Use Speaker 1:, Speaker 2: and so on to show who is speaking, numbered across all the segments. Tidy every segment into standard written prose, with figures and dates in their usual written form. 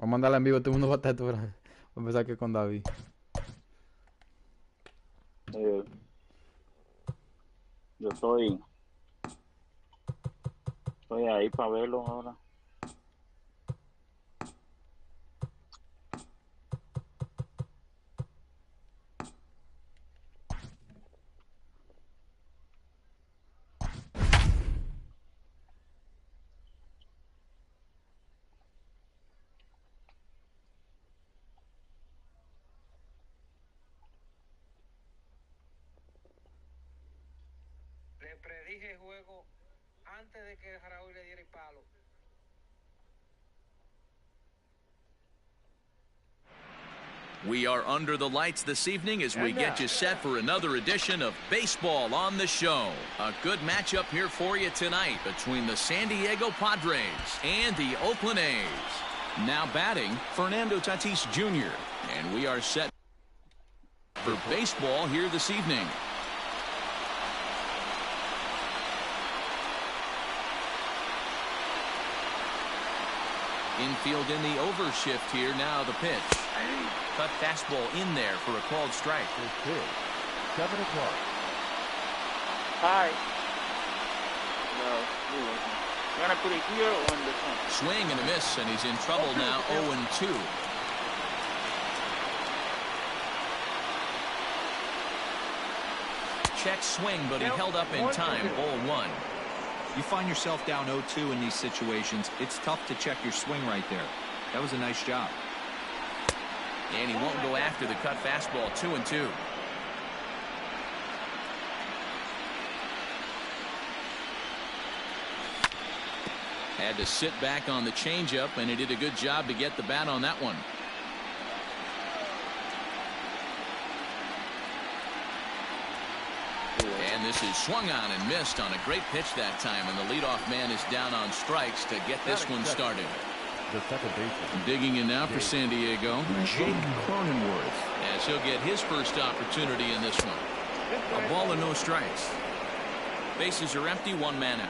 Speaker 1: a mandarla en vivo, todo el mundo va a estar voy a empezar que con David.
Speaker 2: Yo estoy ahí para verlo ahora.
Speaker 3: Le predije el juego antes de que Raúl le diera el palo.
Speaker 4: We are under the lights this evening as we get you set for another edition of Baseball on the Show. A good matchup here for you tonight between the San Diego Padres and the Oakland A's. Now batting, Fernando Tatis Jr. And we are set for baseball here this evening. Infield in the overshift here. Now the pitch. Cut fastball in there for a called strike.
Speaker 5: 7 o'clock.
Speaker 2: Hi. No, he wasn't. You gonna put it here or in the front?
Speaker 4: Swing and a miss, and he's in trouble now. 0-2. Check swing, but he held up in time. Ball 1.
Speaker 6: You find yourself down 0-2 in these situations, it's tough to check your swing right there. That was a nice job.
Speaker 4: And he won't go after the cut fastball. 2-2. Had to sit back on the changeup, and he did a good job to get the bat on that one. And this is swung on and missed on a great pitch that time, and the leadoff man is down on strikes to get this one started.
Speaker 5: The second baseman.
Speaker 4: Digging in now for San Diego, Jake Cronenworth, as he'll get his first opportunity in this one. A ball and no strikes. Bases are empty, one man out.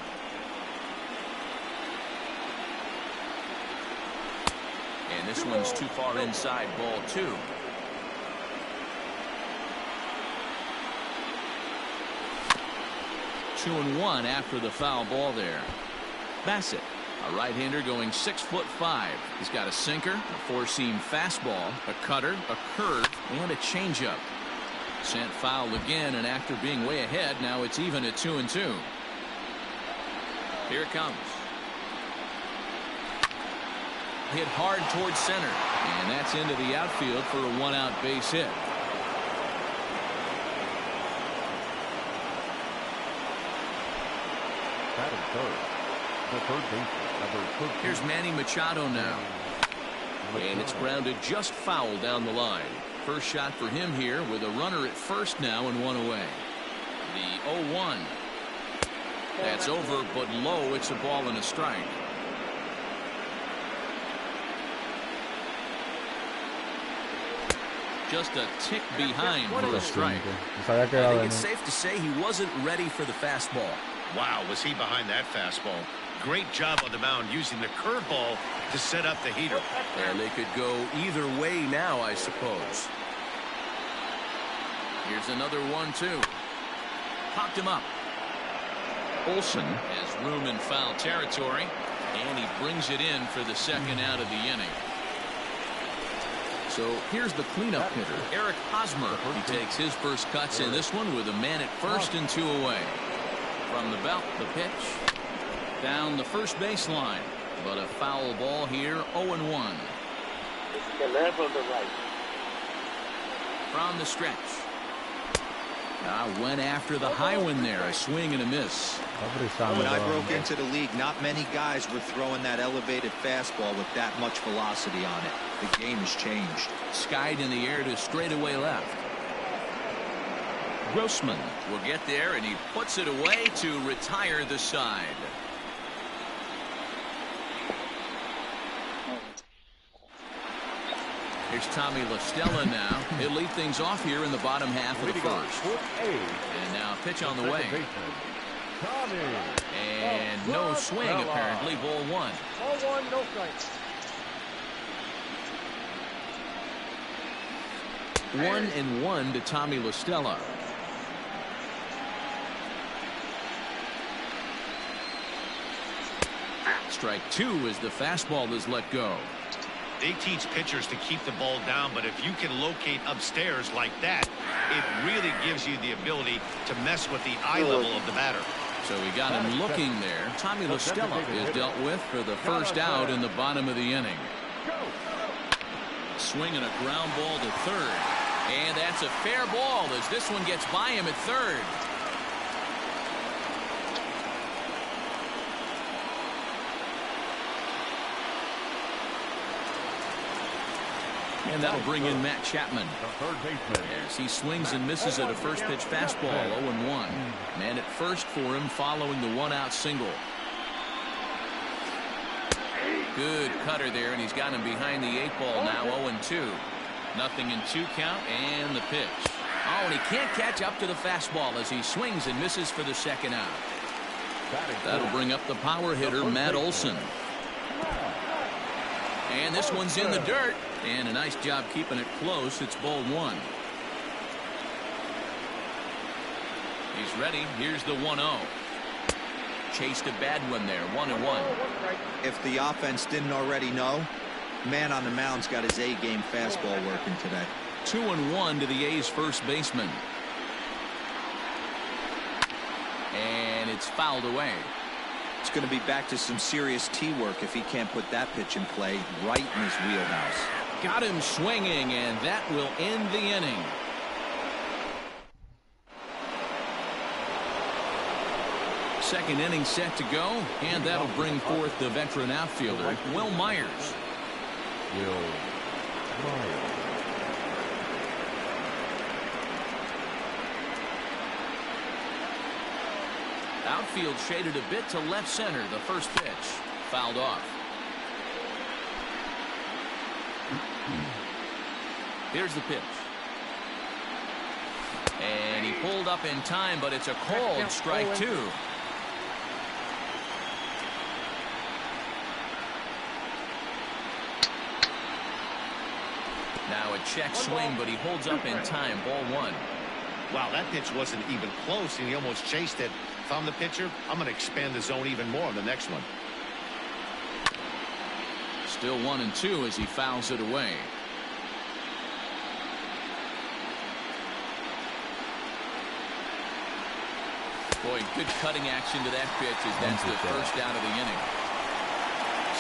Speaker 4: And this one's too far inside. Ball 2. Two and one after the foul ball there. Bassett, a right-hander going 6'5". He's got a sinker, a four-seam fastball, a cutter, a curve, and a changeup. Sent foul again, and after being way ahead, now it's even at 2-2. Here it comes. Hit hard towards center, and that's into the outfield for a one-out base hit.
Speaker 5: Batting third. The third baseman, number 13.
Speaker 4: Here's Manny Machado now. And it's grounded just foul down the line. First shot for him here with a runner at first now and one away. The 0-1. That's over, but low. It's a ball and a strike. Just a tick behind for a strike. I think it's safe to say he wasn't ready for the fastball.
Speaker 7: Wow, was he behind that fastball. Great job on the mound using the curveball to set up the heater.
Speaker 4: And they could go either way now, I suppose. Here's another 1-2. Popped him up. Olsen has room in foul territory, and he brings it in for the second out of the inning. So here's the cleanup hitter, Eric Hosmer. He takes his first cuts in this one with a man at first and two away. From the belt, the pitch. Down the first baseline. But a foul ball here, 0-1.
Speaker 2: The left or the right?
Speaker 4: From the stretch. Went after the high one there. A swing and a miss.
Speaker 6: When I broke into the league, not many guys were throwing that elevated fastball with that much velocity on it. The game has changed.
Speaker 4: Skied in the air to straightaway left. Grossman will get there, and he puts it away to retire the side. Here's Tommy La Stella now. He'll lead things off here in the bottom half of the first. And now a pitch on the way. And no swing, apparently. Ball 1.
Speaker 3: Ball 1, no strikes.
Speaker 4: 1-1 to Tommy La Stella. Strike 2 as the fastball is let go.
Speaker 7: They teach pitchers to keep the ball down, but if you can locate upstairs like that, it really gives you the ability to mess with the eye level of the batter.
Speaker 4: So we got him looking there. Tommy La Stella is dealt with for the first out in the bottom of the inning. Swinging a ground ball to third. And that's a fair ball as this one gets by him at third. And that'll bring in Matt Chapman. As he swings and misses at a first pitch fastball, 0-1. Man at first for him following the 1-out single. Good cutter there, and he's got him behind the 8 ball now, 0-2. Nothing in 2 count, and the pitch. Oh, and he can't catch up to the fastball as he swings and misses for the 2nd out. That'll bring up the power hitter, Matt Olson. And this one's in the dirt. And a nice job keeping it close. It's ball 1. He's ready. Here's the 1-0. Chased a bad one there. 1-1.
Speaker 6: If the offense didn't already know, man on the mound's got his A-game fastball working today.
Speaker 4: 2-1 to the A's first baseman. And it's fouled away.
Speaker 6: It's going to be back to some serious tee work if he can't put that pitch in play right in his wheelhouse.
Speaker 4: Got him swinging, and that will end the inning. Second inning set to go, and that'll bring forth the veteran outfielder, Will Myers. Outfield shaded a bit to left center. The first pitch fouled off. Here's the pitch. And he pulled up in time, but it's a called strike 2. Now a check swing, but he holds up in time. Ball 1.
Speaker 7: Wow, that pitch wasn't even close, and he almost chased it. If I'm the pitcher, I'm going to expand the zone even more on the next one.
Speaker 4: Still 1-2 as he fouls it away. Boy, good cutting action to that pitch as that's the first out of the inning.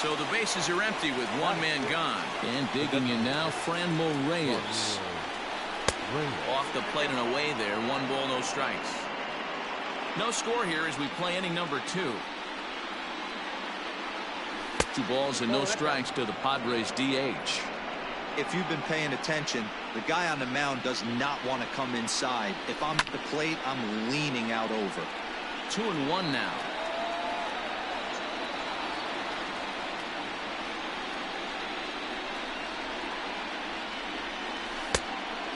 Speaker 4: So the bases are empty with one man gone. And digging in now, Franmil Reyes. Off the plate and away there. 1 ball, no strikes. No score here as we play inning number 2. 2 balls and no strikes to the Padres DH.
Speaker 6: If you've been paying attention, the guy on the mound does not want to come inside. If I'm at the plate, I'm leaning out over.
Speaker 4: 2-1 now.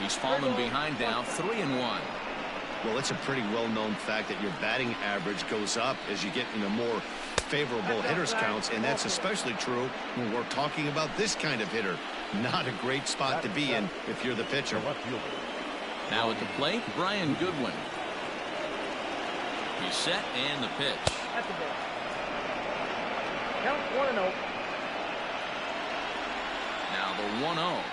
Speaker 4: He's fallen behind now, 3-1.
Speaker 7: Well, it's a pretty well-known fact that your batting average goes up as you get into more favorable hitters counts, and that's especially true when we're talking about this kind of hitter. Not a great spot to be in if you're the pitcher.
Speaker 4: Now at the plate, Brian Goodwin. He's set and the pitch.
Speaker 2: That's a ball. Count 1-0.
Speaker 4: Now the 1-0.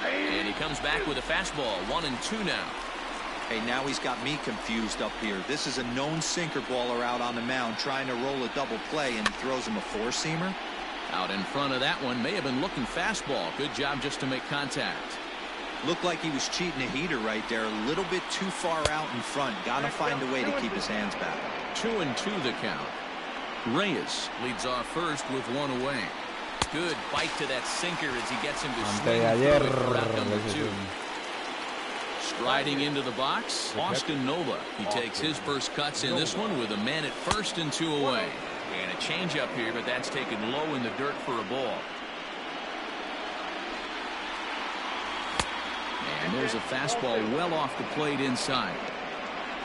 Speaker 4: And he comes back with a fastball. 1-2 now.
Speaker 6: Hey, now he's got me confused up here. This is a known sinker baller out on the mound trying to roll a double play, and he throws him a 4-seamer.
Speaker 4: Out in front of that one, may have been looking fastball. Good job just to make contact.
Speaker 6: Looked like he was cheating a heater right there. A little bit too far out in front. Gotta find a way to keep his hands back.
Speaker 4: 2-2 the count. Reyes leads off first with 1 away. Good bite to that sinker as he gets him to swing through it for out number 2. Striding into the box, Austin Nova. He takes his first cuts in this one with a man at first and 2 away. And a changeup here, but that's taken low in the dirt for a ball. And there's a fastball well off the plate inside.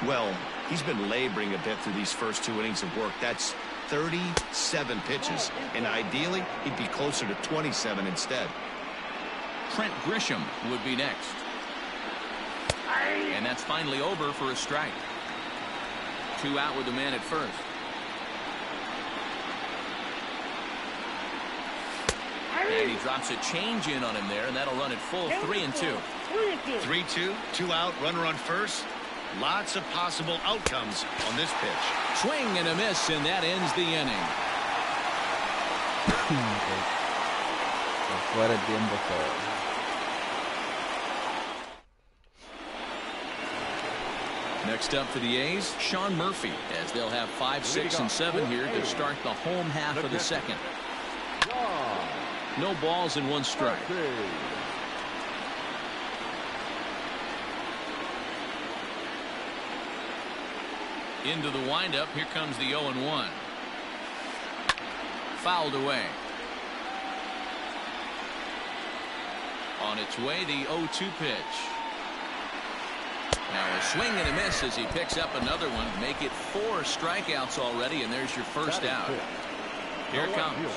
Speaker 7: Well, He's been laboring a bit through these first 2 innings of work. That's 37 pitches, and ideally he'd be closer to 27 instead.
Speaker 4: Trent Grisham would be next. And that's finally over for a strike. 2 out with the man at first. And he drops a change in on him there, and that'll run it full 3-2.
Speaker 7: 3-2, 2 out, runner on first. Lots of possible outcomes on this pitch.
Speaker 4: Swing and a miss, and that ends the inning.
Speaker 1: Fuera de tiempo todo.
Speaker 4: Next up for the A's, Sean Murphy, as they'll have 5, 6, and 7 here to start the home half of the second. No balls and 1 strike. Into the windup. Here comes the 0-1. Fouled away. On its way, the 0-2 pitch. Now a swing and a miss as he picks up another one. Make it 4 strikeouts already, and there's your first out. Here it comes.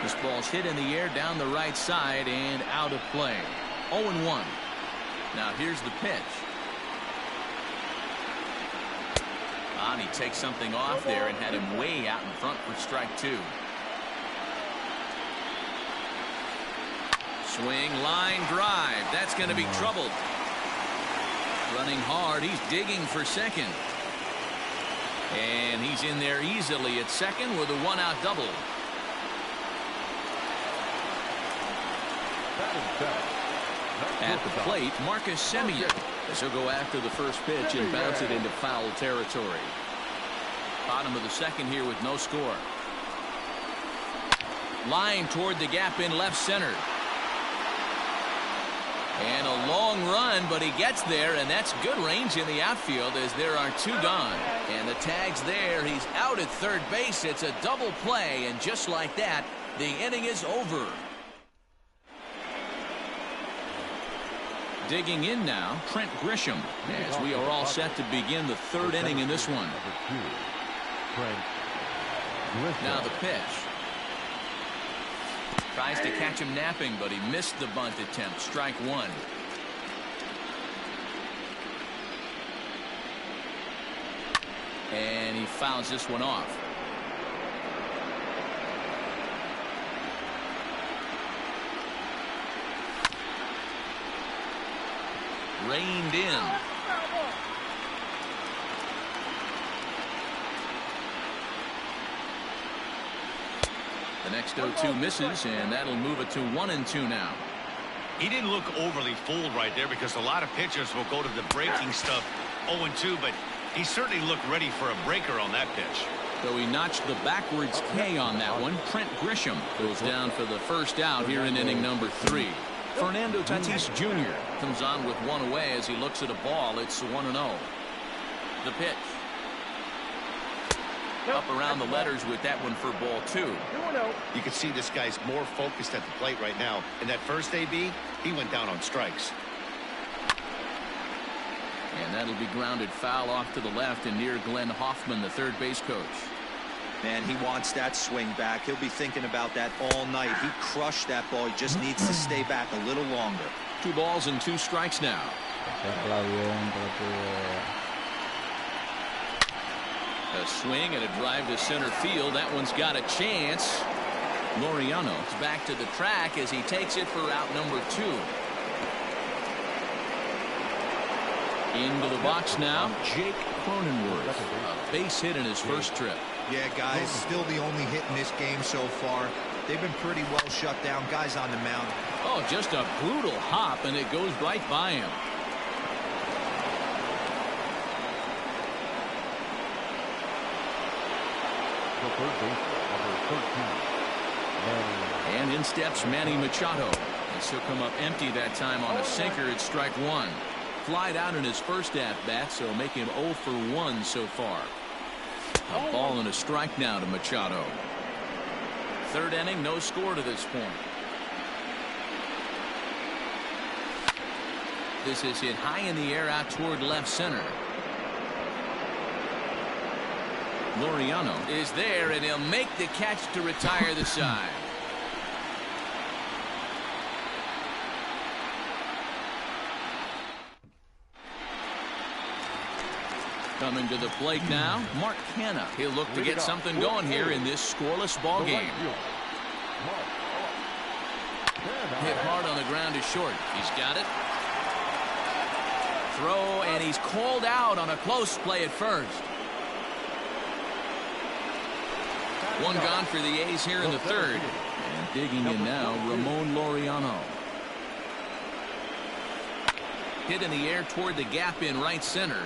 Speaker 4: This ball's hit in the air down the right side and out of play. 0-1. Now here's the pitch. And he takes something off there and had him way out in front for strike 2. Swing, line drive. That's going to be troubled. Running hard. He's digging for second. And he's in there easily at second with a 1-out double. At the plate, Marcus Semien, as he'll go after the first pitch and bounce it into foul territory. Bottom of the second here with no score. Line toward the gap in left center. And a long run, but he gets there, and that's good range in the outfield as there are 2 gone. And the tag's there. He's out at third base. It's a double play, and just like that, the inning is over. Digging in now, Trent Grisham, as we are all set to begin the 3rd inning in this one. Now the pitch. Tries to catch him napping, but he missed the bunt attempt. Strike 1. And he fouls this one off. Reined in. The next 0-2 misses, and that'll move it to 1-2 now.
Speaker 7: He didn't look overly fooled right there because a lot of pitchers will go to the breaking stuff 0-2, but he certainly looked ready for a breaker on that pitch.
Speaker 4: So he notched the backwards K on that one. Trent Grisham goes down for the first out here in inning number 3. Fernando Tatis Jr. comes on with 1 away as he looks at a ball. It's 1-0. The pitch. Up around the letters with that one for ball 2.
Speaker 7: You can see this guy's more focused at the plate right now. In that first AB, he went down on strikes.
Speaker 4: And that'll be grounded foul off to the left and near Glenn Hoffman, the third base coach.
Speaker 6: Man, he wants that swing back. He'll be thinking about that all night. He crushed that ball. He just needs to stay back a little longer.
Speaker 4: 2 balls and 2 strikes now. A swing and a drive to center field. That one's got a chance. Laureano is back to the track as he takes it for out number 2. Into the box now, Jake Cronenworth. A base hit in his first trip.
Speaker 6: Yeah, guys, still the only hit in this game so far. They've been pretty well shut down. Guys on the mound.
Speaker 4: Oh, just a brutal hop, and it goes right by him. And in steps Manny Machado. This will come up empty that time on a sinker. It's strike 1. Flied out in his first at-bat, so make him 0 for 1 so far. A ball and a strike now to Machado. 3rd inning, no score to this point. This is hit high in the air out toward left center. Laureano is there, and he'll make the catch to retire the side. Coming to the plate now, Mark Canha. He'll look to get something going here in this scoreless ball game. Hit hard on the ground is short. He's got it. Throw, and he's called out on a close play at first. One gone for the A's here in the third. And digging in now, Ramon Laureano. Hit in the air toward the gap in right center.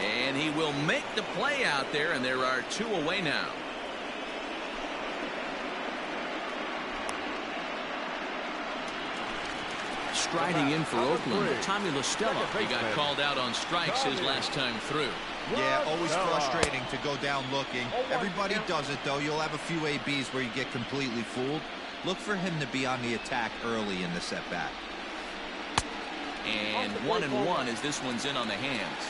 Speaker 4: And he will make the play out there, and there are 2 away now. Striding in for Oakland, Tommy La Stella. He got called out on strikes his last time through.
Speaker 6: Yeah, always frustrating to go down looking. Everybody does it, though. You'll have a few ABs where you get completely fooled. Look for him to be on the attack early in the set-bat.
Speaker 4: And 1-1 as this one's in on the hands.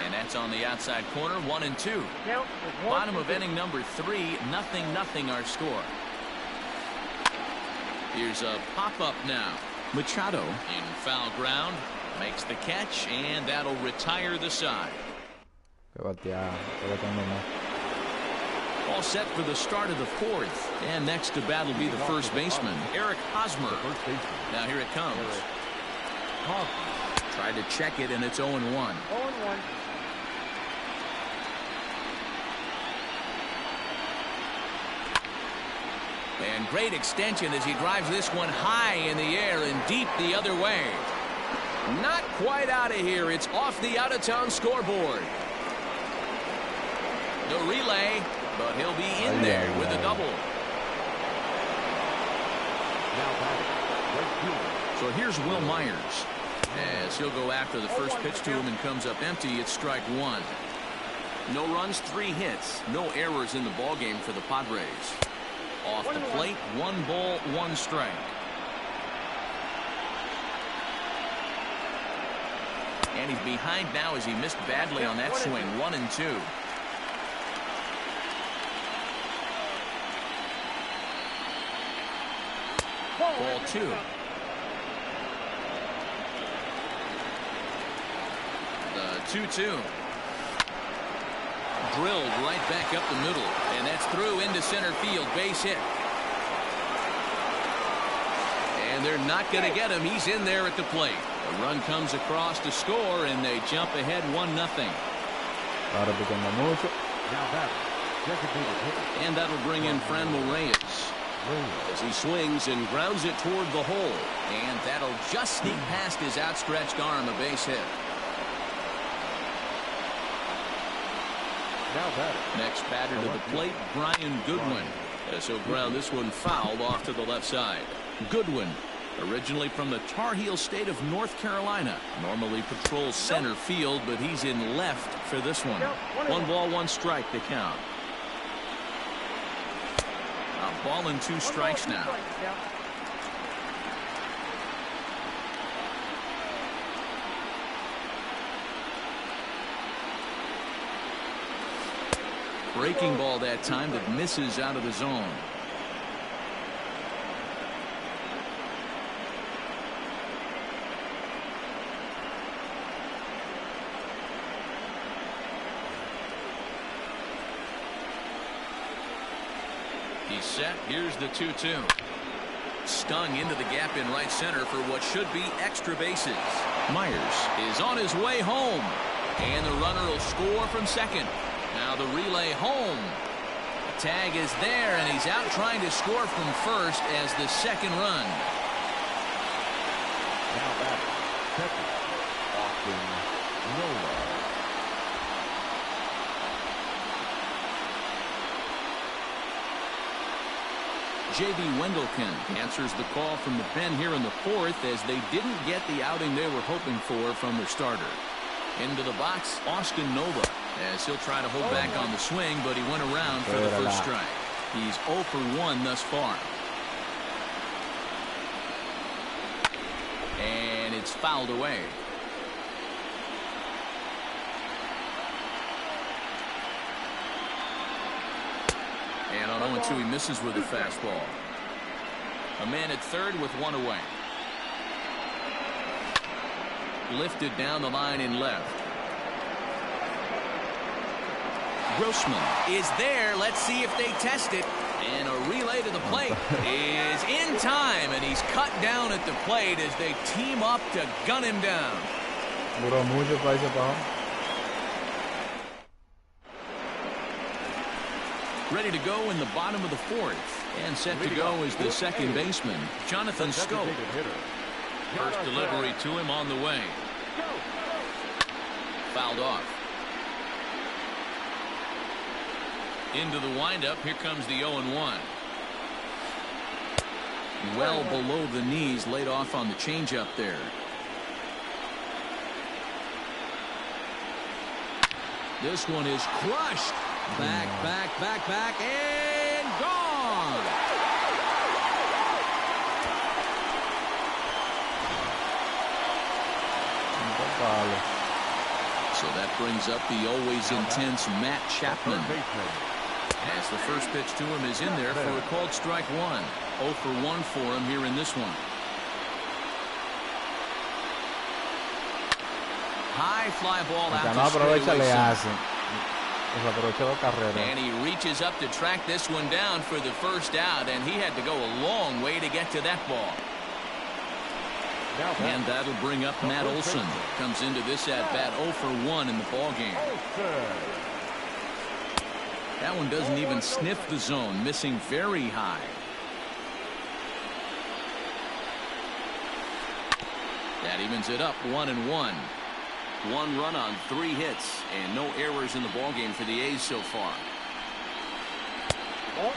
Speaker 4: And that's on the outside corner, 1-2. Bottom of inning number 3, 0-0 our score. Here's a pop-up now. Machado in foul ground, makes the catch, and that'll retire the side. All set for the start of the 4th. And next to bat will be the first baseman, Eric Hosmer. Now here it comes. Tried to check it, and it's 0-1.
Speaker 2: 0-1.
Speaker 4: And great extension as he drives this one high in the air and deep the other way. Not quite out of here. It's off the out-of-town scoreboard. The relay, but he'll be in there with a double. So here's Will Myers. As he'll go after the first pitch to him and comes up empty. It's strike 1. No runs, 3 hits. No errors in the ballgame for the Padres. Off the plate, 1 ball, 1 strike. And he's behind now as he missed badly on that swing. 1-2. Ball 2. The 2-2. Drilled right back up the middle, and that's through into center field. Base hit. And they're not going to get him. He's in there at the plate. A run comes across to score, and they jump ahead 1-0. And that'll bring in Franmil Reyes as he swings and grounds it toward the hole. And that'll just sneak past his outstretched arm, a base hit. Next batter to the plate, Brian Goodwin. As he'll ground this one foul off to the left side. Goodwin, originally from the Tar Heel state of North Carolina, normally patrols center field, but he's in left for this one. 1 ball, 1 strike to count. A ball and 2 strikes now. Breaking ball that time that misses out of the zone. He's set. Here's the 2-2. Stung into the gap in right center for what should be extra bases. Myers is on his way home. And the runner will score from second. Now the relay home. The tag is there, and he's out trying to score from first as the second run.
Speaker 5: Now batter, catcher, Austin Nola.
Speaker 4: J.B. Wendelken answers the call from the pen here in the 4th as they didn't get the outing they were hoping for from their starter. Into the box, Austin Nova, as he'll try to hold back on the swing, but he went around for the first strike. He's 0 for 1 thus far. it's fouled away. And on 0-2, he misses with a fastball. A man at third with one away. Lifted down the line in left. Grossman is there. Let's see if they test it. And a relay to the plate is in time, and he's cut down at the plate as they team up to gun him down.
Speaker 1: Duró mucho para irse para abajo.
Speaker 4: Ready to go in the bottom of the fourth. And set to go is the second baseman, Jonathan Scope. First delivery to him on the way. Fouled off. Into the windup. Here comes the 0-1. Well below the knees, laid off on the changeup there. This one is crushed. Back, and gone. So that brings up the always intense Matt Chapman. As the first pitch to him is in there for a called strike one. 0 for 1 for him here in this one. High fly ball out
Speaker 1: No
Speaker 4: to
Speaker 1: aprovecha, le
Speaker 4: straightaway
Speaker 1: hace.
Speaker 4: center.
Speaker 1: Desaprovechó carrera.
Speaker 4: And he reaches up to track this one down for the first out, and he had to go a long way to get to that ball. And that'll bring up Matt Olson. Comes into this at bat 0 for 1 in the ball game. That one doesn't even sniff the zone, missing very high. That evens it up 1-1. 1 run on 3 hits and no errors in the ball game for the A's so far.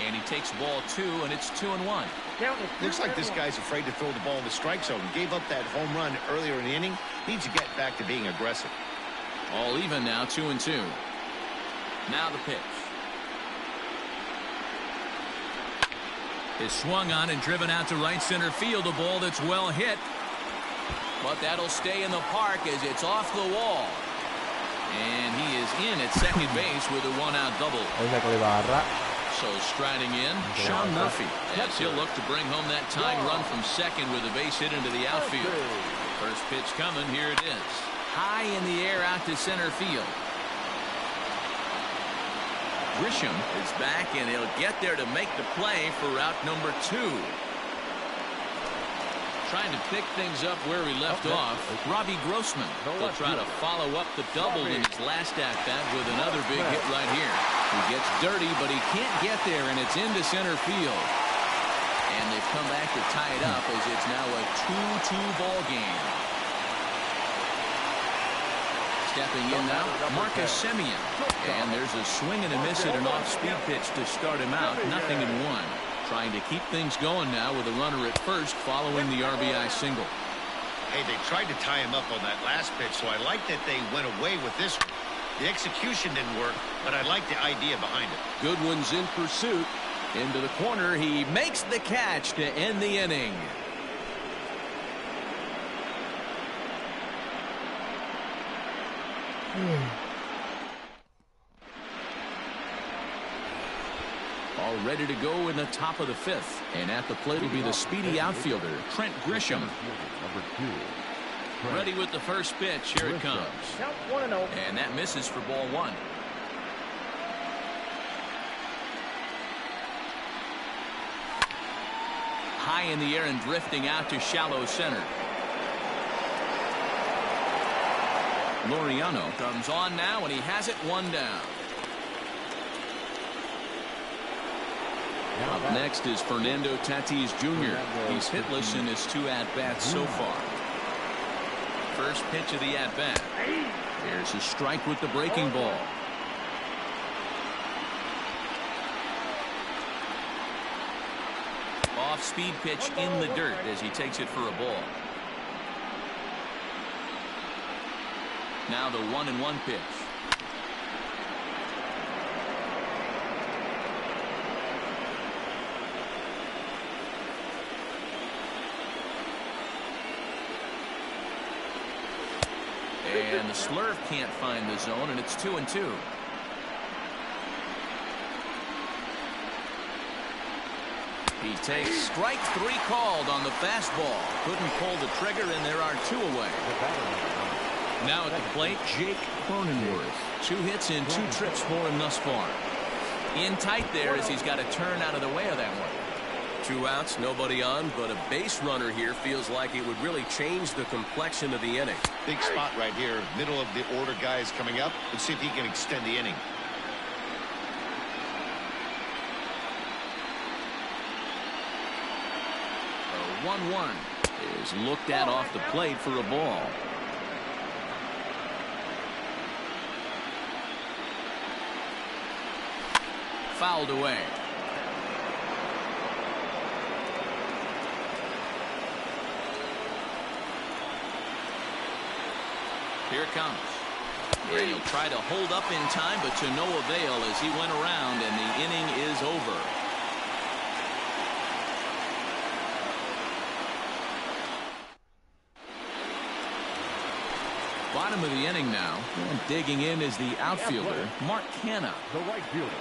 Speaker 4: And he takes ball 2, and it's 2-1.
Speaker 7: Looks like this guy's afraid to throw the ball in the strike zone. Gave up that home run earlier in the inning. Needs to get back to being aggressive.
Speaker 4: All even now, 2-2. Now the pitch. Is swung on and driven out to right center field. A ball that's well hit. But that'll stay in the park as it's off the wall. And he is in at second base with a 1-out double. So striding in, Sean Murphy, as he'll look to bring home that tying run from second with a base hit into the outfield. First pitch coming, here it is. High in the air out to center field. Grisham is back, and he'll get there to make the play for route number 2. Trying to pick things up where he left off. Robbie Grossman will try to follow up the double in his last at-bat with another big hit right here. He gets dirty, but he can't get there, and it's into center field. And they've come back to tie it up as it's now a 2-2 ball game. Stepping in now, Marcus Semien. And there's a swing and a miss at an off-speed pitch to start him out. 0-1. Trying to keep things going now with a runner at first following the RBI single.
Speaker 7: Hey, they tried to tie him up on that last pitch, so I like that they went away with this one. The execution didn't work, but I like the idea behind it.
Speaker 4: Goodwin's in pursuit. Into the corner. He makes the catch to end the inning. All ready to go in the top of the 5th. And at the plate will be the speedy outfielder, Trent Grisham. Ready with the first pitch. Here it comes. And that misses for ball 1. High in the air and drifting out to shallow center. Laureano comes on now, and he has it 1 down. Up next is Fernando Tatis Jr. He's hitless in his 2 at-bats so far. First pitch of the at-bat. There's a strike with the breaking ball. Off-speed pitch in the dirt as he takes it for a ball. Now the 1-1 pitch. And the slurve can't find the zone, and it's 2-2. He takes strike 3 called on the fastball. Couldn't pull the trigger, and there are 2 away. Now at the plate, Jake Cronenworth. 2 hits in 2 trips for him thus far. In tight there as he's got to turn out of the way of that one.
Speaker 8: 2 outs, nobody on, but a base runner here feels like it would really change the complexion of the inning.
Speaker 7: Big spot right here. Middle of the order guys coming up. Let's see if he can extend the inning.
Speaker 4: 1-1 is looked at off the plate for a ball. Fouled away. Here it comes. And he'll try to hold up in time, but to no avail as he went around, and the inning is over. Bottom of the inning now, and digging in is the outfielder, Mark Canha.
Speaker 5: The right fielder,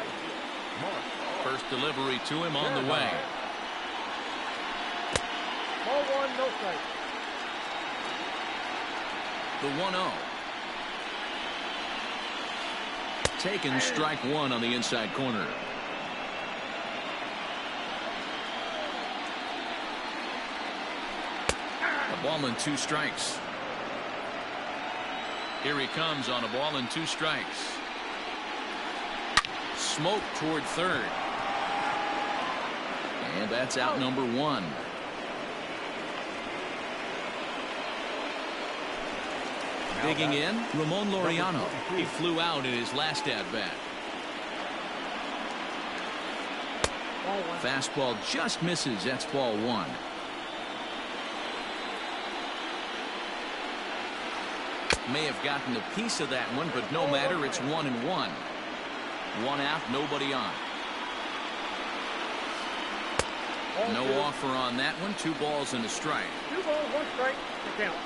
Speaker 5: Mark.
Speaker 4: First delivery to him on the way.
Speaker 3: Ball 1, no strike.
Speaker 4: The 1-0. Taken strike 1 on the inside corner. A ball and 2 strikes. Here he comes on a ball and 2 strikes. Smoke toward third. And that's out number 1. Digging in, Ramon Laureano. He flew out in his last at-bat. Fastball just misses. That's ball 1. May have gotten a piece of that one, but no matter. It's 1-1. 1 out, nobody on. No offer on that one. 2 balls and a strike.
Speaker 3: 2 balls, 1 strike. The count.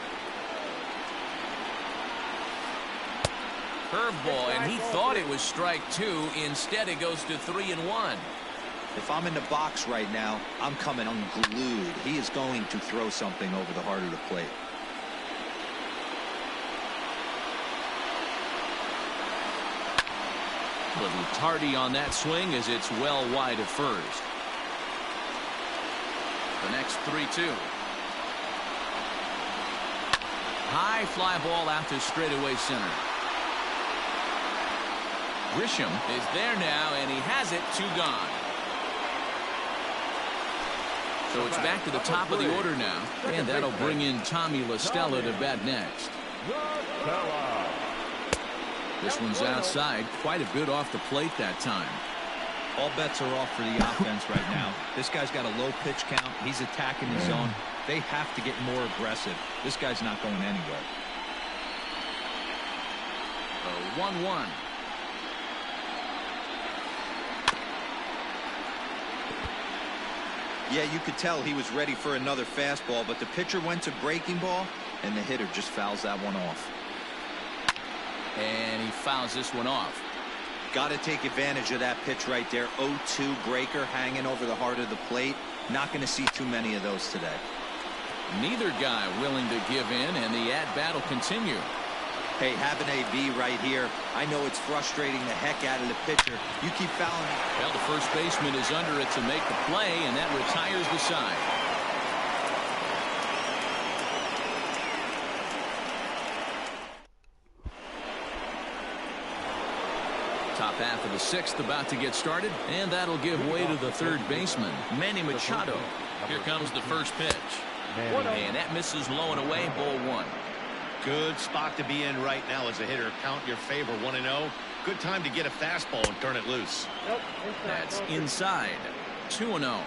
Speaker 4: Curveball, and he thought it was strike 2. Instead, it goes to 3-1.
Speaker 6: If I'm in the box right now, I'm coming unglued. He is going to throw something over the heart of the plate.
Speaker 4: Little tardy on that swing as it's well wide of first. The next 3-2. High fly ball out to straightaway center. Grisham is there now, and he has it. 2 gone. So it's back to the top of the order now, and that'll bring in Tommy La Stella to bat next. This one's outside, quite a bit off the plate that time.
Speaker 6: All bets are off for the offense right now. This guy's got a low pitch count. He's attacking the zone. They have to get more aggressive. This guy's not going anywhere.
Speaker 4: 1-1.
Speaker 6: Yeah, you could tell he was ready for another fastball, but the pitcher went to breaking ball, and the hitter just fouls that one off.
Speaker 4: And he fouls this one off.
Speaker 6: Got to take advantage of that pitch right there. 0-2 breaker hanging over the heart of the plate. Not going to see too many of those today.
Speaker 4: Neither guy willing to give in, and the at-bat will continue.
Speaker 6: Hey, having AB right here, I know it's frustrating the heck out of the pitcher. You keep fouling it.
Speaker 4: Well, the first baseman is under it to make the play, and that retires the side. Top half of the 6th about to get started, and that'll give way to the third baseman, Manny Machado. Here comes the first pitch. And that misses low and away, ball 1.
Speaker 7: Good spot to be in right now as a hitter. Count your favor, 1-0. Good time to get a fastball and turn it loose.
Speaker 4: That's inside. 2-0.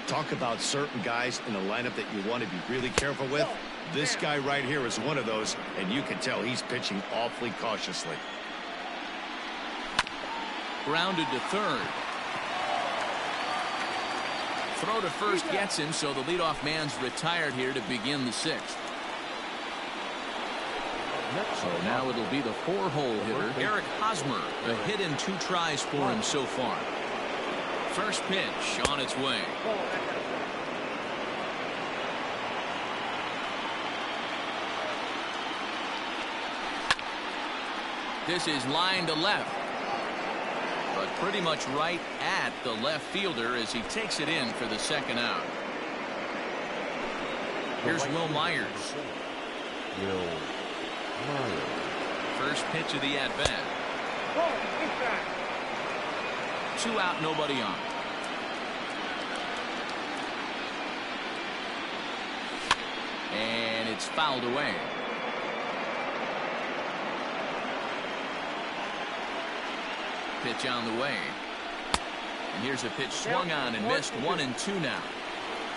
Speaker 7: Talk about certain guys in the lineup that you want to be really careful with. This guy right here is one of those, and you can tell he's pitching awfully cautiously.
Speaker 4: Grounded to third. Throw to first gets him, so the leadoff man's retired here to begin the 6th. So now it'll be the 4-hole hitter, Eric Hosmer. A hit in 2 tries for him so far. First pitch on its way. This is line to left. But pretty much right at the left fielder as he takes it in for the second out. Here's Will Myers. First pitch of the at-bat. 2 out, nobody on. And it's fouled away. Pitch on the way. And here's a pitch swung on and missed. 1-2 now.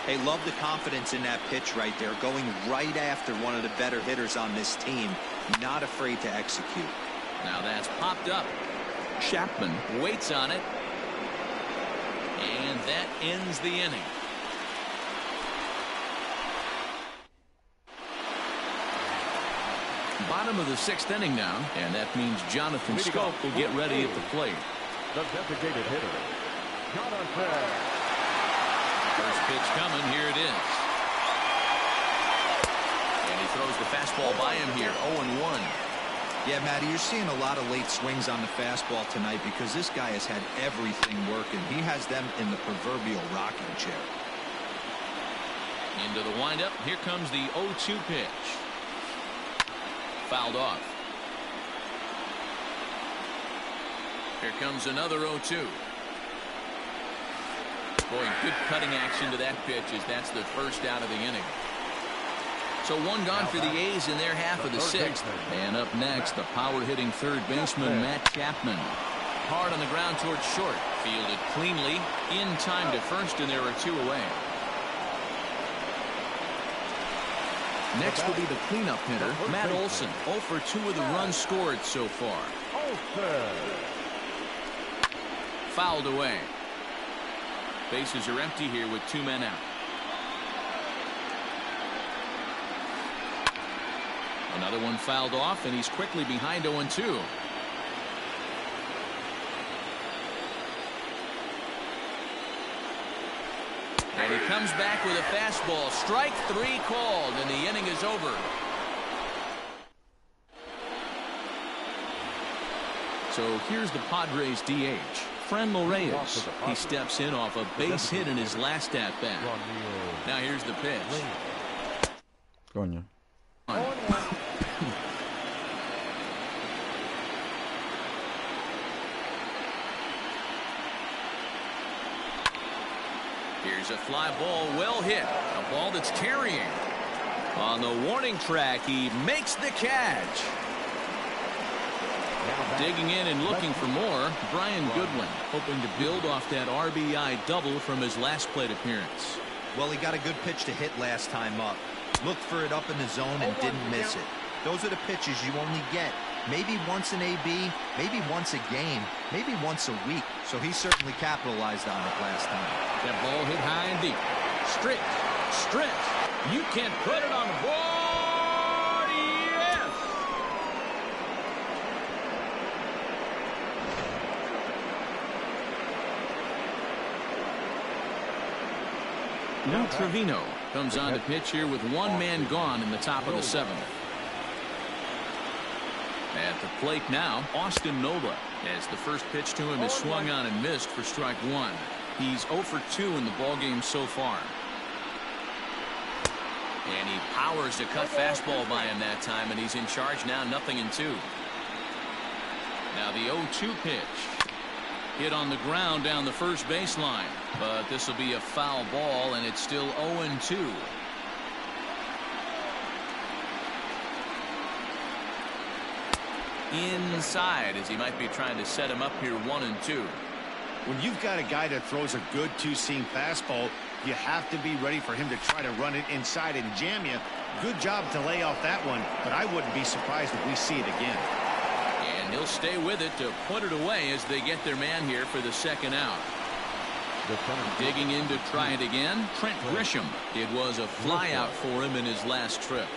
Speaker 6: Hey, love the confidence in that pitch right there. Going right after one of the better hitters on this team. Not afraid to execute.
Speaker 4: Now that's popped up. Chapman waits on it. And that ends the inning. Bottom of the 6th inning now, and that means Jonathan Scope will get ready at the plate.
Speaker 5: The designated hitter, Jonathan.
Speaker 4: First pitch coming, here it is. And he throws the fastball by him here, 0-1.
Speaker 6: Yeah, Matty, you're seeing a lot of late swings on the fastball tonight because this guy has had everything working. He has them in the proverbial rocking chair.
Speaker 4: Into the windup, here comes the 0-2 pitch. Fouled off. Here comes another 0-2. Boy, good cutting action to that pitch as that's the first out of the inning. So 1 gone for the A's in their half of the 6th. And up next, the power-hitting third baseman, Matt Chapman. Hard on the ground towards short. Fielded cleanly. In time to first, and there are 2 away. Next will be the cleanup hitter, Matt Olson. 0 for 2 with the runs scored so far. Fouled away. Bases are empty here with 2 men out. Another one fouled off, and he's quickly behind 0-2. And he comes back with a fastball. Strike 3 called, and the inning is over. So here's the Padres DH, Franmil Reyes. He steps in off a base hit in his last at-bat. Now here's the pitch.
Speaker 1: Coño.
Speaker 4: Here's a fly ball, well hit. A ball that's carrying. On the warning track, he makes the catch. Digging in and looking for more, Brian Goodwin, hoping to build off that RBI double from his last plate appearance.
Speaker 6: Well, he got a good pitch to hit last time up. Looked for it up in the zone and didn't miss it. Those are the pitches you only get maybe once an AB, maybe once a game, maybe once a week. So he certainly capitalized on it last time.
Speaker 4: That ball hit high and deep. Stretch. You can't put it on the board. Yes. Lou Trevino comes on to pitch here with 1 man gone in the top of the 7th. At the plate now, Austin Nola, as the first pitch to him is swung on and missed for strike 1. He's 0 for 2 in the ballgame so far. And he powers a cut fastball by him that time, and he's in charge now, 0-2. Now the 0-2 pitch. Hit on the ground down the first baseline, but this will be a foul ball, and it's still 0-2. Inside, as he might be trying to set him up here, 1-2.
Speaker 7: When you've got a guy that throws a good 2-seam fastball, you have to be ready for him to try to run it inside and jam you. Good job to lay off that one, but I wouldn't be surprised if we see it again.
Speaker 4: And he'll stay with it to put it away as they get their man here for the second out. Digging in to try it again, Trent Grisham. It was a fly out for him in his last trip.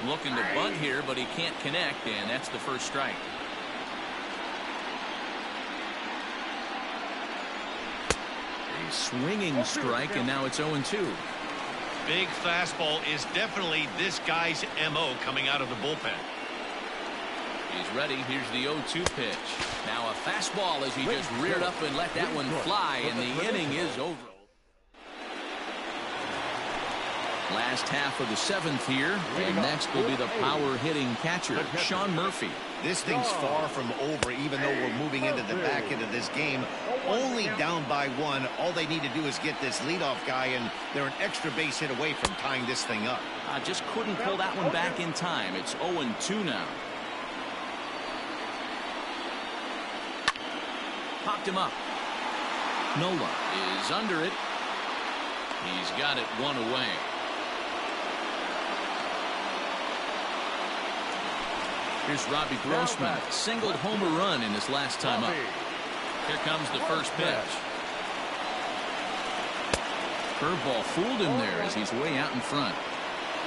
Speaker 4: Looking to bunt here, but he can't connect, and that's the first strike. A swinging strike, and now it's 0-2.
Speaker 7: Big fastball is definitely this guy's MO coming out of the bullpen.
Speaker 4: He's ready. Here's the 0-2 pitch. Now a fastball as he just reared up and let that one fly, and the inning is over. Last half of the 7th here, and next will be the power-hitting catcher, Sean Murphy.
Speaker 7: This thing's far from over, even though we're moving into the back end of this game. Only down by 1. All they need to do is get this leadoff guy, and they're an extra base hit away from tying this thing up.
Speaker 4: Just couldn't pull that one back in time. It's 0-2 now. Popped him up. Nola is under it. He's got it 1 away. Here's Robbie Grossman. Singled homer run in his last time up. Here comes the first pitch. Curveball fooled him there as he's way out in front.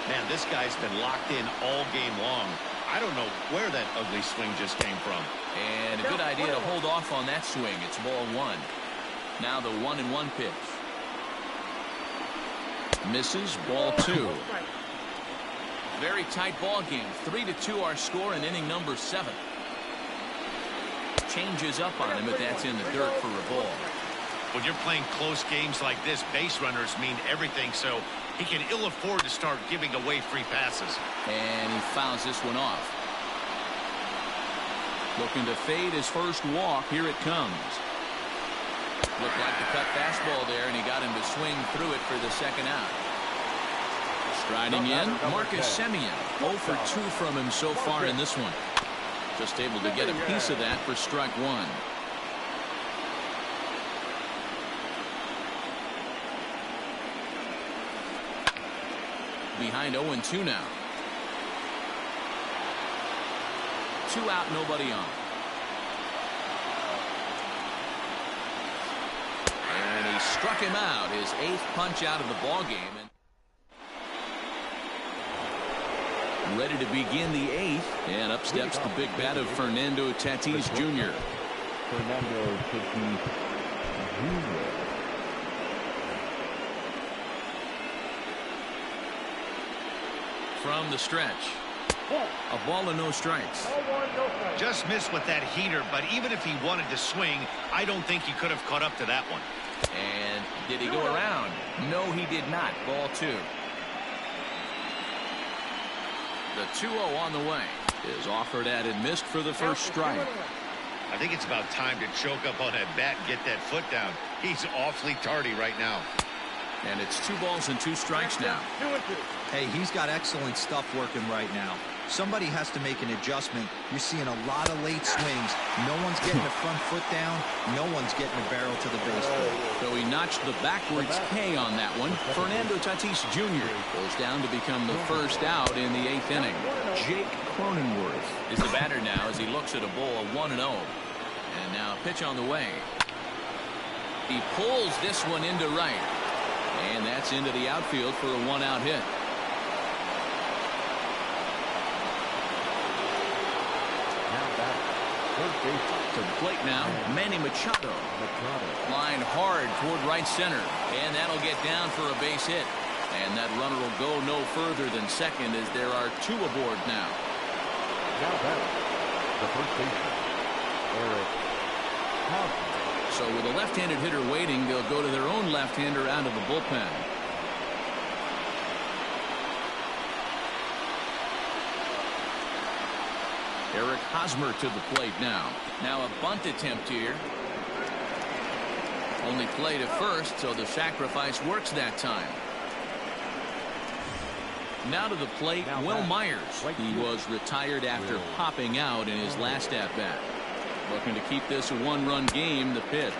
Speaker 7: Man, this guy's been locked in all game long. I don't know where that ugly swing just came from.
Speaker 4: And a good idea to hold off on that swing. It's ball 1. Now the 1-1 pitch. Misses, ball 2. Very tight ball game. 3-2 our score in inning number 7. Changes up on him, but that's in the dirt for a ball.
Speaker 7: When you're playing close games like this, base runners mean everything, so he can ill afford to start giving away free passes.
Speaker 4: And he fouls this one off. Looking to fade his first walk. Here it comes. Looked like the cut fastball there, and he got him to swing through it for the second out. Striding in, Marcus Semien. 0 for 2 from him so far in this one. Just able to get a piece of that for strike 1. Behind 0-2 now. 2 out, nobody on. And he struck him out, his 8th punch out of the ball game. Ready to begin the 8th, and up steps the big bat of Fernando Tatis Jr.
Speaker 5: Fernando Tatis Jr.
Speaker 4: From the stretch. A ball and no strikes.
Speaker 7: Just missed with that heater, but even if he wanted to swing, I don't think he could have caught up to that one.
Speaker 4: And did he go around? No, he did not. Ball 2. The 2-0 on the way is offered at and missed for the first strike.
Speaker 7: I think it's about time to choke up on that bat and get that foot down. He's awfully tardy right now.
Speaker 4: And it's 2 balls and 2 strikes now.
Speaker 6: Hey, he's got excellent stuff working right now. Somebody has to make an adjustment. You're seeing a lot of late swings. No one's getting the front foot down. No one's getting the barrel to the baseball.
Speaker 4: So he notched the backwards K on that one. Fernando Tatis Jr. goes down to become the first out in the 8th inning. Jake Cronenworth is the batter now as he looks at a ball 1-0. And now a pitch on the way. He pulls this one into right. And that's into the outfield for a 1-out hit. To the plate now, Manny Machado. Line hard toward right center. And that'll get down for a base hit. And that runner will go no further than second as there are 2 aboard now.
Speaker 5: Now batting, the first baseman, Eric Hosmer.
Speaker 4: So with a left-handed hitter waiting, they'll go to their own left-hander out of the bullpen. Eric Hosmer to the plate now. Now a bunt attempt here. Only play to first, so the sacrifice works that time. Now to the plate, Will Myers. He was retired after popping out in his last at-bat. Looking to keep this a 1-run game. The pitch.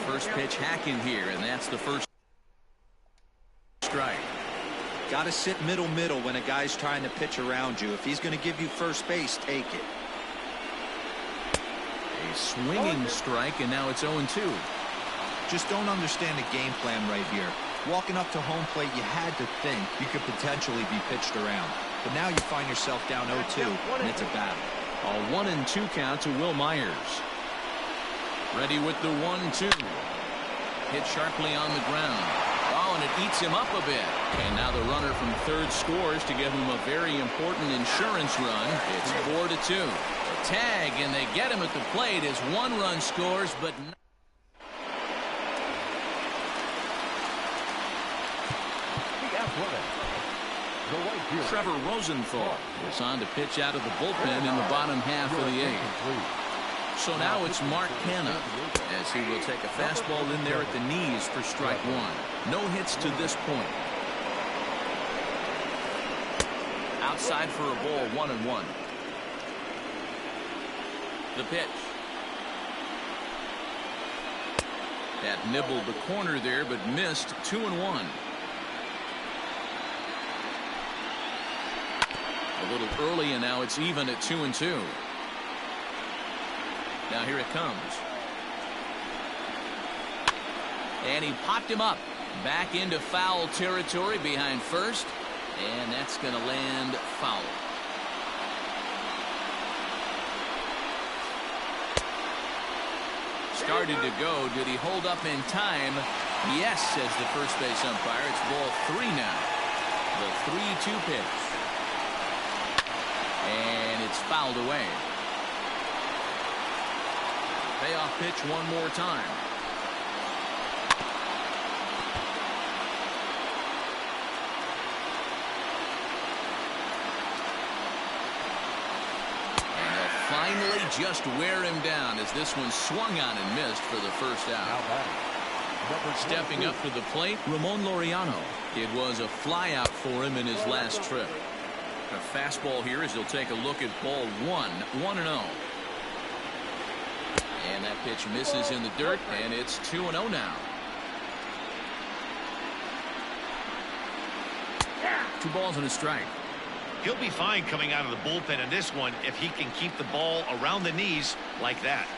Speaker 4: First pitch hacking here, and that's the first strike.
Speaker 6: Got to sit middle when a guy's trying to pitch around you. If he's going to give you first base, take it.
Speaker 4: A swinging strike, and now it's 0-2.
Speaker 6: Just don't understand the game plan right here. Walking up to home plate, you had to think you could potentially be pitched around. But now you find yourself down 0-2, and it's a battle.
Speaker 4: A 1-2 count to Will Myers. Ready with the 1-2. Hit sharply on the ground. Oh, and it eats him up a bit. And now the runner from third scores to give him a very important insurance run. It's 4-2. A tag, and they get him at the plate as one run scores, but Trevor Rosenthal is on to pitch out of the bullpen in the bottom half of the eighth. So now it's Mark Canha as he will take a fastball in there at the knees for strike one. No hits to this point. Outside for a ball, 1-1. The pitch. That nibbled the corner there, but missed. 2-1. A little early, and now it's even at 2-2. Now here it comes. And he popped him up. Back into foul territory behind first. And that's going to land foul. Started to go. Did he hold up in time? Yes, says the first base umpire. It's ball 3 now. The 3-2 pitch. And it's fouled away. Payoff pitch one more time. And they'll finally just wear him down as this one swung on and missed for the first out. Stepping up to the plate, Ramon Laureano. It was a fly out for him in his last trip. A fastball here as he'll take a look at ball 1-0. And that pitch misses in the dirt, and it's 2-0 now. 2 balls and a strike.
Speaker 7: He'll be fine coming out of the bullpen in this one if he can keep the ball around the knees like that.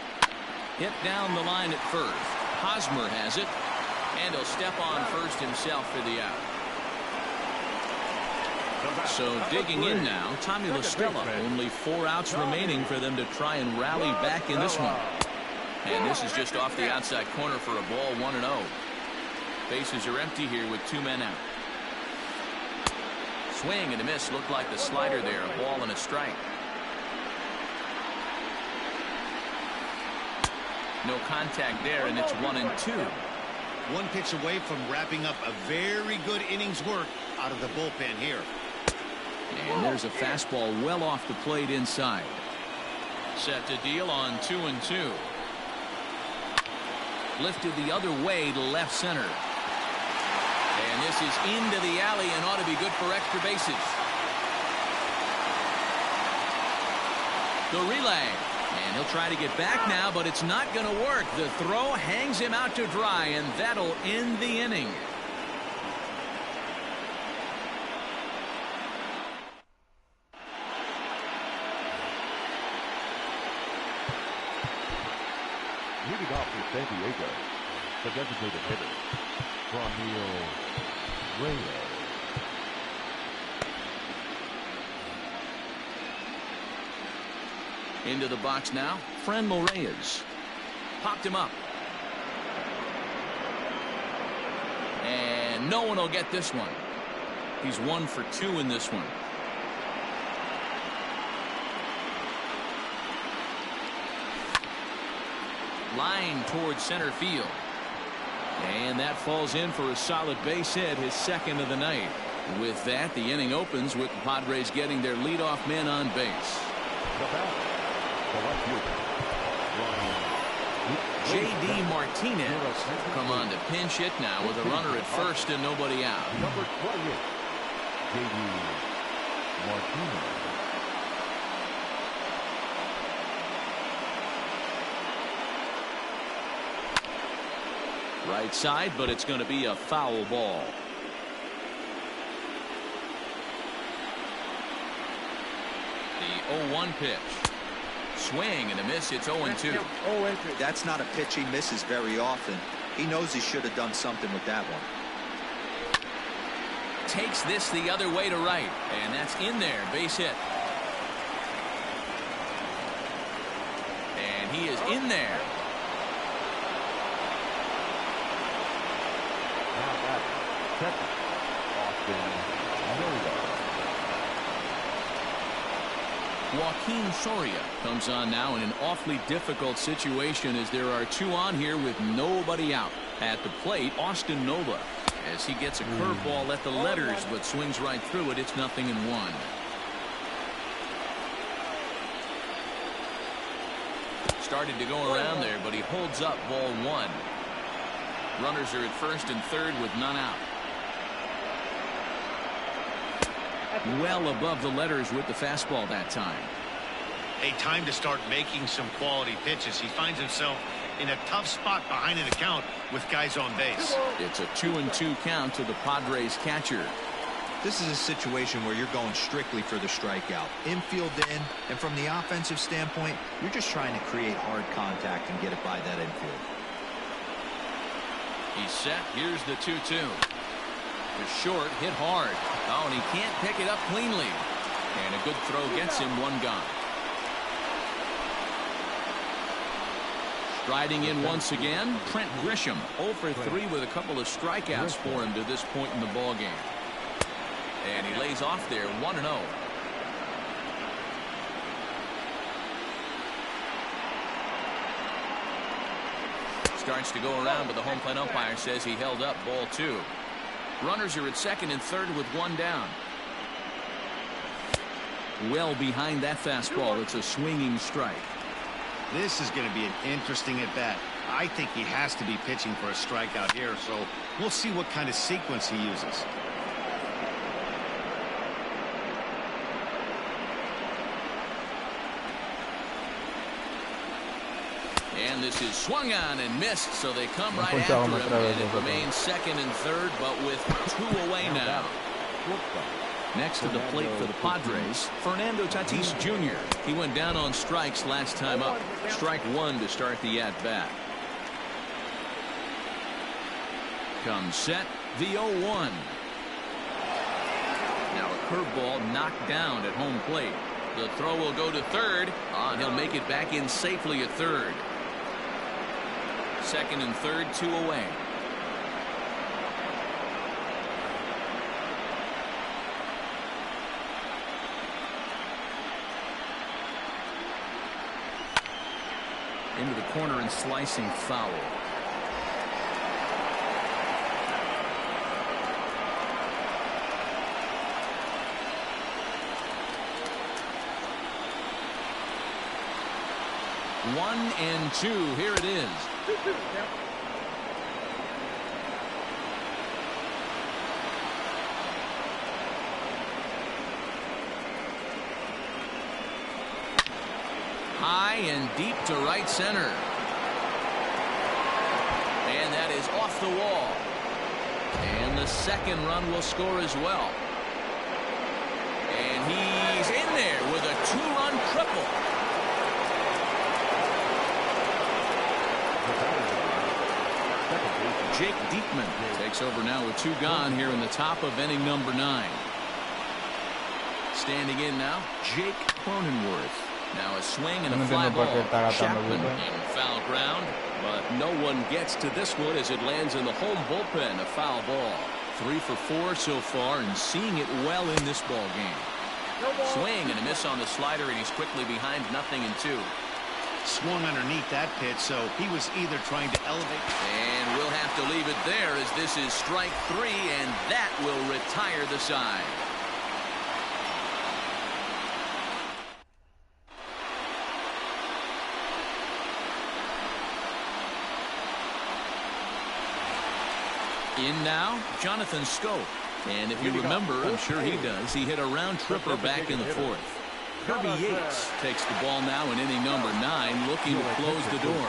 Speaker 4: Hit down the line at first. Hosmer has it, and he'll step on first himself for the out. So digging in now, Tommy La Stella. Only 4 outs remaining for them to try and rally back in this one. And this is just off the outside corner for a ball, 1-0. Bases are empty here with 2 men out. Swing and a miss. Looked like the slider there. A ball and a strike. No contact there, and it's 1-2.
Speaker 7: One pitch away from wrapping up a very good innings work out of the bullpen here.
Speaker 4: And there's a fastball well off the plate inside. Set to deal on 2-2. Lifted the other way to left center. And this is into the alley and ought to be good for extra bases. The relay. And he'll try to get back now, but it's not going to work. The throw hangs him out to dry, and that'll end the inning.
Speaker 5: Leading off for San Diego, the designated hitter, Ramon Reyes.
Speaker 4: Into the box now, Franmil Reyes. Popped him up. And no one will get this one. He's 1 for 2 in this one. Line towards center field. And that falls in for a solid base hit, his second of the night. With that, the inning opens with the Padres getting their leadoff man on base. J.D. Martinez come on to pinch hit now with a runner at first and nobody out.
Speaker 5: Number 28, J.D. Martinez.
Speaker 4: Right side, but it's going to be a foul ball. The 0-1 pitch. Swing and a miss. It's 0-2.
Speaker 6: That's not a pitch he misses very often. He knows he should have done something with that one.
Speaker 4: takes this the other way to right. And that's in there. Base hit. And he is in there.
Speaker 5: Now that's second. Austin Miller.
Speaker 4: Joaquin Soria comes on now in an awfully difficult situation as there are two on here with nobody out. At the plate, Austin Nola, as he gets a curveball at the letters but swings right through it. It's 0-1. Started to go around there, but he holds up ball one. Runners are at first and third with none out. Well above the letters with the fastball that time.
Speaker 7: A time to start making some quality pitches. He finds himself in a tough spot behind an account with guys on base.
Speaker 4: It's a 2-2 count to the Padres catcher.
Speaker 6: This is a situation where you're going strictly for the strikeout. Infield in, and from the offensive standpoint, you're just trying to create hard contact and get it by that infield.
Speaker 4: He's set. Here's the 2-2. The short hit hard. Oh, and he can't pick it up cleanly. And a good throw gets him one gone. Striding in once again, Trent Grisham, 0 for 3 with a couple of strikeouts for him to this point in the ball game. And he lays off there 1-0. Starts to go around, but the home plate umpire says he held up ball 2. Runners are at second and third with one down. Well behind that fastball. It's a swinging strike.
Speaker 7: This is going to be an interesting at bat. I think he has to be pitching for a strikeout here, so we'll see what kind of sequence he uses.
Speaker 4: And this is swung on and missed, so they come right after him, and it remains second and third, but with 2 away now. Next to the plate for the Padres, Fernando Tatis Jr. He went down on strikes last time up. Strike 1 to start the at-bat. Comes set, the 0-1. Now a curveball knocked down at home plate. The throw will go to third, and he'll make it back in safely at third. Second and third, 2 away. Into the corner and slicing foul. One and 2. Here it is. High and deep to right center. And that is off the wall. And the second run will score as well. And he's in there with a 2-run triple. Jake Diekman takes over now with 2 gone here in the top of inning number 9. Standing in now, Jake Cronenworth. Now a swing and a fly ball. Chapman in foul ground, but no one gets to this one as it lands in the home bullpen. A foul ball. 3 for 4 so far and seeing it well in this ball game. Swing and a miss on the slider, and he's quickly behind 0-2.
Speaker 7: Swung underneath that pitch, so he was either trying to elevate.
Speaker 4: And we'll have to leave it there as this is strike 3, and that will retire the side. In now, Jonathan Scope. And if you remember, I'm sure he does, he hit a round tripper back in the 4th. Kirby Yates takes the ball now in inning number 9, looking to close the door.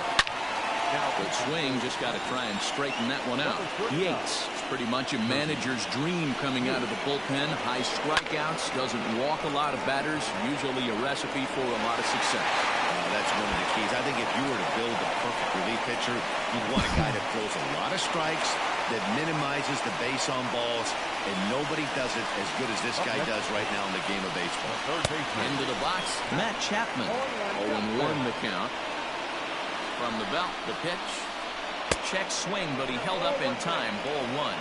Speaker 4: Good swing, just got to try and straighten that one out. Yates, it's pretty much a manager's dream coming out of the bullpen. High strikeouts, doesn't walk a lot of batters, usually a recipe for a lot of success.
Speaker 7: That's one of the keys. I think if you were to build a perfect relief pitcher, you'd want a guy that throws a lot of strikes that minimizes the base on balls, and nobody does it as good as this guy does right now in the game of baseball.
Speaker 4: Into the box, Matt Chapman. 0-1 the count. From the belt, the pitch. Check swing, but he held up in time. Ball 1.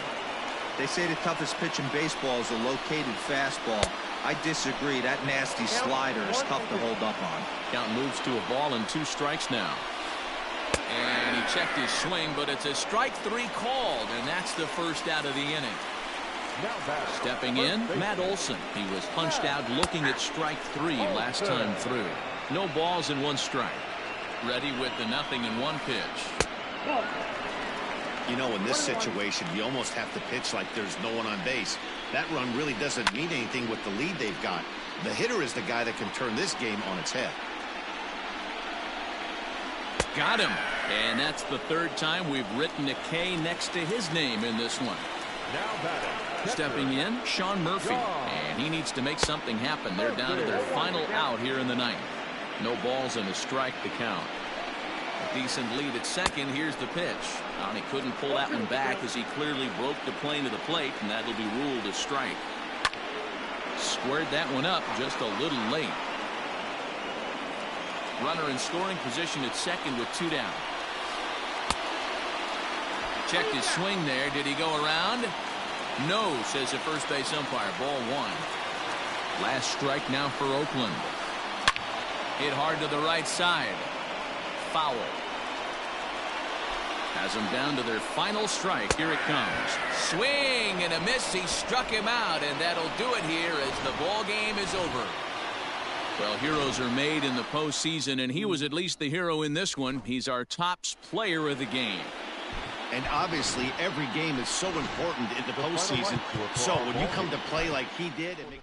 Speaker 6: They say the toughest pitch in baseball is a located fastball. I disagree. That nasty slider is tough to hold up on.
Speaker 4: Count moves to a ball and 2 strikes now. And he checked his swing, but it's a strike 3 called, and that's the first out of the inning. Stepping in, Matt Olson. He was punched out looking at strike 3 last time through. No balls and 1 strike. Ready with the 0-1 pitch.
Speaker 7: You know, in this situation, you almost have to pitch like there's no one on base. That run really doesn't mean anything with the lead they've got. The hitter is the guy that can turn this game on its head.
Speaker 4: Got him. And that's the 3rd time we've written a K next to his name in this one. Stepping in, Sean Murphy. And he needs to make something happen. They're down to their final out here in the 9th. No balls and a strike to count. A decent lead at second. Here's the pitch. And he couldn't pull that one back as he clearly broke the plane to the plate, and that'll be ruled a strike. Squared that one up just a little late. Runner in scoring position at second with 2 down. Checked his swing there. Did he go around? No, says the first base umpire. Ball 1. Last strike now for Oakland. Hit hard to the right side. Foul. Has them down to their final strike. Here it comes. Swing and a miss. He struck him out, and that'll do it here as the ball game is over. Well, heroes are made in the postseason, and he was at least the hero in this one. He's our top player of the game.
Speaker 7: And obviously, every game is so important in the postseason. So when you come to play like he did and make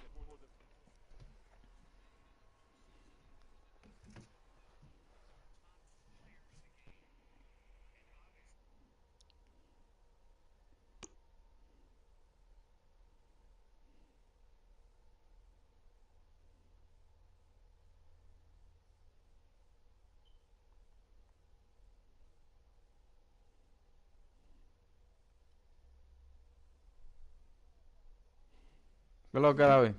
Speaker 1: ¿Qué es lo que era hoy?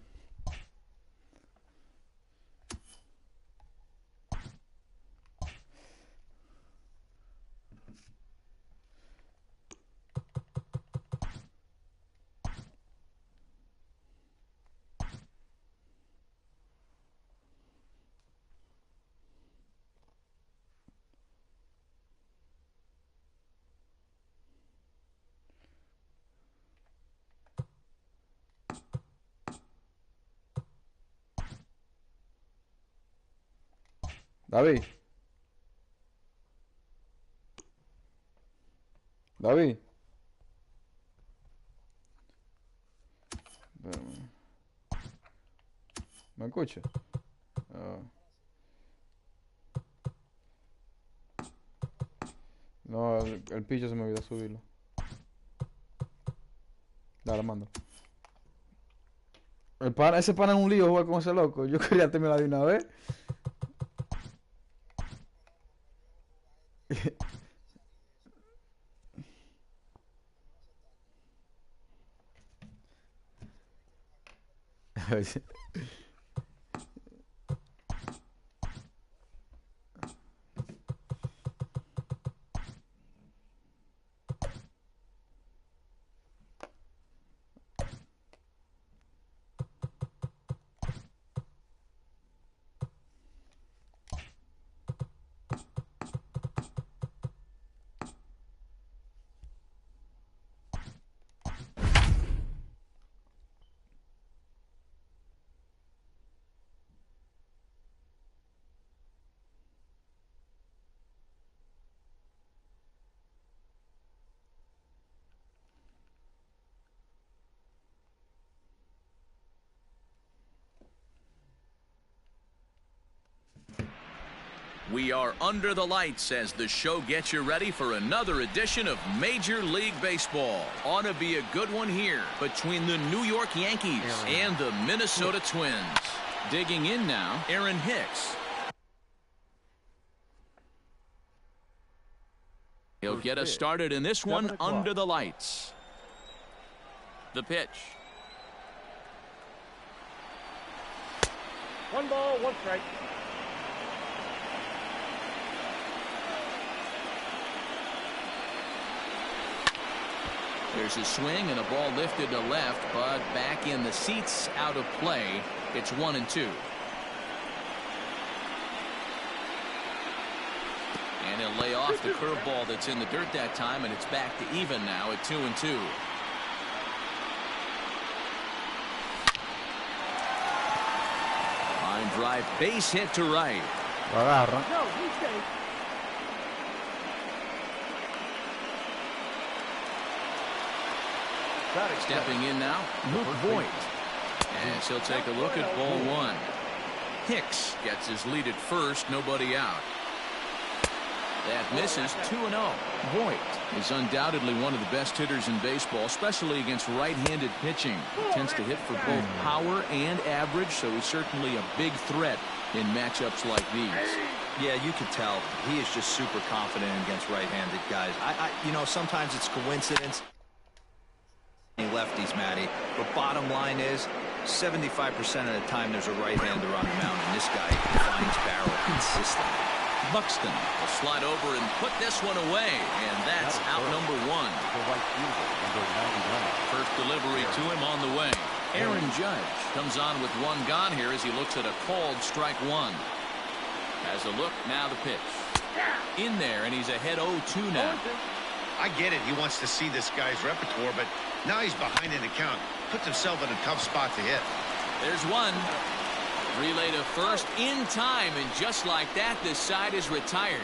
Speaker 1: David. David. ¿Me escucha? No, el picho se me olvidó subirlo. Dale, mando. Ese pana es un lío jugar con ese loco. Yo quería terminar de una vez.
Speaker 4: We are under the lights as the show gets you ready for another edition of Major League Baseball. Ought to be a good one here between the New York Yankees and the Minnesota Twins. Digging in now, Aaron Hicks. He'll get us started in this one under the lights. The pitch.
Speaker 2: 1 ball, 1 strike.
Speaker 4: There's a swing and a ball lifted to left, but back in the seats, out of play. It's 1-2. And he'll lay off the curveball that's in the dirt that time, and it's back to even now at 2-2. Line drive, base hit to right.
Speaker 1: Lo agarra.
Speaker 2: No, he's safe.
Speaker 4: Stepping in now, Luke Voigt. As he'll take a look at ball 1. Hicks gets his lead at first, nobody out. That misses. 2-0. Voigt is undoubtedly one of the best hitters in baseball, especially against right-handed pitching. He tends to hit for both power and average, so he's certainly a big threat in matchups like these.
Speaker 6: Yeah, you could tell he is just super confident against right-handed guys. You know, sometimes it's coincidence. Lefties, Matty, but bottom line is 75% of the time there's a right-hander on the mound, and this guy finds barrel consistently.
Speaker 4: Buxton will slide over and put this one away, and that's out number 1.
Speaker 5: The right fielder, number 99.
Speaker 4: First delivery to him on the way. Aaron Judge comes on with 1 gone here as he looks at a called strike 1. Has a look, now the pitch. In there, and he's ahead 0-2 now.
Speaker 7: I get it. He wants to see this guy's repertoire, but now he's behind in the count. Puts himself in a tough spot to hit.
Speaker 4: There's 1. Relay to first in time, and just like that, this side is retired.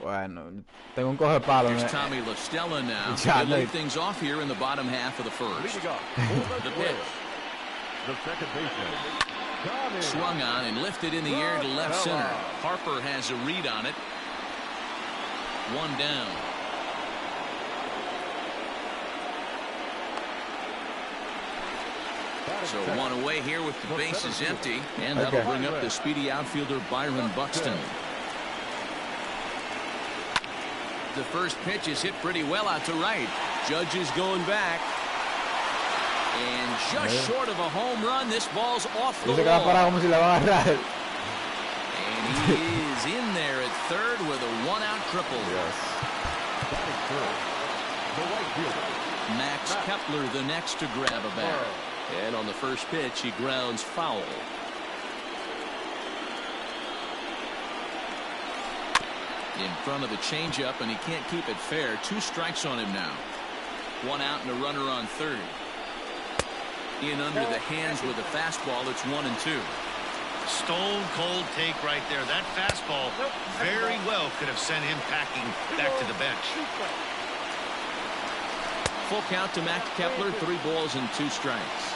Speaker 1: Bueno, tengo un coge palo.
Speaker 4: Here's Tommy La Stella now.
Speaker 1: Yeah,
Speaker 4: They lead things off here in the bottom half of the first. The pitch.
Speaker 5: The second baseman.
Speaker 4: Swung on and lifted in the air to left center. Harper has a read on it. 1 down. So 1 away here with the bases empty, and that'll bring up the speedy outfielder Byron Buxton. The first pitch is hit pretty well out to right. Judge is going back. And just short of a home run, this ball's off the wall. And he is in there at third with a 1-out triple.
Speaker 1: Yes.
Speaker 5: The right fielder.
Speaker 4: Max Kepler the next to grab a bat.
Speaker 8: And on the first pitch, he grounds foul.
Speaker 4: In front of the changeup, and he can't keep it fair. 2 strikes on him now. 1 out and a runner on third. In under the hands with a fastball. It's 1-2.
Speaker 7: Stone cold take right there. That fastball very well could have sent him packing back to the bench.
Speaker 4: Full count to Max Kepler. 3 balls and 2 strikes.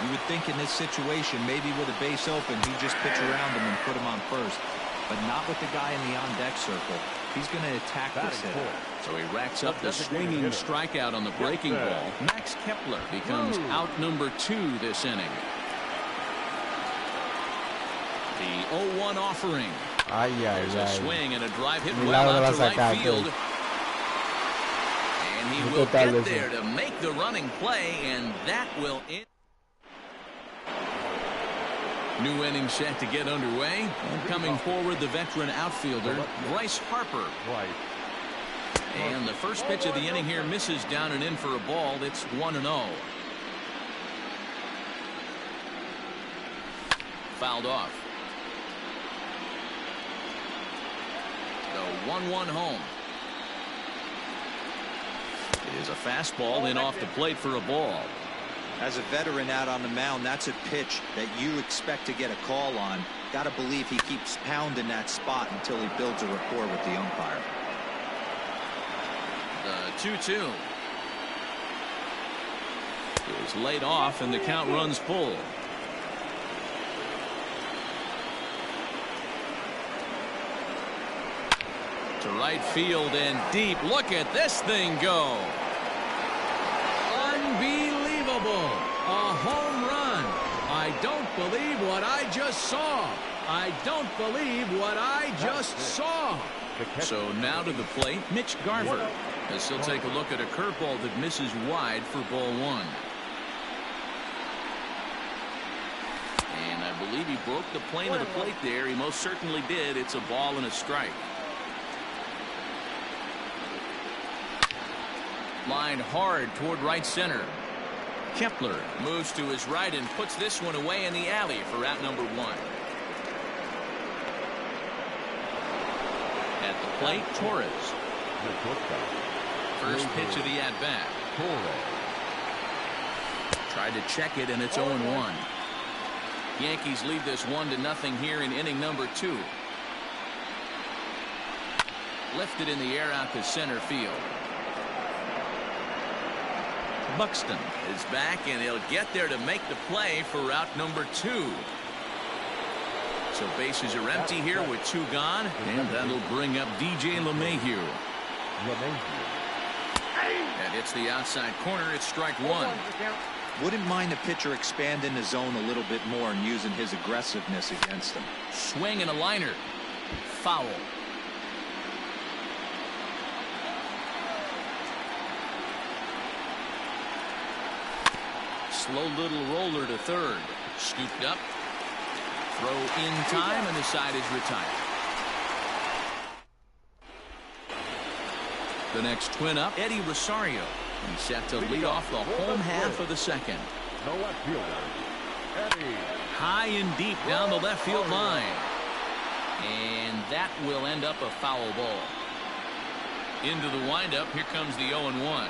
Speaker 6: You would think in this situation, maybe with a base open, he'd just pitch around him and put him on first. But not with the guy in the on-deck circle. He's going to attack this hitter.
Speaker 4: So he racks up the swinging strikeout on the breaking ball. Max Kepler becomes out number 2 this inning. The 0-1 offering. There's a swing and a drive hit well out to right field. And he will get there to make the running play, and that will end. New inning set to get underway. And coming forward, the veteran outfielder, Bryce Harper. And the first pitch of the inning here misses down and in for a ball. It's 1-0. Fouled off. The 1-1 home. It is a fastball in off the plate for a ball.
Speaker 6: As a veteran out on the mound, that's a pitch that you expect to get a call on. Got to believe he keeps pounding that spot until he builds a rapport with the umpire.
Speaker 4: The 2-2 is laid off, and the count runs full. To right field and deep. Look at this thing go. Unbelievable. A home run. I don't believe what I just saw. I don't believe what I just saw. So now to the plate, Mitch Garver, as he'll take a look at a curveball that misses wide for ball one. And I believe he broke the plane of the plate there. He most certainly did. It's a ball and a strike. Lined hard toward right center. Kepler moves to his right and puts this one away in the alley for out number one. At the plate, Torres. First pitch of the at-bat. Tried to check it, and it's 0-1. Yankees lead this 1-0 here in inning number 2. Lifted in the air out to center field. Buxton is back, and he'll get there to make the play for route number 2. So bases are empty here with 2 gone, and that'll bring up DJ LeMahieu. That hits the outside corner. It's strike 1.
Speaker 6: Wouldn't mind the pitcher expanding the zone a little bit more and using his aggressiveness against him.
Speaker 4: Swing and a liner. Foul. Slow little roller to third. Scooped up. Throw in time, and the side is retired. The next twin up, Eddie Rosario. He's set to lead off the home half of the second. High and deep down the left field line. And that will end up a foul ball. Into the windup, here comes the 0-1.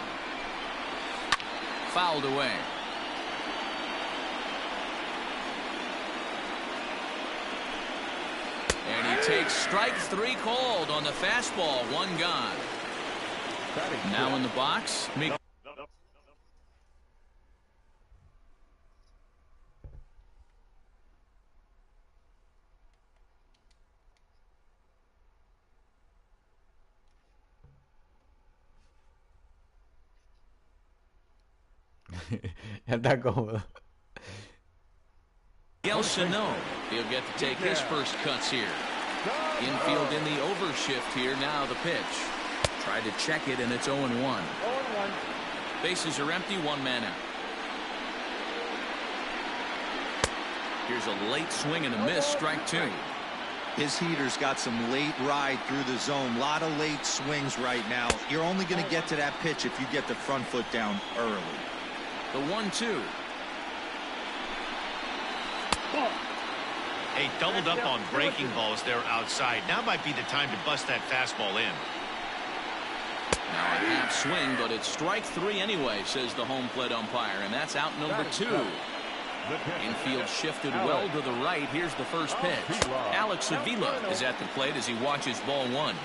Speaker 4: Fouled away. And he takes strike 3 called on the fastball. 1 gone. Now in the box.
Speaker 1: Ya está cómodo.
Speaker 4: Miguel Sano, he'll get to take his first cuts here. Infield in the overshift here. Now the pitch. Tried to check it, and it's 0-1. Bases are empty. 1 man out. Here's a late swing and a miss. Strike 2.
Speaker 6: His heater's got some late ride through the zone. A lot of late swings right now. You're only going to get to that pitch if you get the front foot down early.
Speaker 4: The 1-2.
Speaker 7: Hey, doubled up on breaking balls there outside. Now might be the time to bust that fastball in.
Speaker 4: Now a half swing, but it's strike 3 anyway, says the home plate umpire, and that's out number 2. Infield shifted well to the right. Here's the first pitch. Alex Avila is at the plate as he watches ball 1.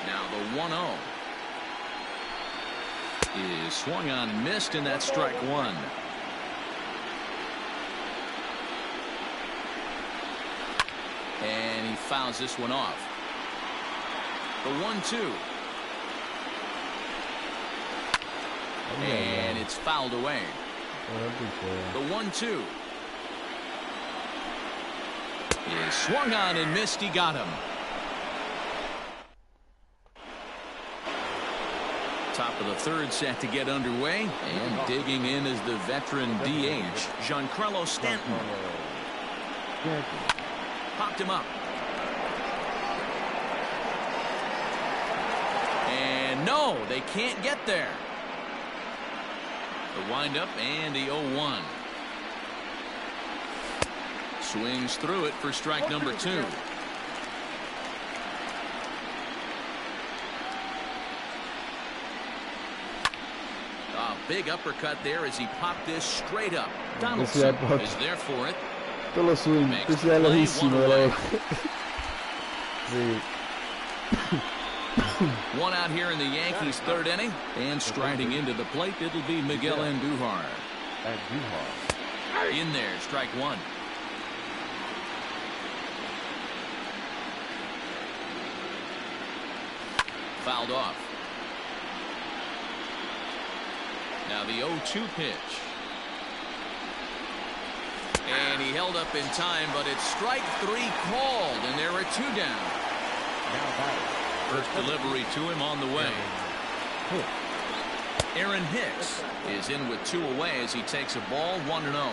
Speaker 4: Now the 1-0 is swung on and missed, and that's strike 1. And he fouls this one off. The 1-2. And it's fouled away. The 1-2 is swung on and missed. He got him. Top of the third set to get underway, and digging in is the veteran DH Giancarlo Stanton. Popped him up. And no, they can't get there. The windup and the 0-1. Swings through it for strike number 2. A big uppercut there as he popped this straight up. Donaldson is there for it.
Speaker 1: Todos los swing, este es lejísimo de la Sí.
Speaker 4: One out here in the Yankees' third inning, and striding into the plate, it'll be Miguel Andujar. In there, strike 1. Fouled off. Now the 0-2 pitch. And And he held up in time, but it's strike 3 called, and there are 2 down. First delivery to him on the way. Aaron Hicks is in with 2 away as he takes a ball 1-0.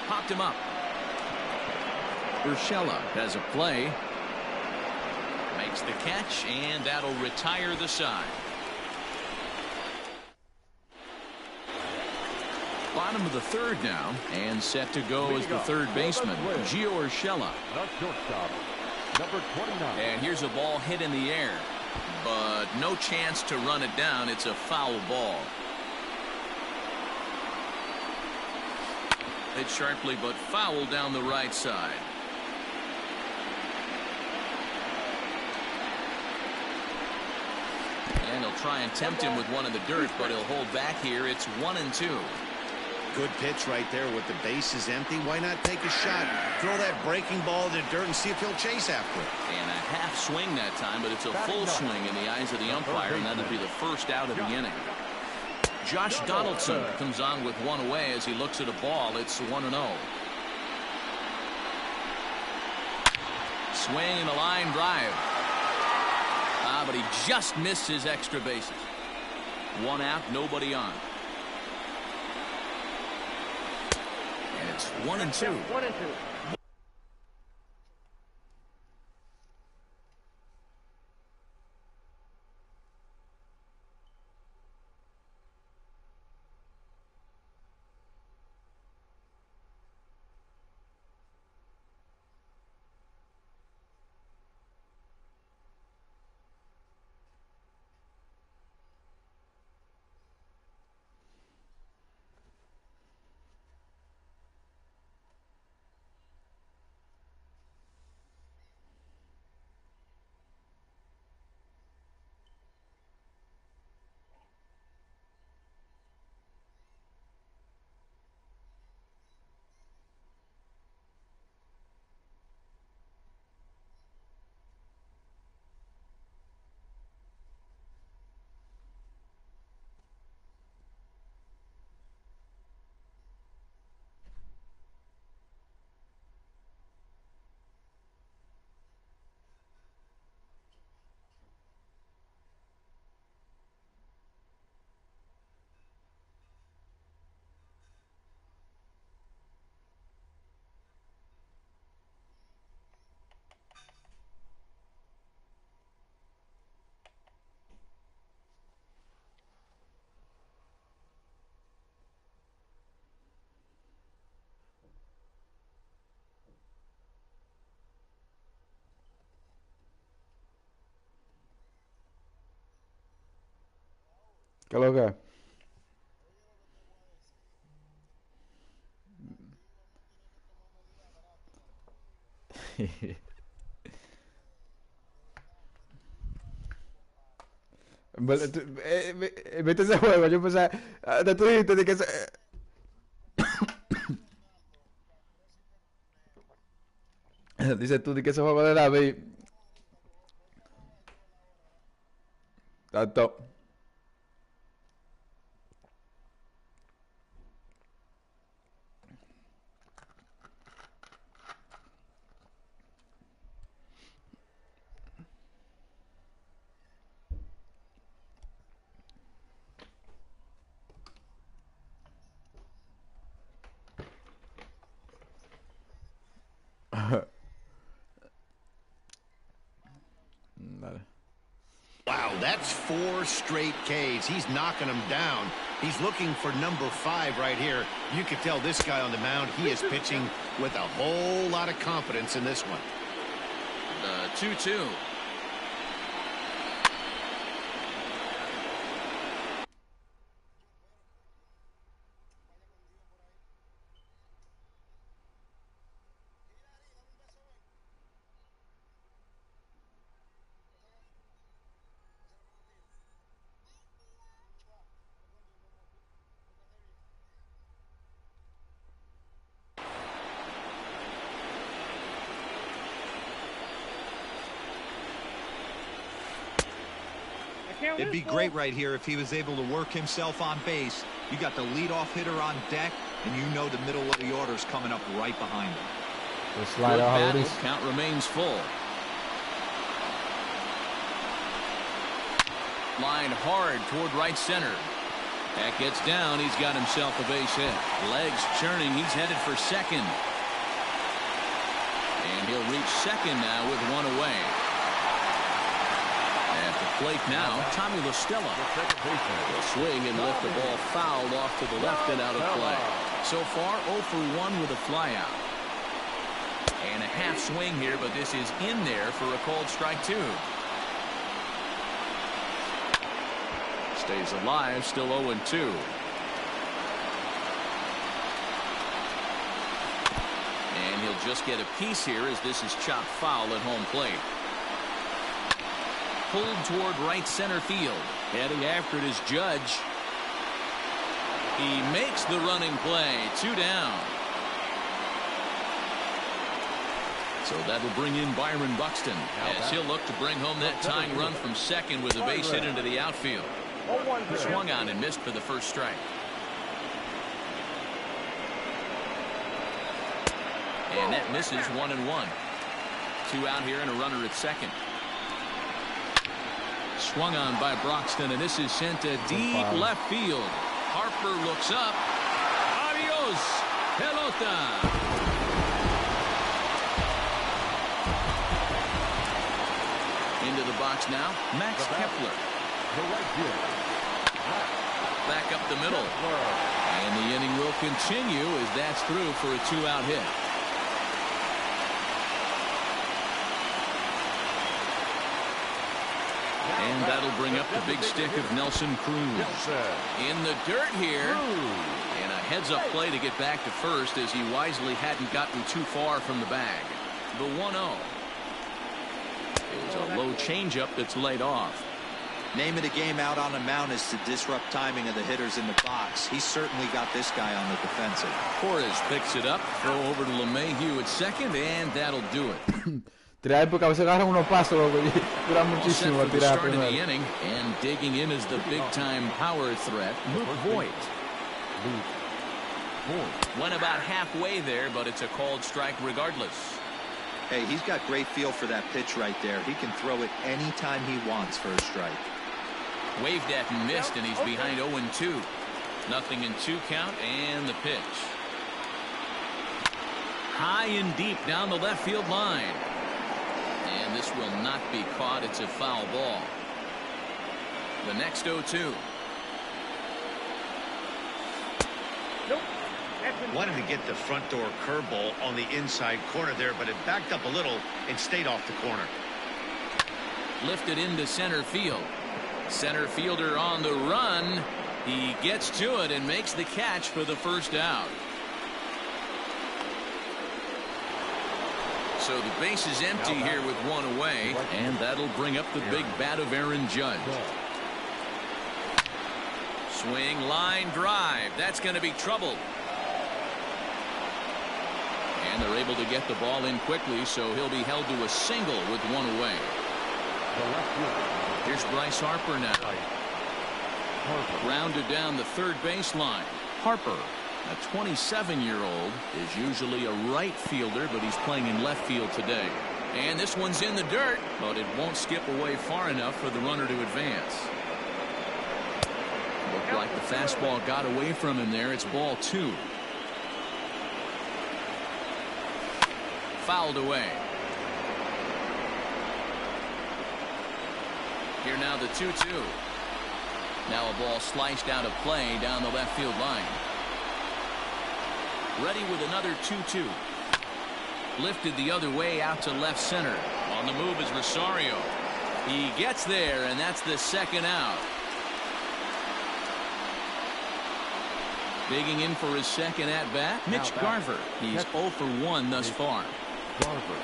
Speaker 4: Popped him up. Urshela has a play. Makes the catch, and that'll retire the side. Bottom of the 3rd now, and set to go as the 3rd baseman, Gio Urshela.
Speaker 5: Number 29.
Speaker 4: And here's a ball hit in the air, but no chance to run it down. It's a foul ball. Hit sharply, but foul down the right side. And he'll try and tempt him with one in the dirt, but he'll hold back here. It's 1-2.
Speaker 7: Good pitch right there with the bases empty. Why not take a shot? Throw that breaking ball in the dirt and see if he'll chase after it.
Speaker 4: And a half swing that time, but it's a full swing in the eyes of the umpire, and that'll be the first out of the inning. Josh Donaldson comes on with 1 away as he looks at a ball. It's 1-0. Swing and a line drive. But he just missed his extra bases. 1 out, nobody on. And it's 1-2.
Speaker 3: 1-2.
Speaker 1: ¿Qué es lo que? Vete ese juego, yo pensé, tú dijiste de que dices tú de que ese juego de David tanto.
Speaker 7: Wow, that's 4 straight Ks. He's knocking them down. He's looking for number 5 right here. You can tell this guy on the mound, he is pitching with a whole lot of confidence in this one.
Speaker 4: The 2-2.
Speaker 6: It'd be great right here if he was able to work himself on base. You got the leadoff hitter on deck, and you know the middle of the order is coming up right behind him.
Speaker 4: Good battle. Count remains full. Line hard toward right center. That gets down. He's got himself a base hit. Legs churning. He's headed for second. And he'll reach second now with one away. At the plate now, Tommy La Stella will swing and lift the ball fouled off to the left and out of play. So far, 0 for 1 with a flyout. And a half swing here, but this is in there for a called strike 2. Stays alive, still 0-2. And he'll just get a piece here as this is chopped foul at home plate. Pulled toward right center field. Heading after it is Judge. He makes the running play. 2 down. So that'll bring in Byron Buxton as he'll look to bring home that tying run from second with a base hit into the outfield. Swung on and missed for the first strike. And that misses 1-1. 2 out here and a runner at second. Swung on by Broxton, and this is sent to deep left field. Harper looks up. Adios, pelota. Into the box now, Max Kepler. Back up the middle. And the inning will continue as that's through for a 2-out hit. And that'll bring up the big stick of Nelson Cruz. In the dirt here. And a heads-up play to get back to first as he wisely hadn't gotten too far from the bag. The 1-0 is a low changeup that's laid off.
Speaker 6: Name of the game out on the mound is to disrupt timing of the hitters in the box. He's certainly got this guy on the defensive.
Speaker 4: Torres picks it up. Throw over to LeMahieu at second, and that'll do it.
Speaker 1: Tirar porque a veces agarran unos pasos, loco, y dura muchísimo a tirar
Speaker 4: primero. The inning, and digging in is the big-time power threat, Luke Voigt. Went about halfway there, but it's a called strike regardless.
Speaker 6: Hey, he's got great feel for that pitch right there. He can throw it anytime he wants for a strike.
Speaker 4: Waved at and missed, and he's behind 0-2. Nothing in 2 count, and the pitch. High and deep down the left field line. And this will not be caught. It's a foul ball. The next 0-2.
Speaker 7: Wanted to get the front door curveball on the inside corner there, but it backed up a little and stayed off the corner.
Speaker 4: Lifted into center field. Center fielder on the run. He gets to it and makes the catch for the first out. So the base is empty here with 1 away, and that'll bring up the big bat of Aaron Judge. Swing, line drive. That's going to be trouble. And they're able to get the ball in quickly, so he'll be held to a single with 1 away. Here's Bryce Harper now. Grounded down the third baseline. Harper, a 27-year-old, is usually a right fielder, but he's playing in left field today. And this one's in the dirt, but it won't skip away far enough for the runner to advance. Looked like the fastball got away from him there. It's ball 2. Fouled away. Here now the 2-2. Now a ball sliced out of play down the left field line. Ready with another 2-2. Lifted the other way out to left center. On the move is Rosario. He gets there, and that's the second out. Digging in for his second at-bat, Mitch Garver. He's 0 for 1 thus far.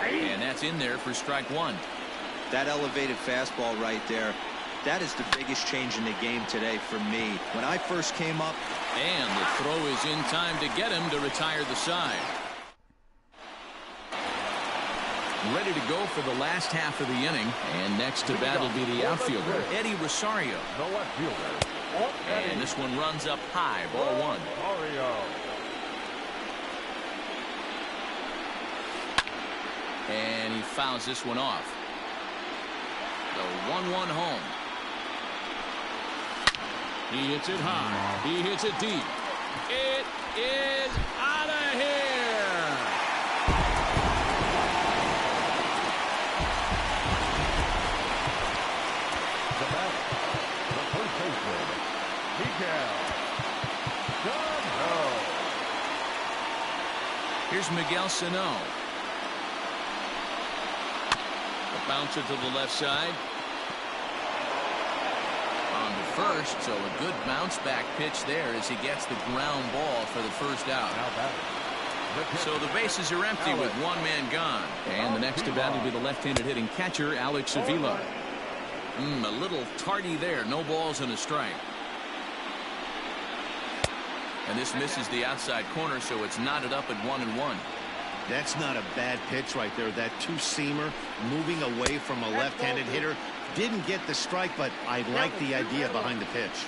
Speaker 4: And that's in there for strike 1.
Speaker 6: That elevated fastball right there, that is the biggest change in the game today for me. When I first came up.
Speaker 4: And the throw is in time to get him to retire the side. Ready to go for the last half of the inning. And next to bat will be the outfielder, Eddie Rosario.
Speaker 5: The left fielder,
Speaker 4: And this one runs up high, ball one. And he fouls this one off. The 1-1 home.
Speaker 9: He hits it high. He hits it deep. It is out of here.
Speaker 5: The batter, the first baseman, Miguel.
Speaker 4: Here's Miguel Sano. A bouncer to the left side. On to first, so a good bounce back pitch there as he gets the ground ball for the first out. So the bases are empty with one man gone. And the next to bat will be the left-handed hitting catcher, Alex Avila. A little tardy there. No balls and a strike. And this misses the outside corner, so it's knotted up at 1-1.
Speaker 7: That's not a bad pitch right there. That two-seamer moving away from a left-handed hitter. Didn't get the strike, but I like the idea behind the pitch.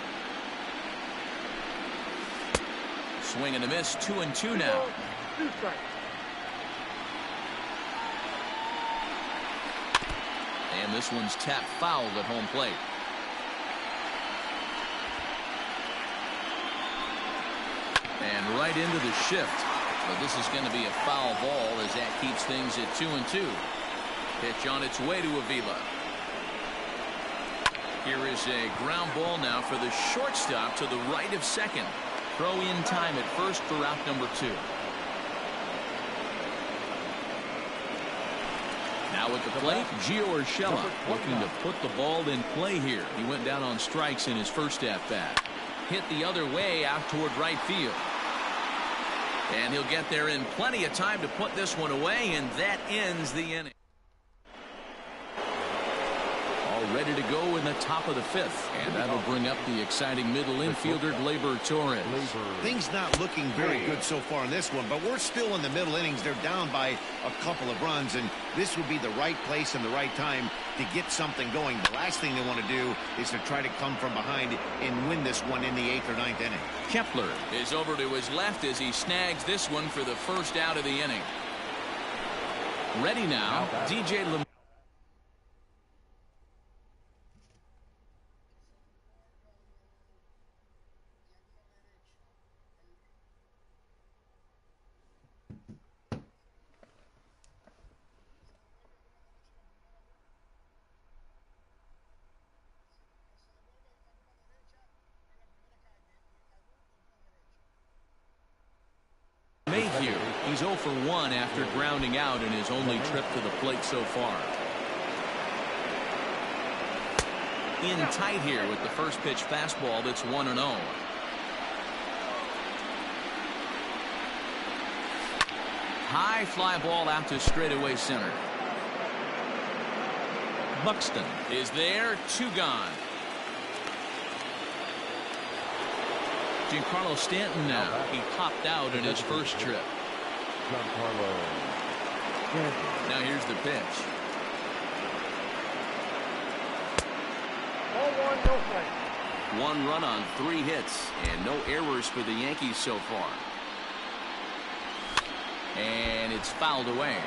Speaker 4: Swing and a miss, 2-2 now. And this one's tapped foul at home plate. And right into the shift. But this is going to be a foul ball as that keeps things at 2-2. Pitch on its way to Avila. Here is a ground ball now for the shortstop to the right of second. Throw in time at first for out number 2. Now at the plate, Gio Urshela looking to put the ball in play here. He went down on strikes in his first at-bat. Hit the other way out toward right field. And he'll get there in plenty of time to put this one away, and that ends the inning. All ready to go in the top of the 5th, and that'll bring up the exciting middle infielder, Gleyber Torres.
Speaker 7: Things not looking very good so far in this one, but we're still in the middle innings. They're down by a couple of runs, and this would be the right place and the right time to get something going. The last thing they want to do is to try to come from behind and win this one in the 8th or 9th inning.
Speaker 4: Kepler is over to his left as he snags this one for the first out of the inning. Ready now, DJ LeMahieu. He's 0 for 1 after grounding out in his only trip to the plate so far. In tight here with the first pitch fastball that's 1-0. High fly ball out to straightaway center. Buxton is there, 2 gone. Giancarlo Stanton now. He popped out in his first trip. Now here's the pitch. 1 run on 3 hits and no errors for the Yankees so far. And it's fouled away.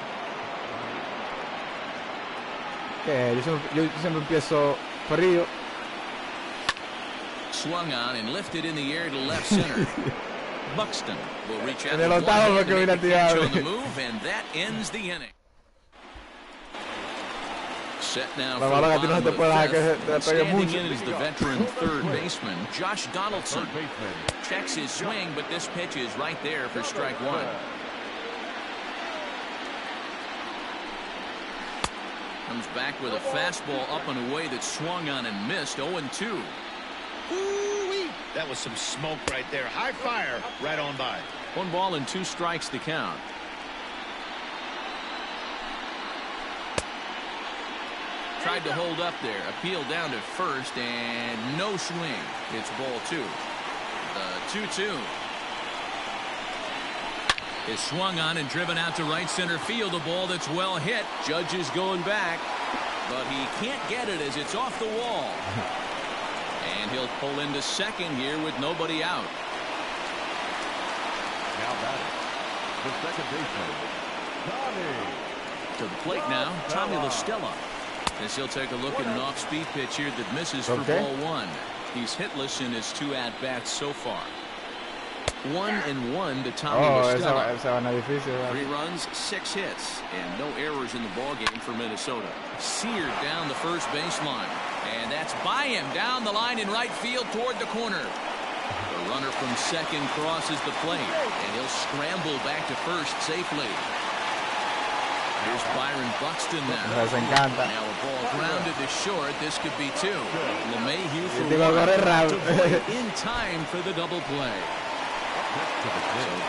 Speaker 1: Yo siempre empiezo corrido.
Speaker 4: Swung on and lifted in the air to left center. Buxton will reach out
Speaker 1: En el octavo porque hubiera tirado.
Speaker 4: on the move, and that ends the inning. Set now for the bottom of the 5th. Standing in is the veteran third baseman, Josh Donaldson. Checks his swing, but this pitch is right there for strike 1. Comes back with a fastball up and away that swung on and missed. 0-2.
Speaker 7: Ooh-wee. That was some smoke right there. High fire right on by.
Speaker 4: 1 ball and 2 strikes to count. Tried to hold up there. Appeal down to first and no swing. It's ball 2. The 2-2. Is swung on and driven out to right center field. A ball that's well hit. Judge is going back, but he can't get it as it's off the wall. And he'll pull into second here with nobody out.
Speaker 5: Now batting, the second baseman, Tommy.
Speaker 4: To the plate now, Tommy La Stella. As he'll take a look at an off-speed pitch here that misses for ball one. He's hitless in his 2 at-bats so far. 1-1 to Tommy La Stella. 3 runs, 6 hits, and no errors in the ballgame for Minnesota. Seared down the first baseline. And that's by him down the line in right field toward the corner. The runner from second crosses the plate, and he'll scramble back to first safely. Here's Byron Buxton now. Now a ball grounded to short. This could be 2. LeMahieu for 1 in time for the double play. So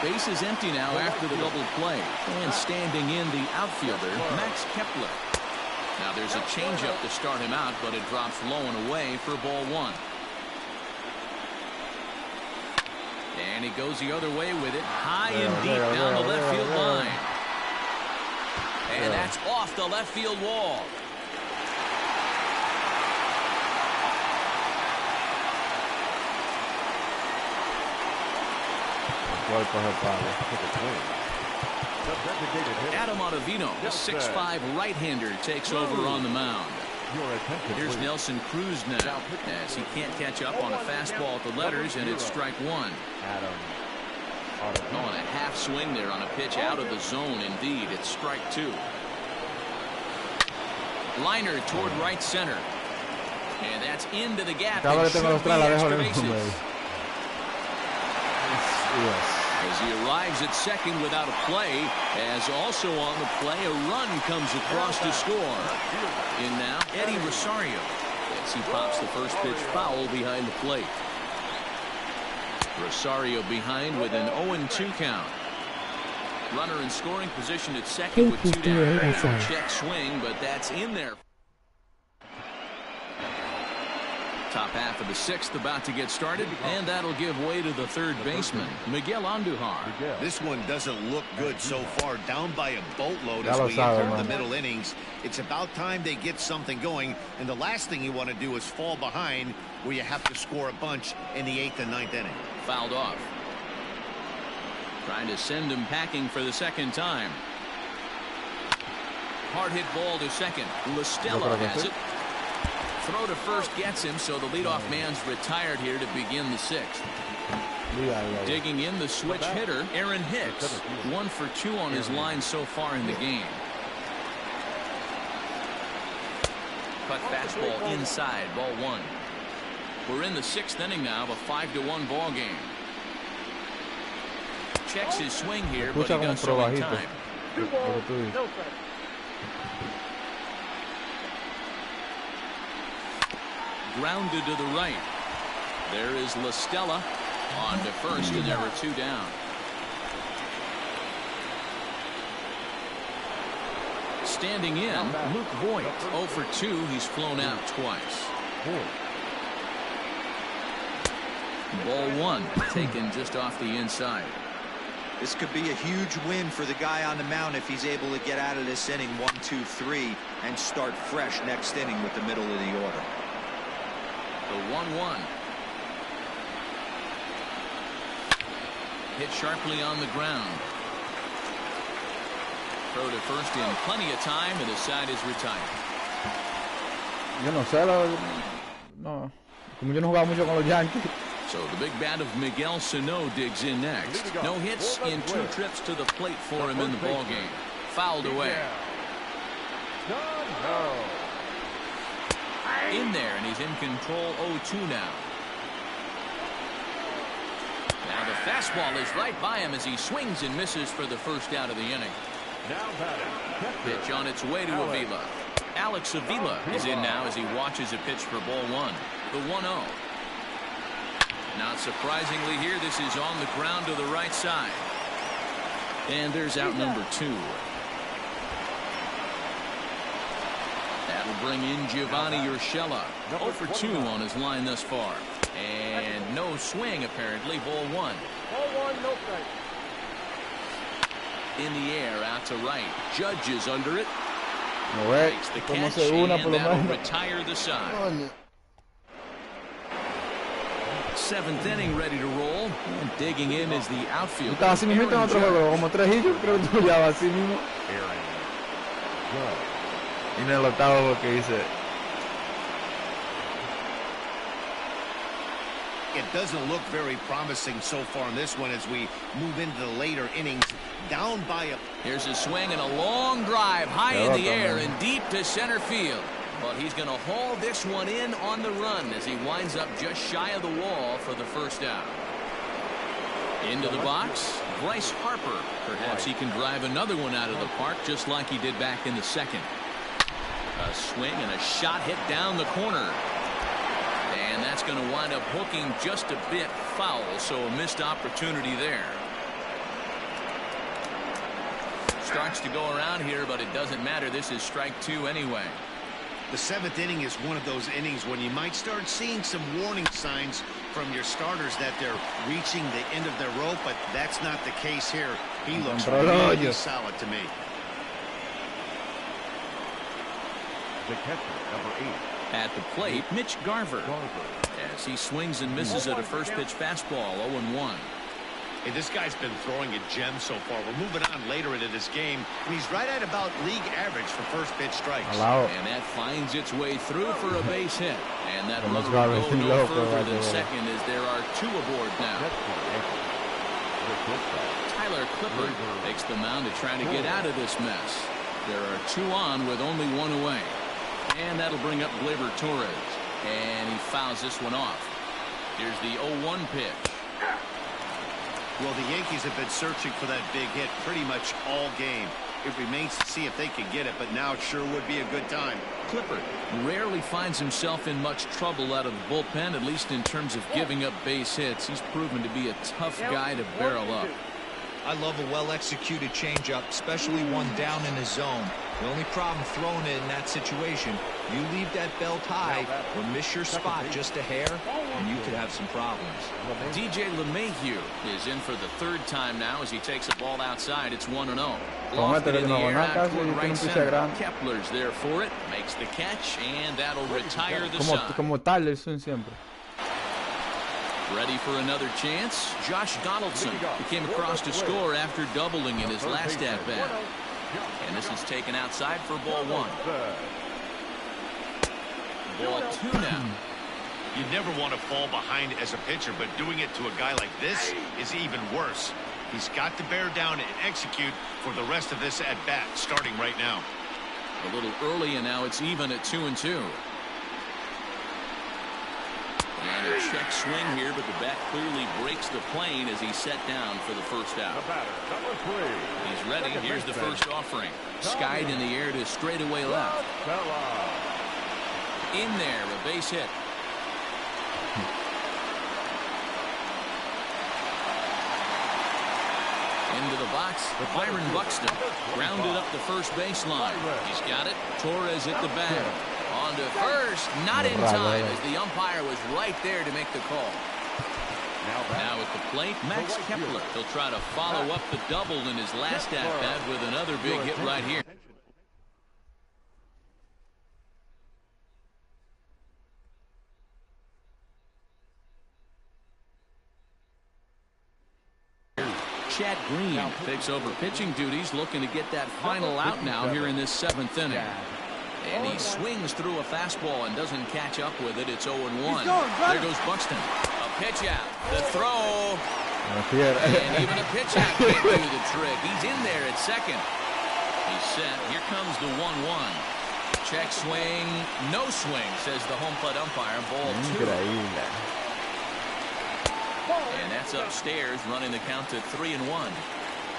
Speaker 4: base is empty now after the double play. And standing in the outfielder, Max Kepler. Now there's a changeup to start him out, but it drops low and away for ball 1. And he goes the other way with it, high and deep down the left field line. And that's off the left field wall. Adam Ottavino, the 6'5" right-hander, takes over on the mound. Here's Nelson Cruz now, as he can't catch up on a fastball at the letters, and it's strike 1. On a half swing there on a pitch out of the zone. Indeed, it's strike 2. Liner toward right center, and that's into the gap. And should be extra bases. As he arrives at second without a play, as also on the play, a run comes across to score. In now, Eddie Rosario, as he pops the first pitch foul behind the plate. Rosario behind with an 0-2 count. Runner in scoring position at second with 2 down. Check swing, but that's in there. Top half of the 6th about to get started, and that'll give way to the third baseman, Miguel Andujar.
Speaker 7: This one doesn't look good so far, down by a boatload as we enter the middle innings. It's about time they get something going, and the last thing you want to do is fall behind where you have to score a bunch in the 8th and 9th inning.
Speaker 4: Fouled off. Trying to send him packing for the second time. Hard hit ball to second. La Stella has it. Throw to first gets him, so the leadoff man's retired here to begin the 6th. Digging in the switch hitter, Aaron Hicks. 1 for 2 on his line so far in the game. Cut fastball inside, ball 1. We're in the 6th inning now, a 5-1 ball game. Checks his swing here, but he does so in time. Grounded to the right. There is La Stella on to first, and there are 2 down. Standing in, Luke Voigt. 0 for 2. He's flown out twice. Ball 1 taken just off the inside.
Speaker 6: This could be a huge win for the guy on the mound if he's able to get out of this inning 1, 2, 3 and start fresh next inning with the middle of the order.
Speaker 4: The 1-1. Hit sharply on the ground. Throw to first in plenty of time, and the side is retired.
Speaker 1: Yo no sé, no. Como yo no jugaba mucho con los Yankees.
Speaker 4: So the big bat of Miguel Sano digs in next. No hits in 2 trips to the plate for him in the ballgame. Fouled away. In there, and he's in control. 0-2 now. Now the fastball is right by him as he swings and misses for the first out of the inning. Pitch on its way to Avila. Alex Avila is in now as he watches a pitch for ball 1. The 1-0. Not surprisingly here, this is on the ground to the right side. And there's out number 2. That'll bring in Giovanni Urshela. 0 for 2 on his line thus far. And no swing, apparently. Ball 1.
Speaker 3: Ball 1, no strike.
Speaker 4: In the air, out to right. Judge is under it.
Speaker 1: No way.
Speaker 4: Makes the catch, and that'll retire the side. seventh inning ready to roll. And digging in is the outfield.
Speaker 1: Estaba así mismo en otro juego, como 3 hits, creo que tú ya así mismo. Y en el octavo que dice.
Speaker 7: It doesn't look very promising so far in this one as we move into the later innings. Down by a...
Speaker 4: Here's a swing and a long drive high in the air and deep to center field. But he's going to haul this one in on the run as he winds up just shy of the wall for the first out. Into the box, Bryce Harper. Perhaps he can drive another one out of the park just like he did back in the second. A swing and a shot hit down the corner. And that's going to wind up hooking just a bit foul, so a missed opportunity there. Starts to go around here, but it doesn't matter. This is strike 2 anyway.
Speaker 7: The 7th inning is one of those innings when you might start seeing some warning signs from your starters that they're reaching the end of their rope, but that's not the case here. He looks really solid to me.
Speaker 5: The catcher, number 8.
Speaker 4: At the plate, Mitch Garver. As he swings and misses at a first pitch fastball, 0-1.
Speaker 7: Hey, this guy's been throwing a gem so far. We're moving on later into this game, and he's right at about league average for first pitch strikes.
Speaker 4: And that finds its way through for a base hit. And that runner will go no further than second as there are 2 aboard now. Tyler Clippard takes the mound to try to get out of this mess. There are 2 on with only 1 away. And that'll bring up Gleyber Torres. And he fouls this one off. Here's the 0-1 pitch.
Speaker 7: Well, the Yankees have been searching for that big hit pretty much all game. It remains to see if they can get it, but now it sure would be a good time.
Speaker 4: Clippard rarely finds himself in much trouble out of the bullpen, at least in terms of giving up base hits. He's proven to be a tough guy to barrel up.
Speaker 6: I love a well-executed changeup, especially one down in the zone. The only problem throwing it in that situation, you leave that belt high or miss your spot just a hair, and you could have some problems.
Speaker 4: DJ LeMahieu is in for the 3rd time now as he takes a ball outside. It's 1-0.
Speaker 1: Lofted in the air out toward right center.
Speaker 4: Kepler's there for it, makes the catch, and that'll retire the side.
Speaker 1: Como tal, eso siempre.
Speaker 4: Ready for another chance. Josh Donaldson came across to score after doubling in his last at-bat. And this is taken outside for ball 1. Ball 2 now.
Speaker 7: You never want to fall behind as a pitcher, but doing it to a guy like this is even worse. He's got to bear down and execute for the rest of this at-bat, starting right now.
Speaker 4: A little early, and now it's even at 2-2. And a check swing here, but the bat clearly breaks the plane as he's set down for the first out. He's ready. Here's the first offering. Skied in the air to straightaway left. In there, a base hit. Into the box, Byron Buxton grounded up the first baseline. He's got it. Torres at the bag. On to first, not in time as the umpire was right there to make the call. Now at the plate, Max Kepler. He'll try to follow up the double in his last at-bat with another big hit right here. Chad Green takes over pitching duties, looking to get that final out now here in this 7th inning. And he swings through a fastball and doesn't catch up with it. It's 0-1. There goes Buxton. A pitch out. The throw. And even a pitch out can't do the trick. He's in there at second. He's set. Here comes the 1-1. Check swing. No swing, says the home plate umpire. Ball 2. And that's upstairs, running the count to 3-1.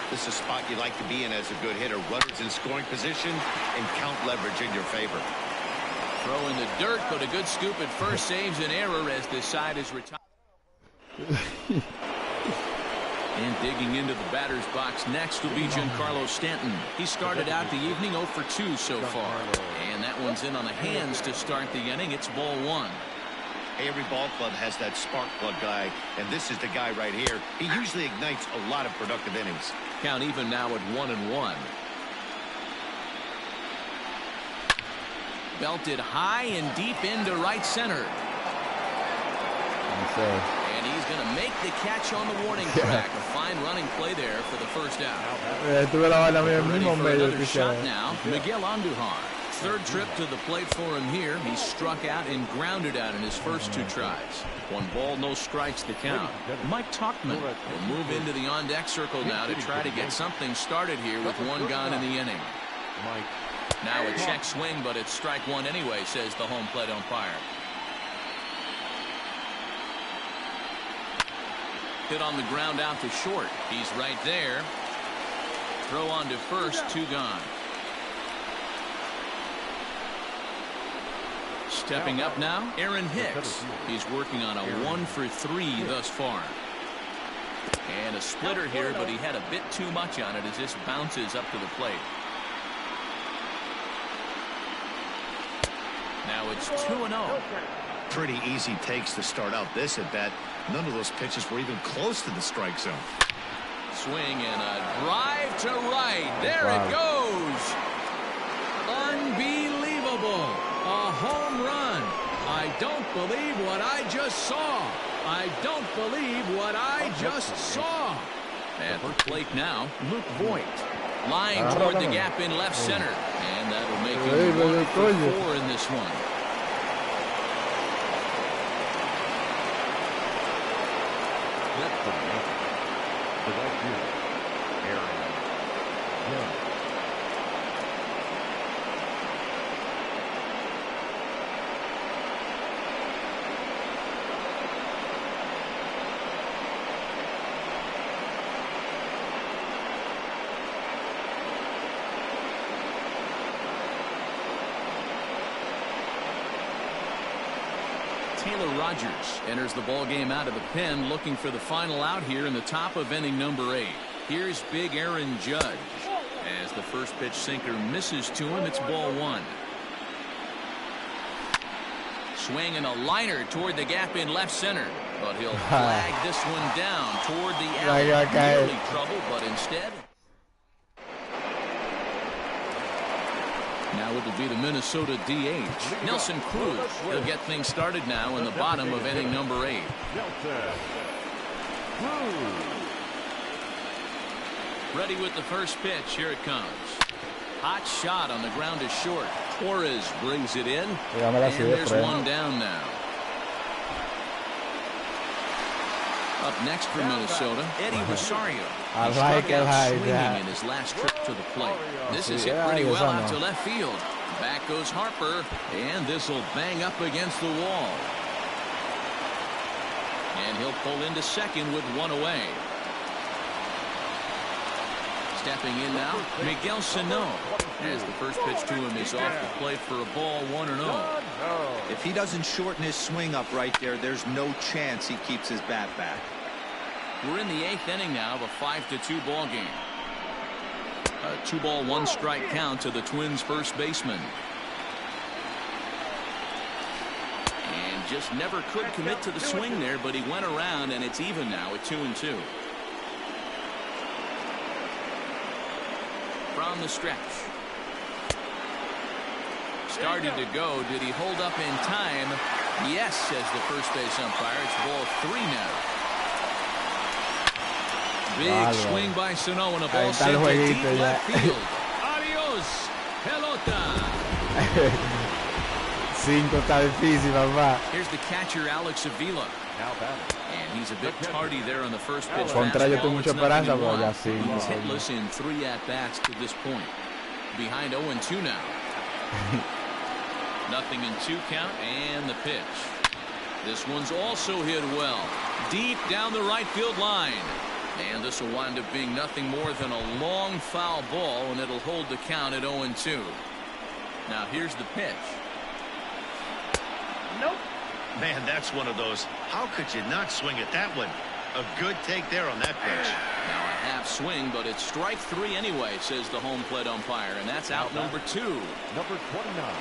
Speaker 7: This is a spot you like to be in as a good hitter. Runners in scoring position and count leverage in your favor.
Speaker 4: Throw in the dirt, but a good scoop at first saves an error as this side is retired. And digging into the batter's box next will be Giancarlo Stanton. He started out the evening 0 for 2 so far. And that one's in on the hands to start the inning. It's ball 1.
Speaker 7: Every ball club has that spark plug guy, and this is the guy right here. He usually ignites a lot of productive innings.
Speaker 4: Count even now at 1-1. Belted high and deep into right center. And He's going to make the catch on the warning track. A fine running play there for the first out. Ready for another shot now, Miguel Andujar. Third trip to the plate for him here. He struck out and grounded out in his first 2 tries. 1 ball, no strikes the count. Mike Tuchman will move into the on-deck circle now to try to get something started here with 1 gone in the inning. Now a check swing, but it's strike 1 anyway, says the home plate umpire. Hit on the ground out to short. He's right there. Throw on to first, 2 gone. Stepping up now, Aaron Hicks. He's working on a 1 for 3 thus far. And a splitter here, but he had a bit too much on it as this bounces up to the plate. Now it's 2-0.
Speaker 7: Pretty easy takes to start out this at bat. None of those pitches were even close to the strike zone.
Speaker 4: Swing and a drive to right. There it goes. Unbelievable. A home run. I don't believe what I just saw. I don't believe what I just saw. At the plate now, Luke Voigt. Line toward the gap in left center. And that'll make him 1 for 4 in this one. Taylor Rogers enters the ball game out of the pen, looking for the final out here in the top of inning number 8. Here's big Aaron Judge. As the first pitch sinker misses to him, it's ball 1. Swing and a liner toward the gap in left center, but he'll flag this one down toward the alley. Nearly trouble, but instead. Now it'll be the Minnesota DH, Nelson Cruz. He'll get things started now in the bottom of inning number 8. Ready with the first pitch. Here it comes. Hot shot on the ground is short. Torres brings it in. And there's one down now. Up next for Minnesota, Eddie Rosario. He struck out swinging in his last trip to the plate. This is hit pretty well out to left field. Back goes Harper, and this will bang up against the wall. And he'll pull into second with 1 away. Stepping in now, Miguel Sano. As the first pitch to him is off the plate for a ball, 1-0.
Speaker 6: If he doesn't shorten his swing up right there, there's no chance he keeps his bat back.
Speaker 4: We're in the 8th inning now of a 5-2 ball game. A 2-ball, 1-strike count to the Twins' first baseman. And just never could commit to the swing there, but he went around, and it's even now at 2-2. From the stretch. Started to go. Did he hold up in time? Yes, says the first base umpire. It's ball 3 now. Big swing by Sano and a ball sent to deep left field. Adios, pelota.
Speaker 1: 5 está difícil, papá.
Speaker 4: Here's the catcher, Alex Avila. And he's a bit tardy there on the first pitch.
Speaker 1: Contra yo tengo mucha esperanza, pero ya sí.
Speaker 4: He's hitless in 3 at-bats to this point. Behind 0-2 now. Nothing in 2 count, and the pitch. This one's also hit well. Deep down the right field line. And this will wind up being nothing more than a long foul ball, and it'll hold the count at 0-2. Now here's the pitch.
Speaker 7: Nope. Man, that's one of those. How could you not swing at that one? A good take there on that pitch.
Speaker 4: Now a half swing, but it's strike 3 anyway, says the home plate umpire, and that's out number 2.
Speaker 5: Number 29.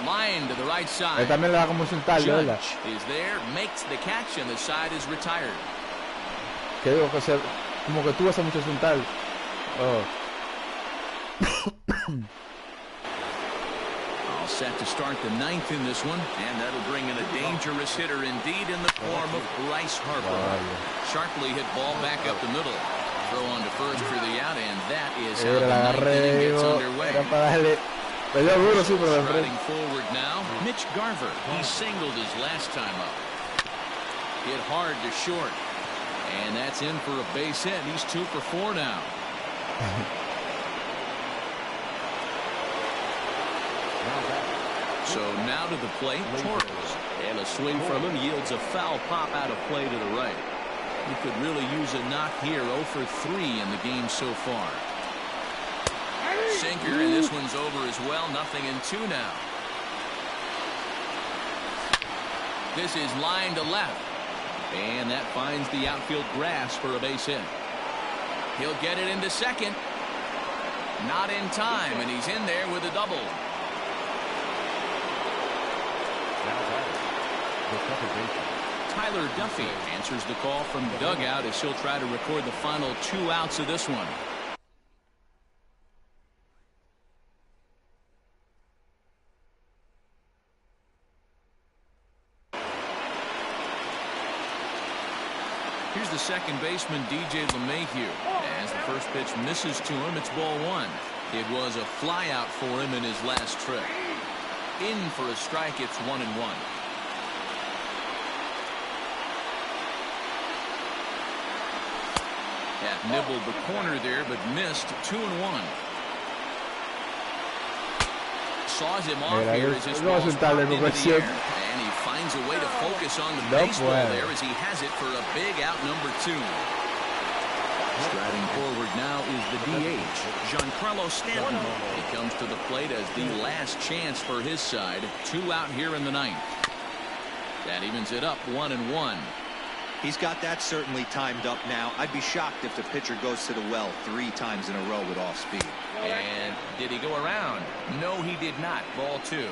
Speaker 4: Line to the right side. Judge is there, makes the catch, and the side is retired.
Speaker 1: Que digo que se, como que tú haces mucho sentar.
Speaker 4: All set to start the ninth in this one, and that'll bring in a dangerous hitter indeed in the form of Bryce Harper. Sharply hit ball back up the middle. Throw on to first for the out, and that is how the ninth inning gets underway. Striding forward now, Mitch Garver. He singled his last time up. Hit hard to short, and that's in for a base hit. He's 2 for 4 now. So now to the plate, Torres.
Speaker 8: And a swing from him yields a foul pop out of play to the right. He could really use a knock here. 0 for 3 in the game so far.
Speaker 4: Sinker, and this one's over as well. 0-2 now. This is line to left. And that finds the outfield grass for a base hit. He'll get it into second. Not in time, and he's in there with a double. Tyler Duffy answers the call from the dugout as he'll try to record the final 2 outs of this one. Here's the second baseman, DJ LeMahieu. As the first pitch misses to him, it's ball 1. It was a flyout for him in his last trip. In for a strike, it's 1-1. That nibbled the corner there, but missed. 2-1. Saws him off here as this ball's popped into the air. And he finds a way to focus on the baseball there as he has it for a big out number 2. Striding forward now is the DH, Giancarlo Stanton. He comes to the plate as the last chance for his side. 2 out here in the ninth. That evens it up 1-1.
Speaker 6: He's got that certainly timed up now. I'd be shocked if the pitcher goes to the well 3 times in a row with off speed.
Speaker 4: And did he go around? No, he did not. Ball 2.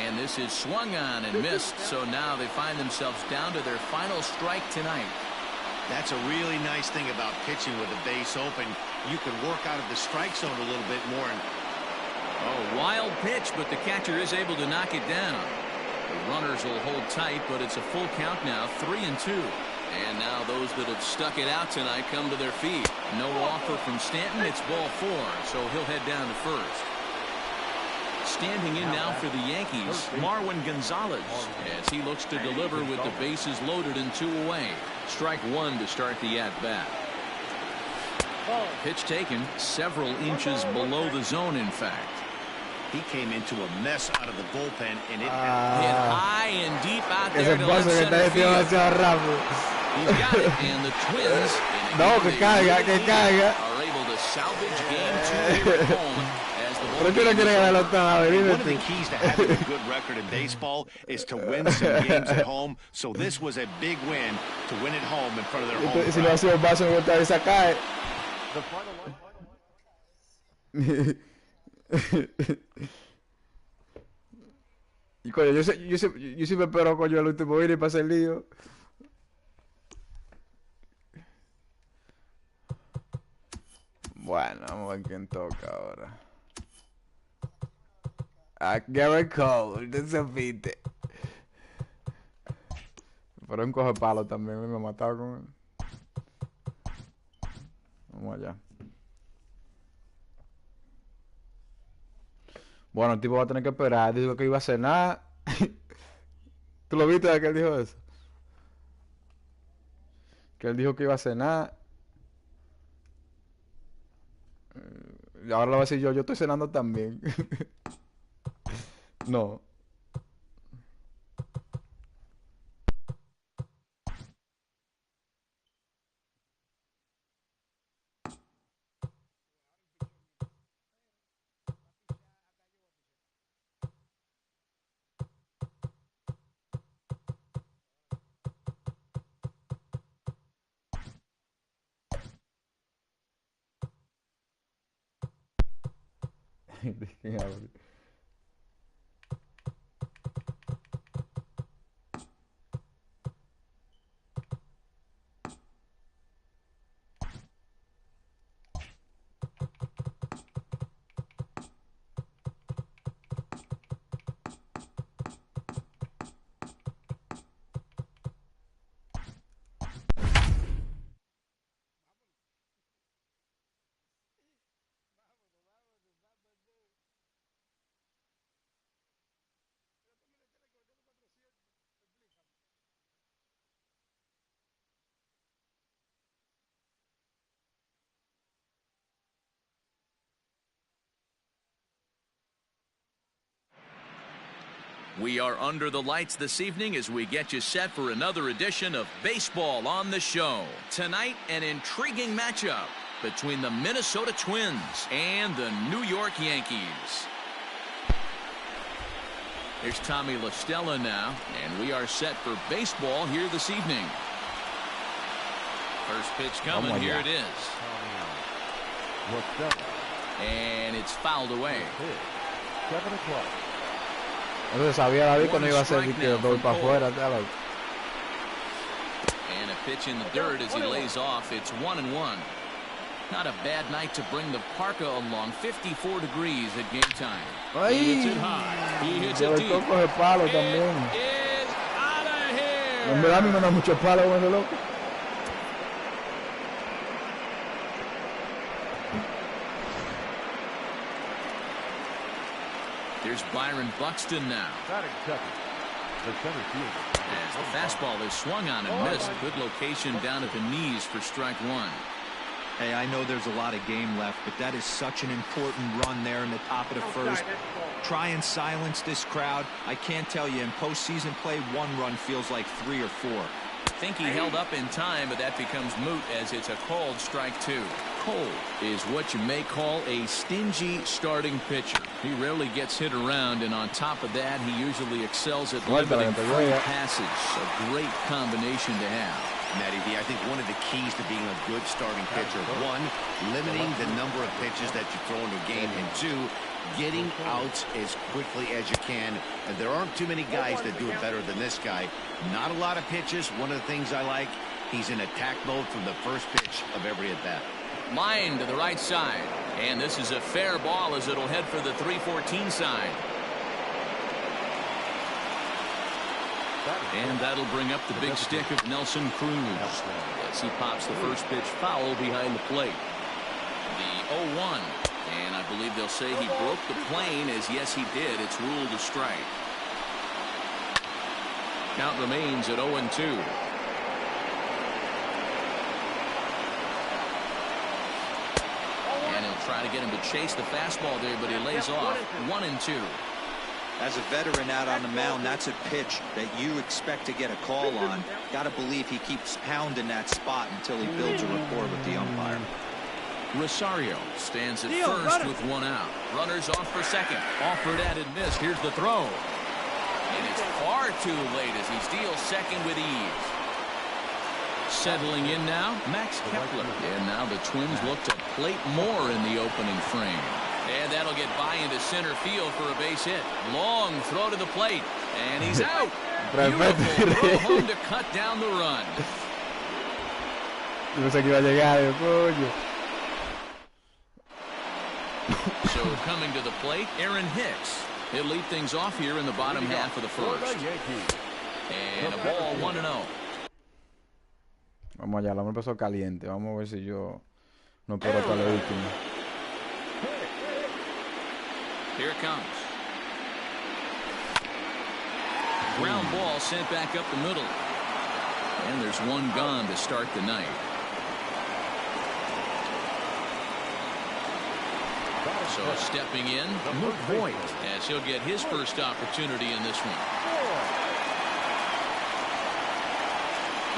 Speaker 4: And this is swung on and missed, so now they find themselves down to their final strike tonight.
Speaker 7: That's a really nice thing about pitching with the base open. You can work out of the strike zone a little bit more.
Speaker 4: Oh, wild pitch, but the catcher is able to knock it down. The runners will hold tight, but it's a full count now, 3-2. And now those that have stuck it out tonight come to their feet. No offer from Stanton. It's ball 4, so he'll head down to first. Standing in now for the Yankees, Marwin Gonzalez, as he looks to deliver with the bases loaded and 2 away. Strike 1 to start the at-bat. Pitch taken several inches below the zone, in fact.
Speaker 7: He came into a mess out of the bullpen, and it
Speaker 4: hit high and deep out there to left center field. He's got it, and the Twins are able to salvage game 2 here at home. One of
Speaker 7: the keys to having a good record in baseball is to win some games at home. So this was a big win to win at home in front of their home crowd.
Speaker 1: Y coño, yo siempre espero, coño, el último inning para hacer lío. Bueno, vamos a ver quién toca ahora. A Garrett Cole, usted se pite. Pero un coge palo también, me ha matado con él. Vamos allá. Bueno, el tipo va a tener que esperar. Dijo que iba a cenar. ¿Tú lo viste de que él dijo eso? Que él dijo que iba a cenar. Y ahora lo voy a decir yo estoy cenando también. No. ¿Quién abre?
Speaker 4: We are under the lights this evening as we get you set for another edition of Baseball on the Show. Tonight, an intriguing matchup between the Minnesota Twins and the New York Yankees. Here's Tommy La Stella now, and we are set for baseball here this evening. First pitch coming, here it is. And it's fouled away.
Speaker 5: 7 o'clock.
Speaker 1: Entonces sabía David cuando iba a hacer que doy para afuera.
Speaker 4: And a pitch in the dirt as he lays off. It's 1-1. Not a bad night to bring the parka along. 54 degrees at game time.
Speaker 9: He hits it high. He hits it deep.
Speaker 1: Coge palo también.
Speaker 9: It is out of here.
Speaker 1: En verdad a mí me da mucho palo con ese loco.
Speaker 4: There's Byron Buxton now. As the fastball is swung on and missed. Good location down at the knees for strike one.
Speaker 6: Hey, I know there's a lot of game left, but that is such an important run there in the top of the first. Try and silence this crowd. I can't tell you, in postseason play, one run feels like 3 or 4.
Speaker 4: I think he held up in time, but that becomes moot as it's a called strike two. Cole is what you may call a stingy starting pitcher. He rarely gets hit around, and on top of that, he usually excels at limiting free passage. A great combination to have.
Speaker 7: Matty V, I think one of the keys to being a good starting pitcher, one, limiting the number of pitches that you throw into a game, and two, getting outs as quickly as you can. And there aren't too many guys that do it better than this guy. Not a lot of pitches. One of the things I like, he's in attack mode from the first pitch of every at-bat.
Speaker 4: Line to the right side. And this is a fair ball as it'll head for the 314 side. And that'll bring up the big stick of Nelson Cruz as he pops the first pitch foul behind the plate. The 0-1. And I believe they'll say he broke the plane, as yes he did. It's ruled a strike. Count remains at 0-2. And he'll try to get him to chase the fastball there, but he lays off. 1-2.
Speaker 6: As a veteran out on the mound, that's a pitch that you expect to get a call on. Got to believe he keeps pounding that spot until he builds a rapport with the umpire.
Speaker 4: Rosario stands at first with one out. Runners off for second. Offered at and missed. Here's the throw. And it's far too late as he steals second with ease. Settling in now, Max Kepler. And now the Twins look to plate more in the opening frame. And that'll get by into center field for a base hit. Long throw to the plate. And he's out. Beautiful throw home to cut down the run.
Speaker 1: Pensé que iba a llegar, coño.
Speaker 4: So coming to the plate, Aaron Hicks. He'll lead things off here in the bottom half of the first. And a ball 1-0.
Speaker 1: Vamos allá, el hombre empezó caliente. Vamos a ver si yo no puedo hasta la última.
Speaker 4: Here it comes. Ground ball sent back up the middle. And there's one gone to start the night. So stepping in, Luke Voigt, as he'll get his first opportunity in this one.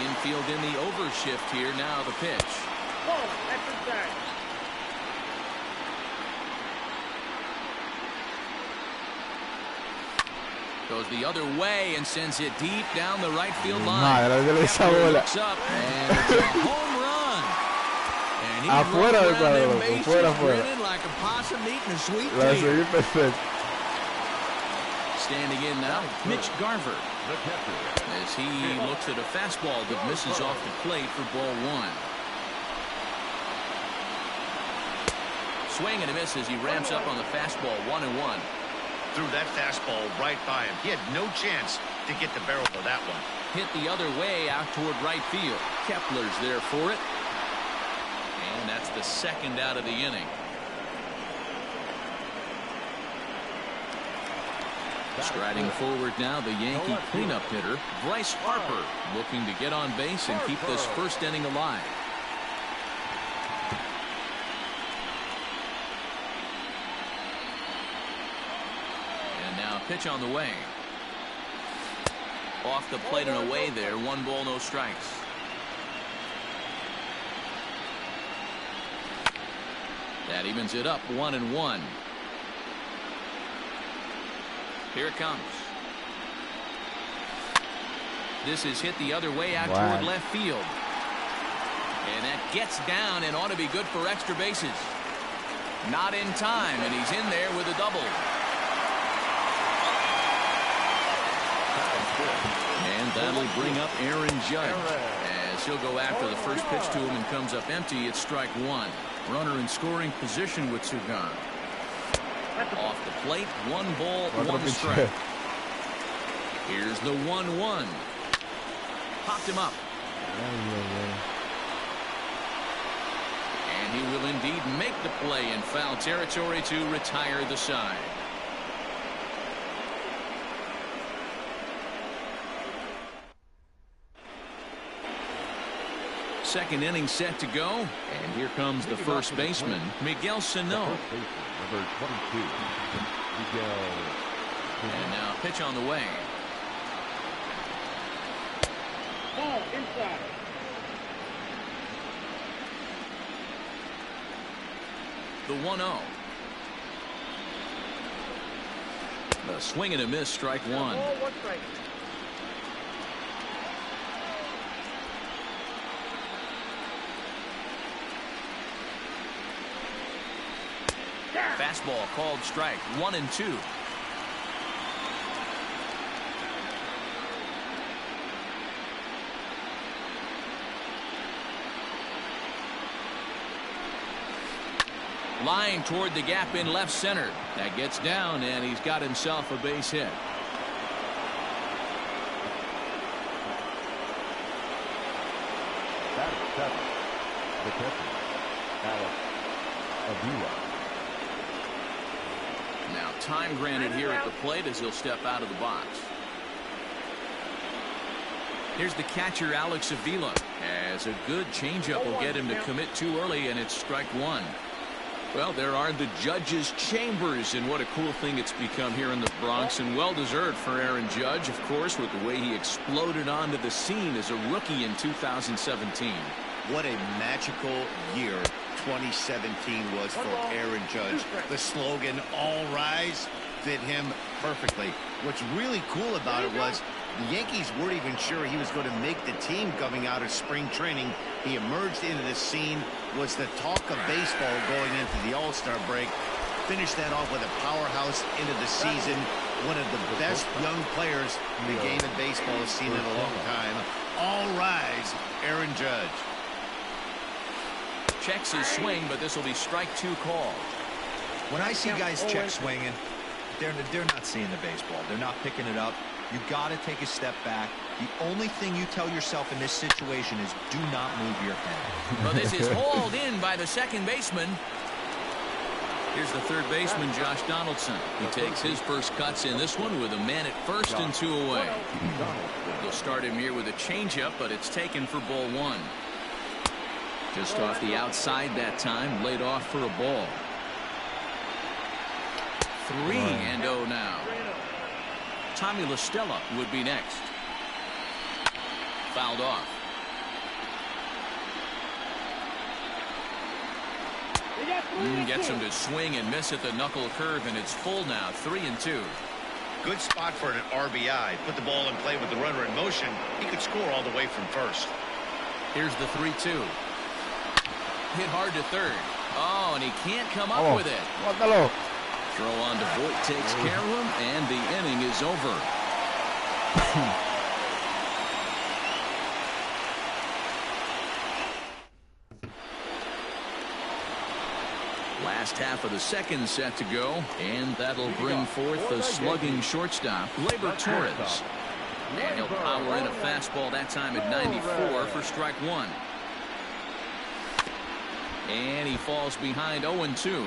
Speaker 4: Infield in the overshift here. Now the pitch. Goes the other way and sends it deep down the right field line. Kepler looks up and it's a home run. And he
Speaker 1: afuera del cuadro,
Speaker 4: fuera. Like a possum eating a sweet tea. Standing in now, Mitch Garver. As he looks at a fastball that misses off the plate for ball one. Swing and a miss as he ramps up on the fastball. 1-1.
Speaker 7: Threw that fastball right by him. He had no chance to get the barrel of that one.
Speaker 4: Hit the other way out toward right field. Kepler's there for it. And that's the second out of the inning. Striding forward now, the Yankee cleanup hitter, Bryce Harper, looking to get on base and keep this first inning alive. And now pitch on the way. Off the plate and away there. 1 ball, no strikes. That evens it up 1-1. Here it comes. This is hit the other way out toward left field. And that gets down and ought to be good for extra bases. Not in time, and he's in there with a double. And that'll bring up Aaron Judge as he'll go after the first pitch to him and comes up empty. It's strike 1. Runner in scoring position with two gone. Off the plate, 1 ball, 1 strike. Here's the 1-1. Popped him up. And he will indeed make the play in foul territory to retire the side. Second inning set to go, and here comes the first baseman, Miguel Sano.
Speaker 5: Number 22, Miguel.
Speaker 4: And now pitch on the way.
Speaker 2: Ball inside.
Speaker 4: The 1-0. A swing and a miss, strike 1.
Speaker 2: Ball, 1 strike.
Speaker 4: Fastball called strike 1-2. Line toward the gap in left center. That gets down, and he's got himself a base hit.
Speaker 5: That is 7. The catcher, Alex Avila.
Speaker 4: Now time granted here at the plate as he'll step out of the box. Here's the catcher, Alex Avila, as a good changeup will get him to commit too early, and it's strike 1. Well, there are the judges' chambers, and what a cool thing it's become here in the Bronx, and well-deserved for Aaron Judge, of course, with the way he exploded onto the scene as a rookie in 2017.
Speaker 7: What a magical year 2017 was for Aaron Judge. The slogan, "All Rise," fit him perfectly. What's really cool about it was the Yankees weren't even sure he was going to make the team coming out of spring training. He emerged into the scene, was the talk of baseball going into the All-Star break, finished that off with a powerhouse into the season. One of the best young players the game of baseball has seen in a long time. All rise, Aaron Judge.
Speaker 4: Checks his swing, but this will be strike 2 call.
Speaker 6: When I see guys check swinging, they're not seeing the baseball. They're not picking it up. You got to take a step back. The only thing you tell yourself in this situation is do not move your head.
Speaker 4: Well, this is hauled in by the second baseman. Here's the third baseman, Josh Donaldson. He takes his first cuts in this one with a man at first and 2 away. They'll start him here with a changeup, but it's taken for ball 1. Just off the outside that time, laid off for a ball. 3-0 now. Tommy La Stella would be next. Fouled off. Gets him to swing and miss at the knuckle curve, and it's full now. 3-2.
Speaker 7: Good spot for an RBI. Put the ball in play with the runner in motion. He could score all the way from first.
Speaker 4: Here's the 3-2. Hit hard to third. Oh, and he can't come up with it. Throw on to Voit takes care of him, and the inning is over. Last half of the second set to go, and that'll bring forth the slugging shortstop, Gleyber Torres. And he'll power in a fastball that time at 94 for strike 1. And he falls behind 0-2.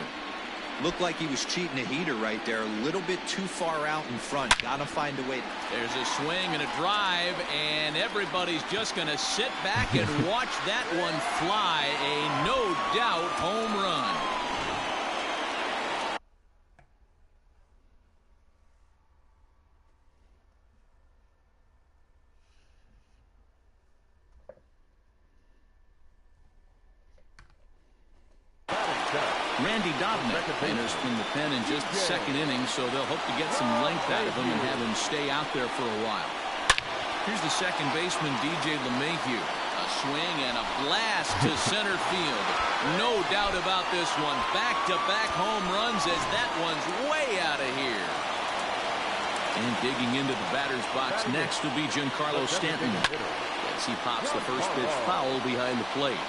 Speaker 6: Looked like he was cheating a heater right there. A little bit too far out in front. Gotta find a way.
Speaker 4: There's a swing and a drive, and everybody's just going to sit back and watch that one fly. A no-doubt home run.
Speaker 8: Randy Dobnak enters from the pen in just the second inning, so they'll hope to get some length out of him and have him stay out there for a while. Here's the second baseman, DJ LeMahieu. A swing and a blast to center field. No doubt about this one. Back-to-back home runs as that one's way out of here. And digging into the batter's box next will be Giancarlo Stanton. As he pops the first pitch foul behind the plate.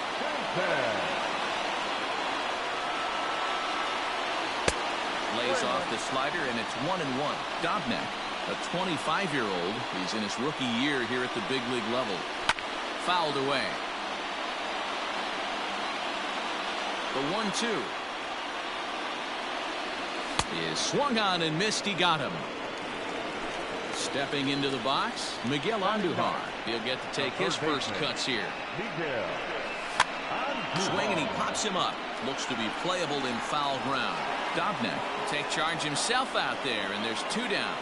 Speaker 8: Lays off the slider, and it's 1-1. Dobnak, a 25-year-old. He's in his rookie year here at the big league level. Fouled away. The 1-2 is swung on and missed. He got him. Stepping into the box, Miguel Andujar. He'll get to take his first cuts here. Swing, and he pops him up. Looks to be playable in foul ground. Dobnak will take charge himself out there, and there's 2 down.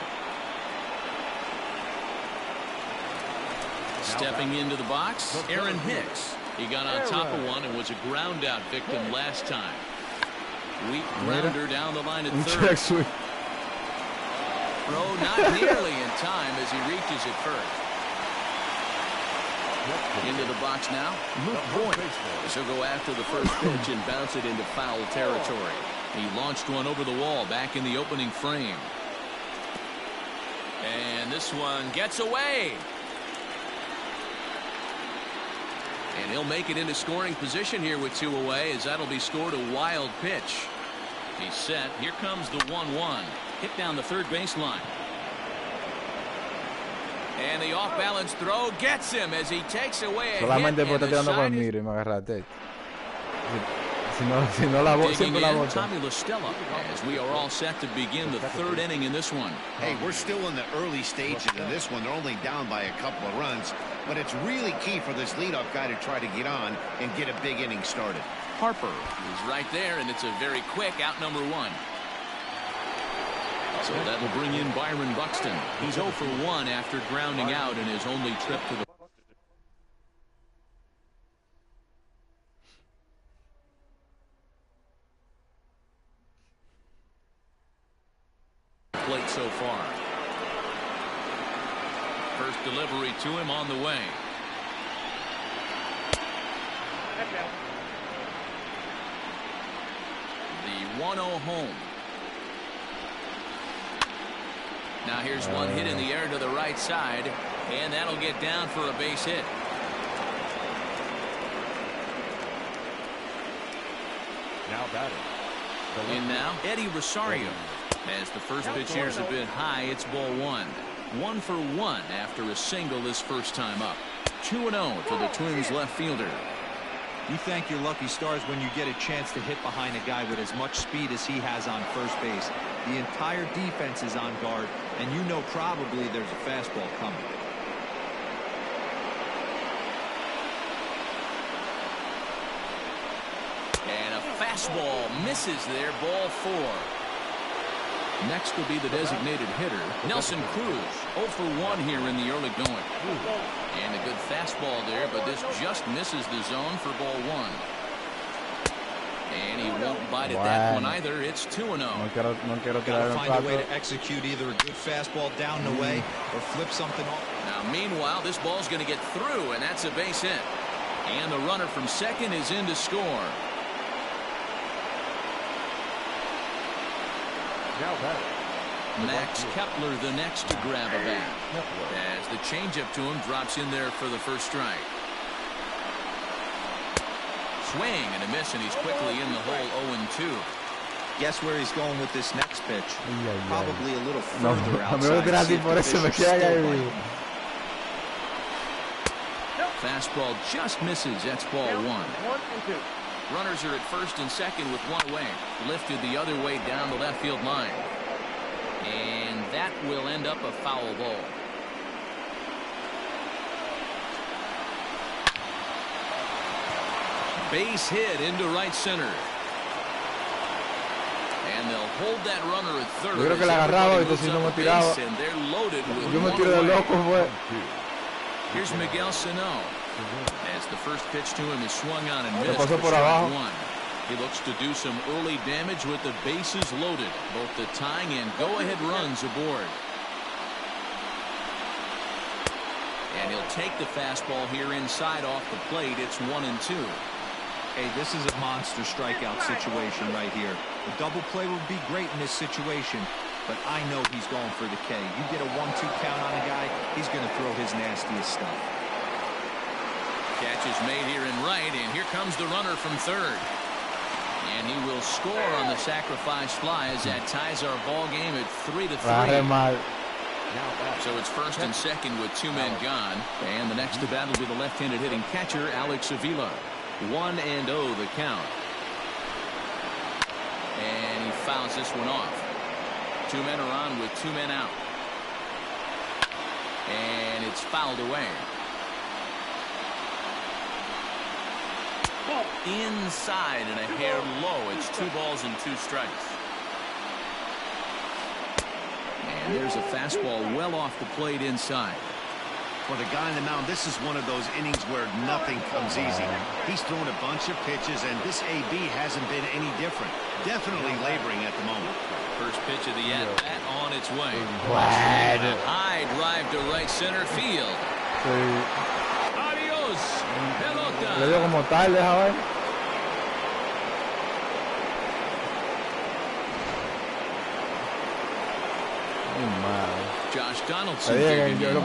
Speaker 8: Stepping into the box, Aaron Hicks. He got on top of one and was a ground out victim last time. Weak grounder down the line at third. Throw not nearly in time as he reaches it first. Into the box now, Luke Boyd. He'll go after the first pitch and bounce it into foul territory. He launched one over the wall back in the opening frame. And this one gets away. And he'll make it into scoring position here with 2 away, as that'll be scored a wild pitch. He's set. Here comes the 1-1. Hit down the third baseline. And the off-balance throw gets him as he takes away a
Speaker 1: solamente
Speaker 8: hit.
Speaker 1: porque está tirando conmigo y me agarraste. Si no la voy, siempre la voy.
Speaker 8: Tommy LaStella, as we are all set to begin the third inning in this one.
Speaker 7: Hey, we're still in the early stages of this one. They're only down by a couple of runs, but it's really key for this leadoff guy to try to get on and get a big inning started.
Speaker 8: Harper is right there, and it's a very quick out number 1. So that will bring in Byron Buxton. He's 0 for 1 after grounding out in his only trip to the plate so far. First delivery to him on the way. The 1-0 home. Now here's one hit in the air to the right side, and that'll get down for a base hit.
Speaker 5: Now batting.
Speaker 8: In now, Eddie Rosario. As the first pitch here's a bit high, it's ball 1. 1 for 1 after a single his first time up. 2-0 to the Twins left fielder.
Speaker 6: You thank your lucky stars when you get a chance to hit behind a guy with as much speed as he has on first base. The entire defense is on guard, and you know probably there's a fastball coming.
Speaker 8: And a fastball misses there, ball 4. Next will be the designated hitter, Nelson Cruz. 0 for 1 here in the early going. And a good fastball there, but this just misses the zone for ball 1. And he won't bite at that one either. It's 2-0.
Speaker 6: Gotta find a way to execute either a good fastball down the way or flip something off.
Speaker 8: Now, meanwhile, this ball's going to get through, and that's a base hit. And the runner from second is in to score.
Speaker 5: Now batting.
Speaker 8: Max Kepler the next to grab a bat. As the changeup to him drops in there for the first strike. Swing and a miss, and he's quickly in the hole. 0-2.
Speaker 6: Guess where he's going with this next pitch? Probably a little further outside.
Speaker 8: Fastball just misses. That's ball 1.
Speaker 2: 1 and 2.
Speaker 8: Runners are at first and second with 1 away. Lifted the other way down the left field line. And that will end up a foul ball. Base hit into right center. And they'll hold that runner at third.
Speaker 1: Yo creo que la agarraba y entonces no me tiraba.
Speaker 8: And they're loaded with
Speaker 1: Yo me
Speaker 8: 1
Speaker 1: tiro de
Speaker 8: away.
Speaker 1: loco, fue.
Speaker 8: Here's Miguel Sano. As the first pitch to him is swung on and missed.
Speaker 1: pasó
Speaker 8: for
Speaker 1: por
Speaker 8: strike
Speaker 1: abajo.
Speaker 8: 1.
Speaker 4: He looks to do some early damage with the bases loaded. Both the tying and go-ahead runs aboard. And he'll take the fastball here inside off the plate. It's 1-2.
Speaker 6: Hey, this is a monster strikeout situation right here. A double play would be great in this situation, but I know he's going for the K. You get a 1-2 count on a guy, he's going to throw his nastiest stuff.
Speaker 4: Catch is made here in right, and here comes the runner from third. And he will score on the sacrifice fly as that ties our ball game at 3-3. So it's first and second with 2 men gone. And the next to bat will be the left-handed hitting catcher, Alex Avila. 1-0 the count. And he fouls this one off. 2 men are on with 2 men out. And it's fouled away. Inside and a hair low. It's 2 balls and 2 strikes. And there's a fastball well off the plate inside.
Speaker 7: For the guy on the mound, this is one of those innings where nothing comes easy. He's thrown a bunch of pitches, and this AB hasn't been any different. Definitely laboring at the moment.
Speaker 4: First pitch of the at-bat on its way. A high drive to right center field. Adios, pelota.
Speaker 1: Le dio como tal, deja ver.
Speaker 4: Josh Donaldson digging in.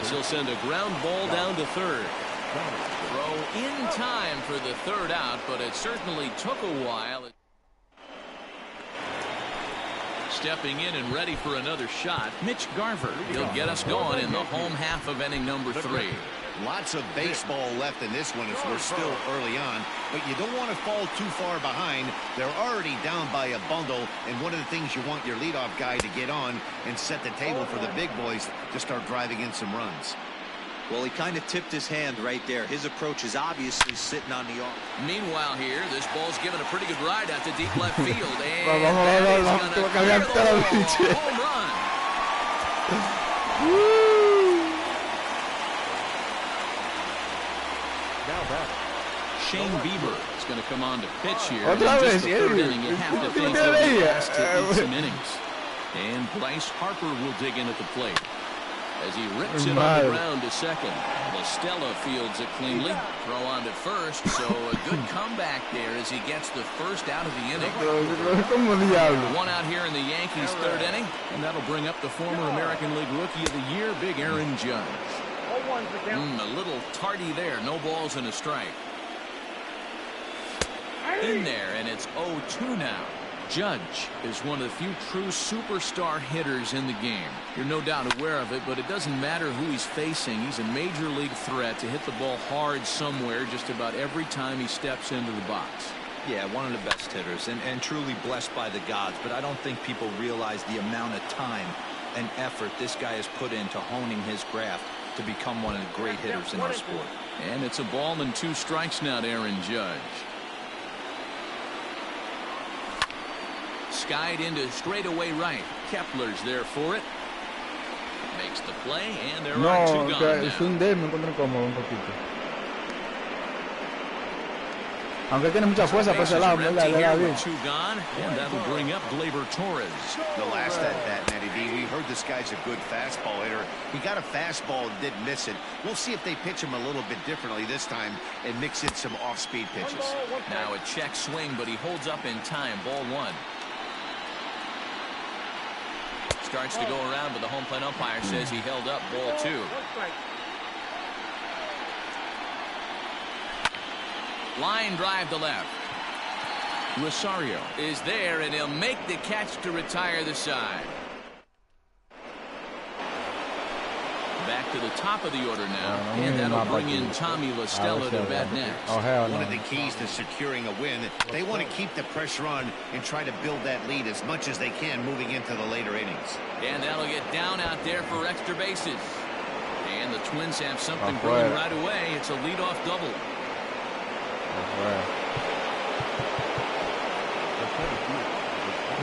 Speaker 4: As he'll send a ground ball down to third. Throw in time for the third out, but it certainly took a while. Stepping in and ready for another shot, Mitch Garver. He'll get us going in the home half of inning number 3.
Speaker 7: Lots of baseball left in this one as we're still early on, but you don't want to fall too far behind. They're already down by a bundle, and one of the things you want your leadoff guy to get on and set the table for the big boys to start driving in some runs.
Speaker 6: Well, he kind of tipped his hand right there. His approach is obviously sitting on the arm.
Speaker 4: Meanwhile here, this ball's given a pretty good ride out to deep left field, and that is going to clear the ball. Home run. Shane Bieber is going to come on to pitch here. In just the third inning, you have to think he'll be asked to eat some innings. And Bryce Harper will dig in at the plate as he rips it on the ground to second. Stella fields it cleanly. Throw on to first, so a good comeback there as he gets the first out of the inning. 1 out here in the Yankees' third inning, and that'll bring up the former American League Rookie of the Year, Big Aaron Judge. A little tardy there. No balls and a strike. In there, and it's 0-2 now. Judge is one of the few true superstar hitters in the game. You're no doubt aware of it, but it doesn't matter who he's facing. He's a major league threat to hit the ball hard somewhere just about every time he steps into the box.
Speaker 6: Yeah, one of the best hitters and truly blessed by the gods, but I don't think people realize the amount of time and effort this guy has put into honing his craft to become one of the great hitters in our sport.
Speaker 4: And it's a ball and 2 strikes now to Aaron Judge. Skied into straightaway right. Kepler's there for it. Makes the play, and there are 2 gone.
Speaker 1: Es un D, me encuentro incómodo un poquito. Aunque tiene mucha fuerza por ese lado, le da bien.
Speaker 4: 2 gone, and that'll bring up Gleyber Torres.
Speaker 7: The last at bat, Matty B, we heard this guy's a good fastball hitter. He got a fastball and did miss it. We'll see if they pitch him a little bit differently this time and mix in some off-speed pitches.
Speaker 4: Now a check swing, but he holds up in time. Ball 1. Starts to go around, but the home plate umpire says he held up. Ball 2. Line drive to left. Rosario is there, and he'll make the catch to retire the side. Back to the top of the order now, and that'll bring in Tommy La Stella to bat next.
Speaker 7: One of the keys to securing a win, they want to keep the pressure on and try to build that lead as much as they can moving into the later innings.
Speaker 4: And that'll get down out there for extra bases. And the Twins have something brewing right away. It's a leadoff double.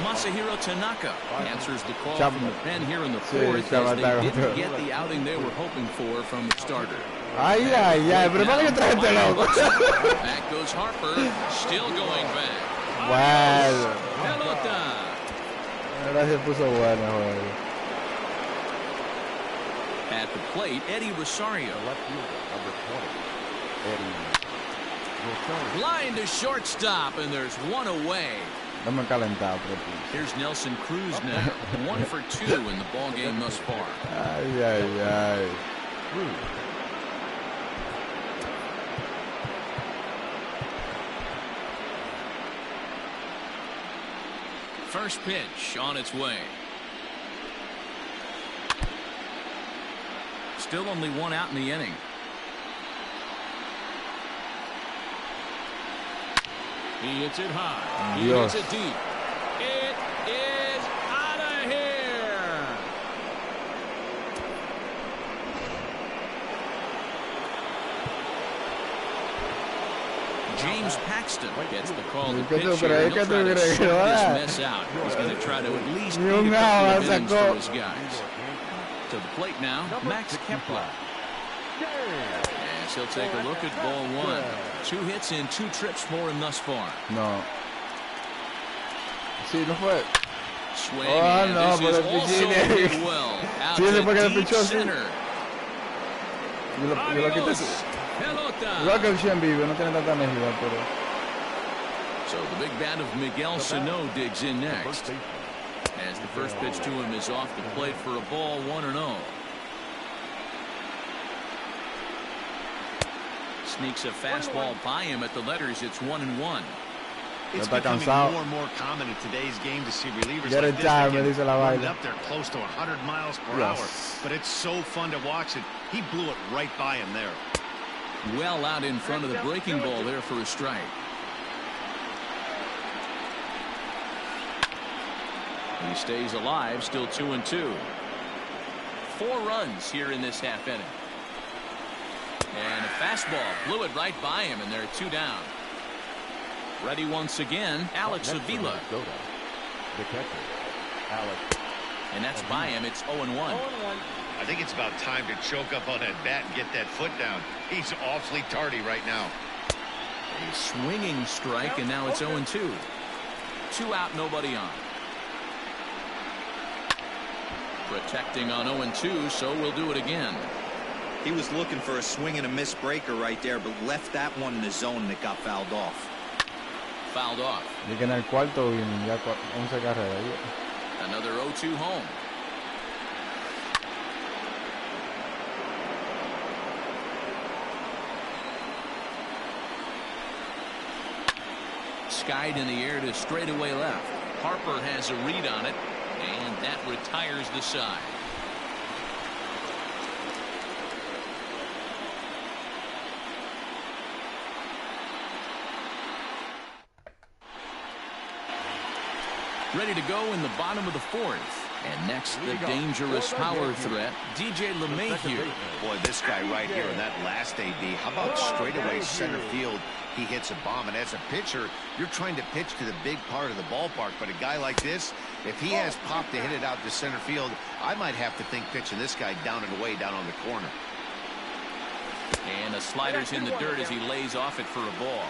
Speaker 4: Masahiro Tanaka answers the call from the pen here in the 4th as they didn't get the outing they were hoping for from the starter.
Speaker 1: Ay, ay, ay, pero ¿para qué yo traje este loco?
Speaker 8: Back goes Harper, still going back.
Speaker 1: Bueno.
Speaker 8: Pelota.
Speaker 1: Ahora se puso bueno, güey.
Speaker 4: At the plate, Eddie Rosario.
Speaker 5: Left fielder, number 20, Eddie Rosario.
Speaker 4: Line to shortstop, and there's one away.
Speaker 1: Dame calentado,
Speaker 4: Here's Nelson Cruz now. 1 for 2 in the ball game thus far.
Speaker 1: Ay, ay, ay.
Speaker 4: First pitch on its way. Still only one out in the inning.
Speaker 9: He hits it high. He
Speaker 1: Dios.
Speaker 9: hits it deep. It is out of here.
Speaker 4: James Paxton gets the call to
Speaker 1: ¿Qué
Speaker 4: pitch
Speaker 1: tú
Speaker 4: here.
Speaker 1: crees?
Speaker 4: And
Speaker 1: ¿Qué
Speaker 4: he'll try
Speaker 1: tú
Speaker 4: to
Speaker 1: crees?
Speaker 4: sort
Speaker 1: ¿Qué
Speaker 4: this
Speaker 1: va?
Speaker 4: mess out. He's going to try to at least
Speaker 1: Ni
Speaker 4: beat a
Speaker 1: un
Speaker 4: couple
Speaker 1: out
Speaker 4: of innings
Speaker 1: sacó.
Speaker 4: for his guys. To the plate now, Max Kepler. As he'll take a look at ball one. 2 hits and 2 trips for him thus far.
Speaker 1: No. Sí, no fue.
Speaker 4: Swing,
Speaker 1: Oh,
Speaker 4: and
Speaker 1: no,
Speaker 4: this
Speaker 1: pero
Speaker 4: is also
Speaker 1: Pichín.
Speaker 4: hit well. Out
Speaker 1: Sí, ese fue que
Speaker 4: to
Speaker 1: le
Speaker 4: deep
Speaker 1: pichó así.
Speaker 4: center.
Speaker 1: Yo lo quité.
Speaker 9: Pelota.
Speaker 1: Igual que el Shen vive, no tiene tanta energía, pero.
Speaker 4: So the big bat of Miguel Sano digs in next. As the first pitch to him is off the plate for a ball, 1-0. Sneaks a fastball by him at the letters. It's 1-1.
Speaker 7: It's
Speaker 1: está
Speaker 7: becoming
Speaker 1: cansado.
Speaker 7: more and more common in today's game to see relievers
Speaker 1: Get
Speaker 7: like
Speaker 1: it
Speaker 7: this
Speaker 1: down,
Speaker 7: that
Speaker 1: me
Speaker 7: can
Speaker 1: dice la
Speaker 7: run it
Speaker 1: vaina.
Speaker 7: up there close to 100 miles per
Speaker 1: Yes.
Speaker 7: hour. But it's so fun to watch it. He blew it right by him there.
Speaker 4: Well out in front of the breaking ball there for a strike. He stays alive, still 2-2. 4 runs here in this half inning. And a fastball blew it right by him, and there are 2 down. Ready once again, Alex Avila.
Speaker 5: The catcher, Alex.
Speaker 4: And that's by him. It's 0-1.
Speaker 7: I think it's about time to choke up on that bat and get that foot down. He's awfully tardy right now.
Speaker 4: A swinging strike, and now it's 0-2. 2 out, nobody on. Protecting on 0-2, so we'll do it again.
Speaker 6: He was looking for a swing and a miss breaker right there, but left that one in the zone that got fouled off.
Speaker 4: Fouled off.
Speaker 1: Y que en el cuarto vienen ya 11 carreras.
Speaker 4: Another 0-2 home. Skied in the air to straightaway left. Harper has a read on it, and that retires the side. Ready to go in the bottom of the 4th. And next, the dangerous power threat, DJ LeMahieu.
Speaker 7: Boy, this guy right here in that last AB, how about straightaway center field? He hits a bomb, and as a pitcher, you're trying to pitch to the big part of the ballpark, but a guy like this, if he has pop to hit it out to center field, I might have to think pitching this guy down and away down on the corner.
Speaker 4: And the slider's in the dirt as he lays off it for a ball.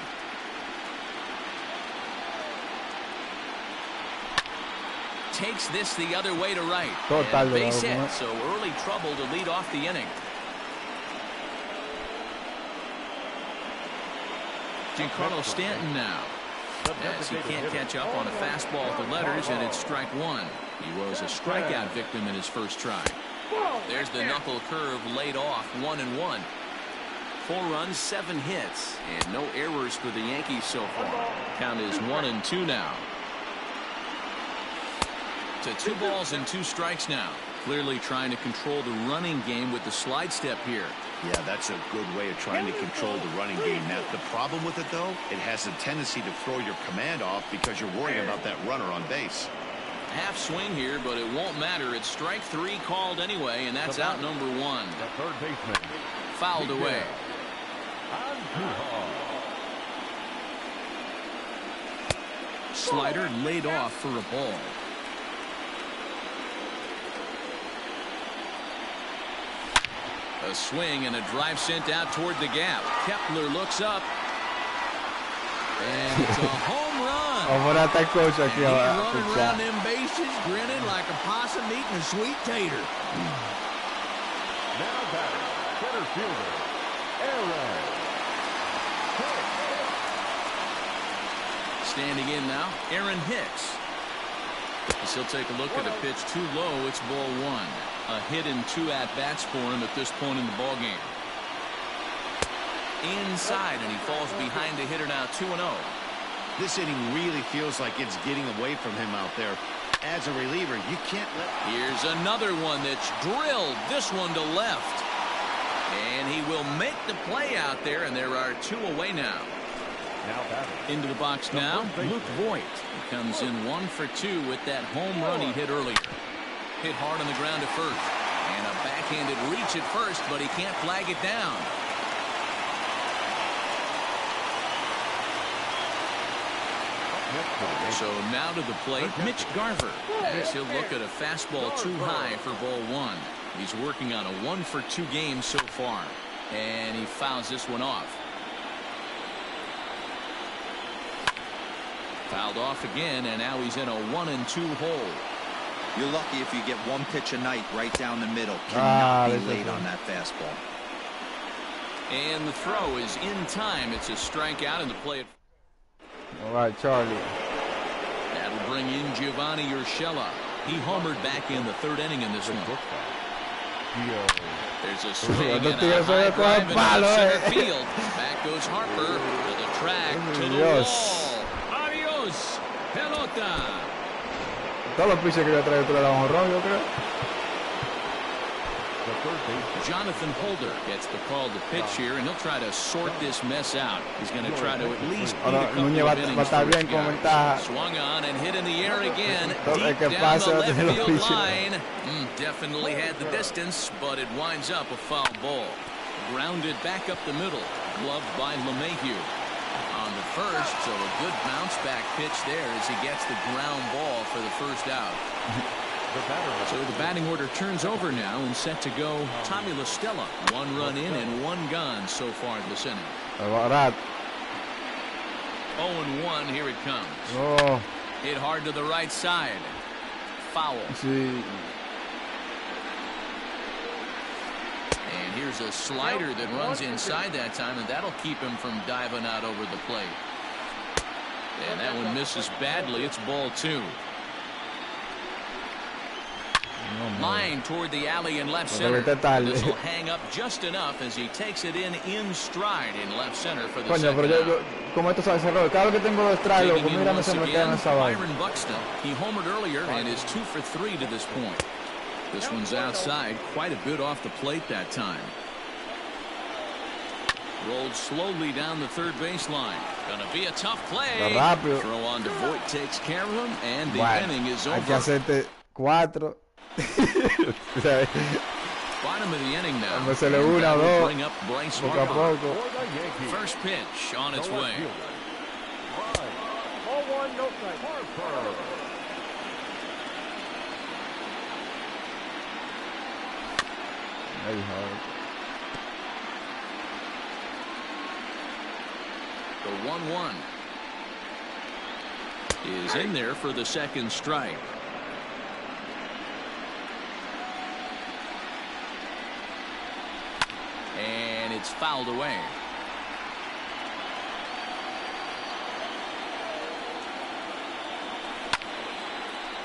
Speaker 4: Takes this the other way to right. And base hit, so early trouble to lead off the inning. Giancarlo Stanton now, as he can't catch up on a fastball at the letters, and it's strike 1. He was a strikeout victim in his first try. There's the knuckle curve laid off, 1-1. 4 runs, 7 hits, and no errors for the Yankees so far. Count is 1-2 now. To 2 balls and 2 strikes now. Clearly trying to control the running game with the slide step here.
Speaker 7: Yeah, that's a good way of trying to control the running game. Now, the problem with it, though, it has a tendency to throw your command off because you're worrying about that runner on base.
Speaker 4: Half swing here, but it won't matter. It's strike 3 called anyway, and that's out number 1.
Speaker 5: The third baseman.
Speaker 4: Fouled away. Slider laid off for a ball.
Speaker 8: A swing and a drive sent out toward the gap. Kepler looks up. And it's a home run.
Speaker 1: Vamos a estar coach
Speaker 8: And
Speaker 1: aquí
Speaker 8: he's
Speaker 1: ahora.
Speaker 8: running around them bases, grinning like a possum eating a sweet tater.
Speaker 5: Now batting, center fielder, Aaron.
Speaker 8: Standing in now, Aaron Hicks. As he'll take a look at a pitch too low. It's ball one. A hit and 2 at-bats for him at this point in the ballgame. Inside, and he falls behind the hitter now 2-0.
Speaker 7: This inning really feels like it's getting away from him out there. As a reliever, you can't let...
Speaker 8: Here's another one that's drilled. This one to left. And he will make the play out there, and there are 2 away now.
Speaker 5: Now batting.
Speaker 8: Into the box now, Luke Voigt. He comes in 1 for 2 with that home run he hit earlier. Hit hard on the ground at first. And a backhanded reach at first, but he can't flag it down. So now to the plate, Mitch Garver. As he'll look at a fastball too high for ball 1. He's working on a 1 for 2 game so far. And he fouls this one off. Fouled off again, and now he's in a 1-2 hole.
Speaker 6: You're lucky if you get 1 pitch a night right down the middle. Cannot be late on that fastball.
Speaker 8: And the throw is in time. It's a strikeout in the play.
Speaker 1: All right, Charlie.
Speaker 8: That'll bring in Giovanni Urshela. He homered back in the 3rd inning in this one. There's a swing and a high drive in center field. Back goes Harper to the track, to the wall.
Speaker 9: Adios, pelota.
Speaker 1: Todos los pitches que yo traigo tú le das un jonrón, yo creo.
Speaker 8: Jonathan Holder gets the call to pitch here, and he'll try to sort this mess out. He's going to try to at least beat a couple of innings for this guy. Swung on and hit in the air again, deep down the left field line. Definitely had the distance, but it winds up a foul ball. Grounded back up the middle, gloved by LeMahieu. On the first, so a good bounce back pitch there as he gets the ground ball for the first out. So the batting order turns over now and set to go Tommy La Stella. 1 run in and 1 gone so far this inning. 0-1, here it comes.
Speaker 1: Oh.
Speaker 8: Hit hard to the right side. Foul.
Speaker 1: Sí.
Speaker 8: And here's a slider that runs inside that time, and that'll keep him from diving out over the plate. And that one misses badly. It's ball 2. Line toward the alley in left center. This will hang up just enough as he takes it in stride in left center for the second out.
Speaker 1: Como esto sabe cerrar, cada vez que tengo los trailers, como mira, se me queda en esa vaina.
Speaker 8: Byron Buxton. He homered earlier and is 2 for 3 to this point. This one's outside, quite a bit off the plate that time. Rolled slowly down the 3rd baseline. Gonna be a tough play. Throw on to Voigt takes care of him, and the inning is over.
Speaker 1: Hay que hacerte 4.
Speaker 8: Bottom of the inning now.
Speaker 1: Se le una, dos,
Speaker 8: bring up Bryce
Speaker 1: poco a
Speaker 8: Harper.
Speaker 1: poco.
Speaker 8: First pitch on its way.
Speaker 5: Ball 1, no strike. Harper.
Speaker 1: Very hard.
Speaker 8: The 1-1 is in there for the 2nd strike. And it's fouled away.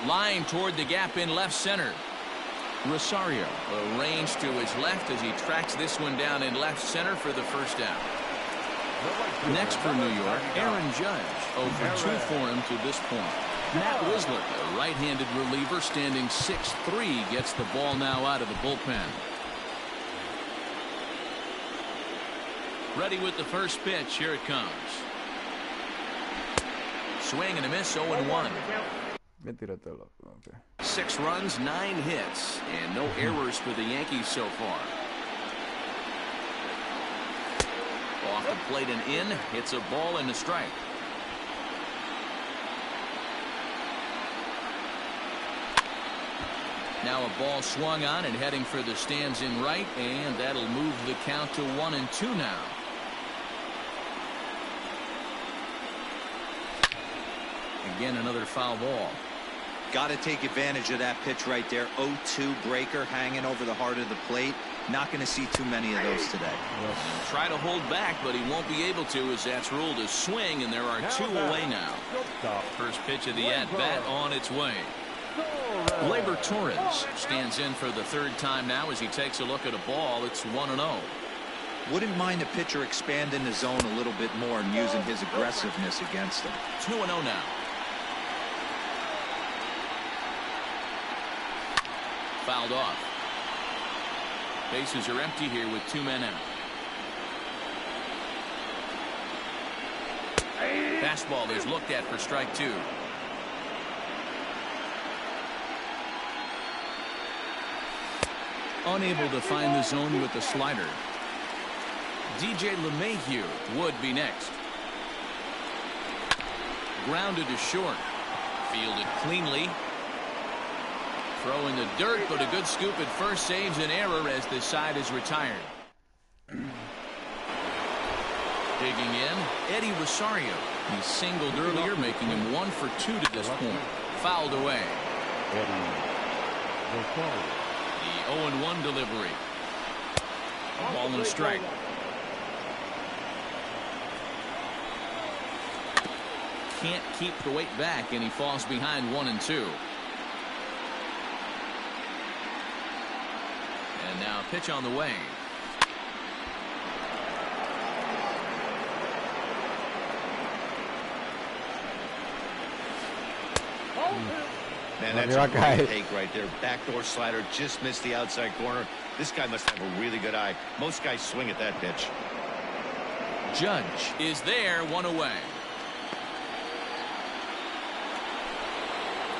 Speaker 8: Line toward the gap in left center. Rosario arranged to his left as he tracks this one down in left center for the first out. Next for New York, Aaron Judge. 0 for 2 for him to this point. Matt Wisler, a right-handed reliever standing 6'3", gets the ball now out of the bullpen. Ready with the first pitch. Here it comes. Swing and a miss. 0-1. 6 runs, 9 hits, and no errors for the Yankees so far. Off the plate and in. Hits a ball and a strike. Now a ball swung on and heading for the stands in right, and that'll move the count to 1-2 now. Again, another foul ball.
Speaker 6: Got to take advantage of that pitch right there. 0-2 breaker hanging over the heart of the plate. Not going to see too many of those today.
Speaker 8: Try to hold back, but he won't be able to, as that's ruled a swing, and there are 2 away now. First pitch of the at-bat on its way. Gleyber Torres stands in for the 3rd time now as he takes a look at a ball. It's 1-0.
Speaker 6: Wouldn't mind the pitcher expanding the zone a little bit more and using his aggressiveness against him.
Speaker 8: 2-0 now. Fouled off. Bases are empty here with 2 men out. Fastball is looked at for strike 2. Unable to find the zone with the slider. DJ LeMahieu would be next. Grounded to short. Fielded cleanly. Throw in the dirt, but a good scoop at first saves an error as the side is retired. Digging in, Eddie Rosario. He singled earlier, making him 1 for 2 to this point. Fouled away. The 0-1 delivery. A ball and a strike. Can't keep the weight back, and he falls behind 1-2. And now a pitch on the way.
Speaker 7: Man, that's a great take right there. Backdoor slider just missed the outside corner. This guy must have a really good eye. Most guys swing at that pitch.
Speaker 8: Judge is there, 1 away.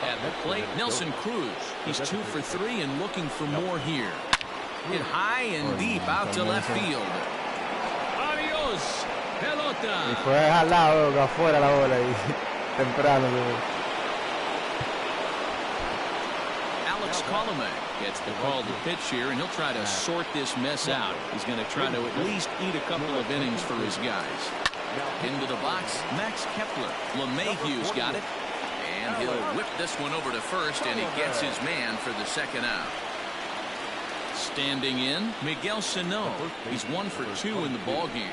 Speaker 8: At the plate, Nelson Cruz. He's 2 for 3 and looking for more here. Hit high and deep out to left field.
Speaker 9: Adios, pelota.
Speaker 1: Y fue al lado, afuera la bola y temprano.
Speaker 8: Alex Colomé gets the call to pitch here, and he'll try to sort this mess out. He's going to try to at least eat a couple of innings for his guys. Into the box, Max Kepler. LeMahieu's got it. And he'll whip this one over to first, and he gets his man for the 2nd out. Standing in, Miguel Sano. He's 1 for 2 in the ballgame.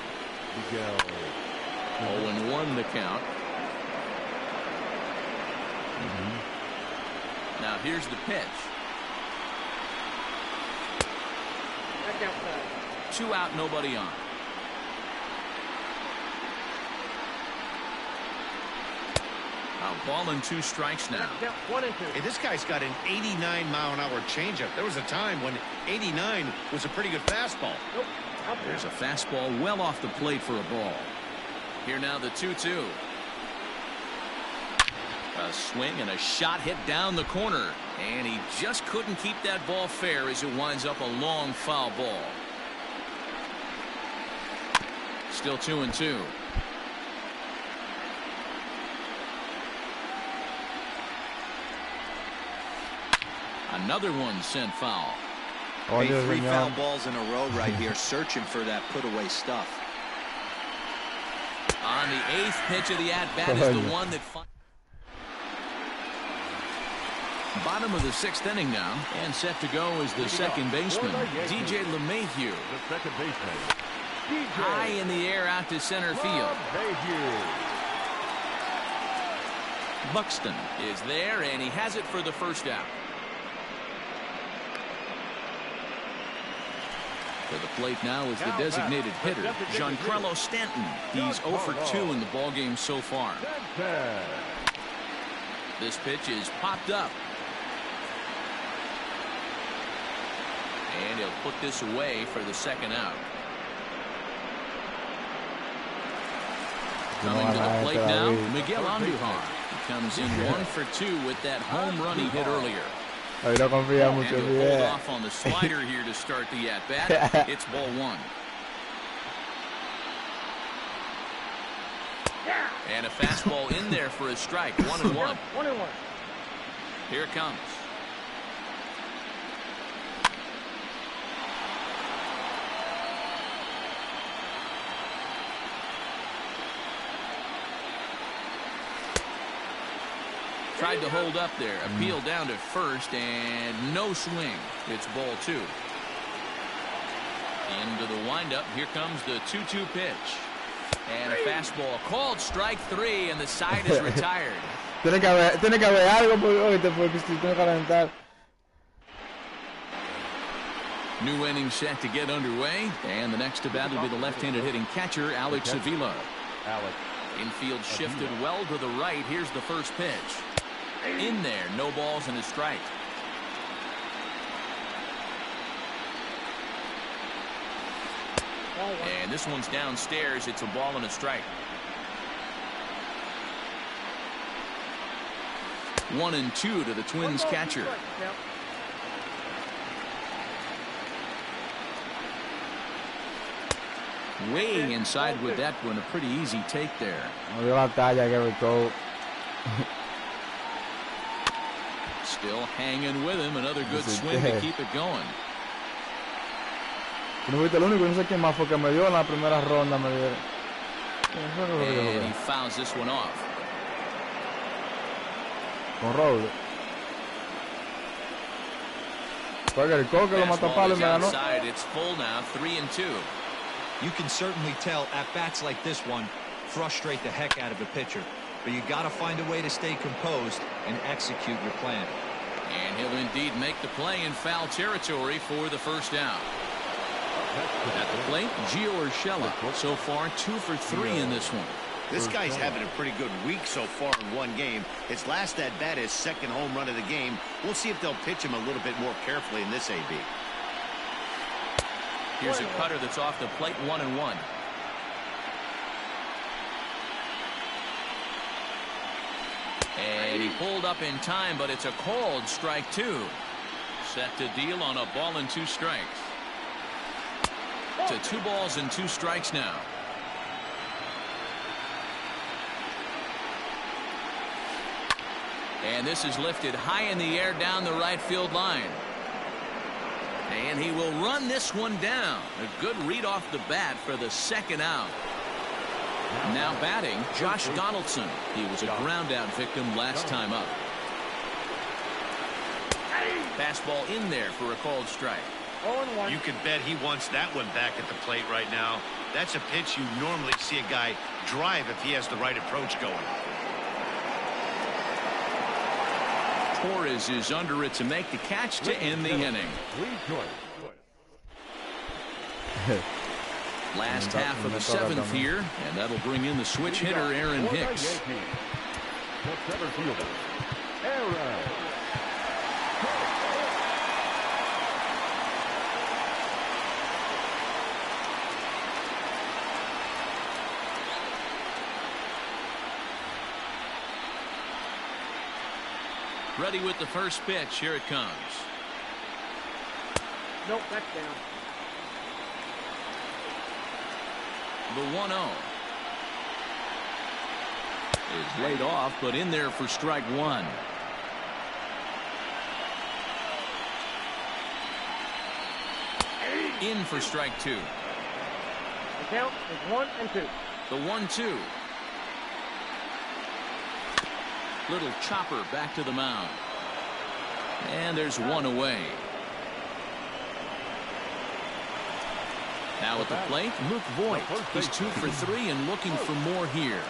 Speaker 8: 0-1 the count. Now here's the pitch. 2 out, nobody on. A ball and 2 strikes now.
Speaker 7: Hey, this guy's got an 89-mile-an-hour changeup. There was a time when 89 was a pretty good fastball.
Speaker 8: There's a fastball well off the plate for a ball. Here now the 2-2. A swing and a shot hit down the corner. And he just couldn't keep that ball fair as it winds up a long foul ball. Still 2-2. Another one sent foul.
Speaker 6: Hey, 3 foul balls in a row right here, searching for that put-away stuff.
Speaker 8: On the 8th pitch of the at-bat is the one that... Bottom of the 6th inning now, and set to go is the second baseman, DJ LeMahieu.
Speaker 5: The second baseman.
Speaker 8: High in the air out to center field. Buxton is there, and he has it for the 1st out. To the plate now is the designated hitter, Giancarlo Stanton. He's 0 for 2 in the ballgame so far. This pitch is popped up. And he'll put this away for the 2nd out. Coming to the plate now, Miguel Andujar. He comes in 1 for 2 with that home run he hit earlier. And he'll hold off on the slider here to start the at-bat. It's ball 1. And a fastball in there for a strike. 1-1. Here it comes. Tried to hold up there. Appeal down to first, and no swing. It's ball 2. Into the windup. Here comes the 2-2 pitch. And a fastball called strike 3, and the side is retired.
Speaker 1: Tiene que haber algo porque si tiene que calentar.
Speaker 8: New inning set to get underway, and the next to bat will be the left-handed hitting catcher, Alex Avila. Infield shifted well to the right. Here's the first pitch. In there, no balls and a strike. And this one's downstairs. It's a ball and a strike. 1-2 to the Twins catcher. Way inside with that one. A pretty easy take there. Still hanging with him. Another good swing to keep it going.
Speaker 1: No fuiste el único, no sé quién más fue que me dio en la primera ronda. Me dio.
Speaker 8: And he fouls this one off.
Speaker 1: Con Roble. Fue el coque lo mató a palo y me ganó.
Speaker 8: It's full now, 3-2.
Speaker 6: You can certainly tell at bats like this one frustrate the heck out of a pitcher. But you got to find a way to stay composed and execute your plan.
Speaker 8: And he'll indeed make the play in foul territory for the first out. At the plate, Gio Urshela. So far, 2 for 3 in this one.
Speaker 7: This guy's having a pretty good week so far in one game. His last at bat is second home run of the game. We'll see if they'll pitch him a little bit more carefully in this AB.
Speaker 8: Here's a cutter that's off the plate, 1-1. And he pulled up in time, but it's a called strike 2. Set to deal on a ball and 2 strikes. To 2 balls and 2 strikes now. And this is lifted high in the air down the right field line. And he will run this one down. A good read off the bat for the second out. Now batting, Josh Donaldson. He was a ground out victim last time up. Fastball in there for a called strike.
Speaker 7: You can bet he wants that one back at the plate right now. That's a pitch you normally see a guy drive if he has the right approach going.
Speaker 8: Torres is under it to make the catch to end the inning. Last half of the 7th here, and that'll bring in the switch hitter, Aaron Hicks. Ready with the first pitch. Here it comes.
Speaker 2: Nope, that's down.
Speaker 8: The 1-0 is laid off, but in there for strike 1. In for strike 2.
Speaker 2: The count is 1-2.
Speaker 8: The 1-2. Little chopper back to the mound. And there's one away. Now at the plate, Luke Voigt. He's 2 for 3 and looking for more here.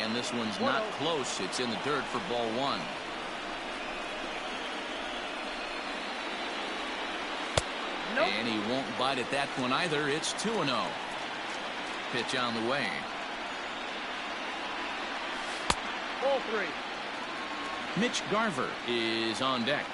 Speaker 8: And this one's not close. It's in the dirt for ball 1. And he won't bite at that one either. It's 2-0. Pitch on the way.
Speaker 2: Ball 3.
Speaker 8: Mitch Garver is on deck.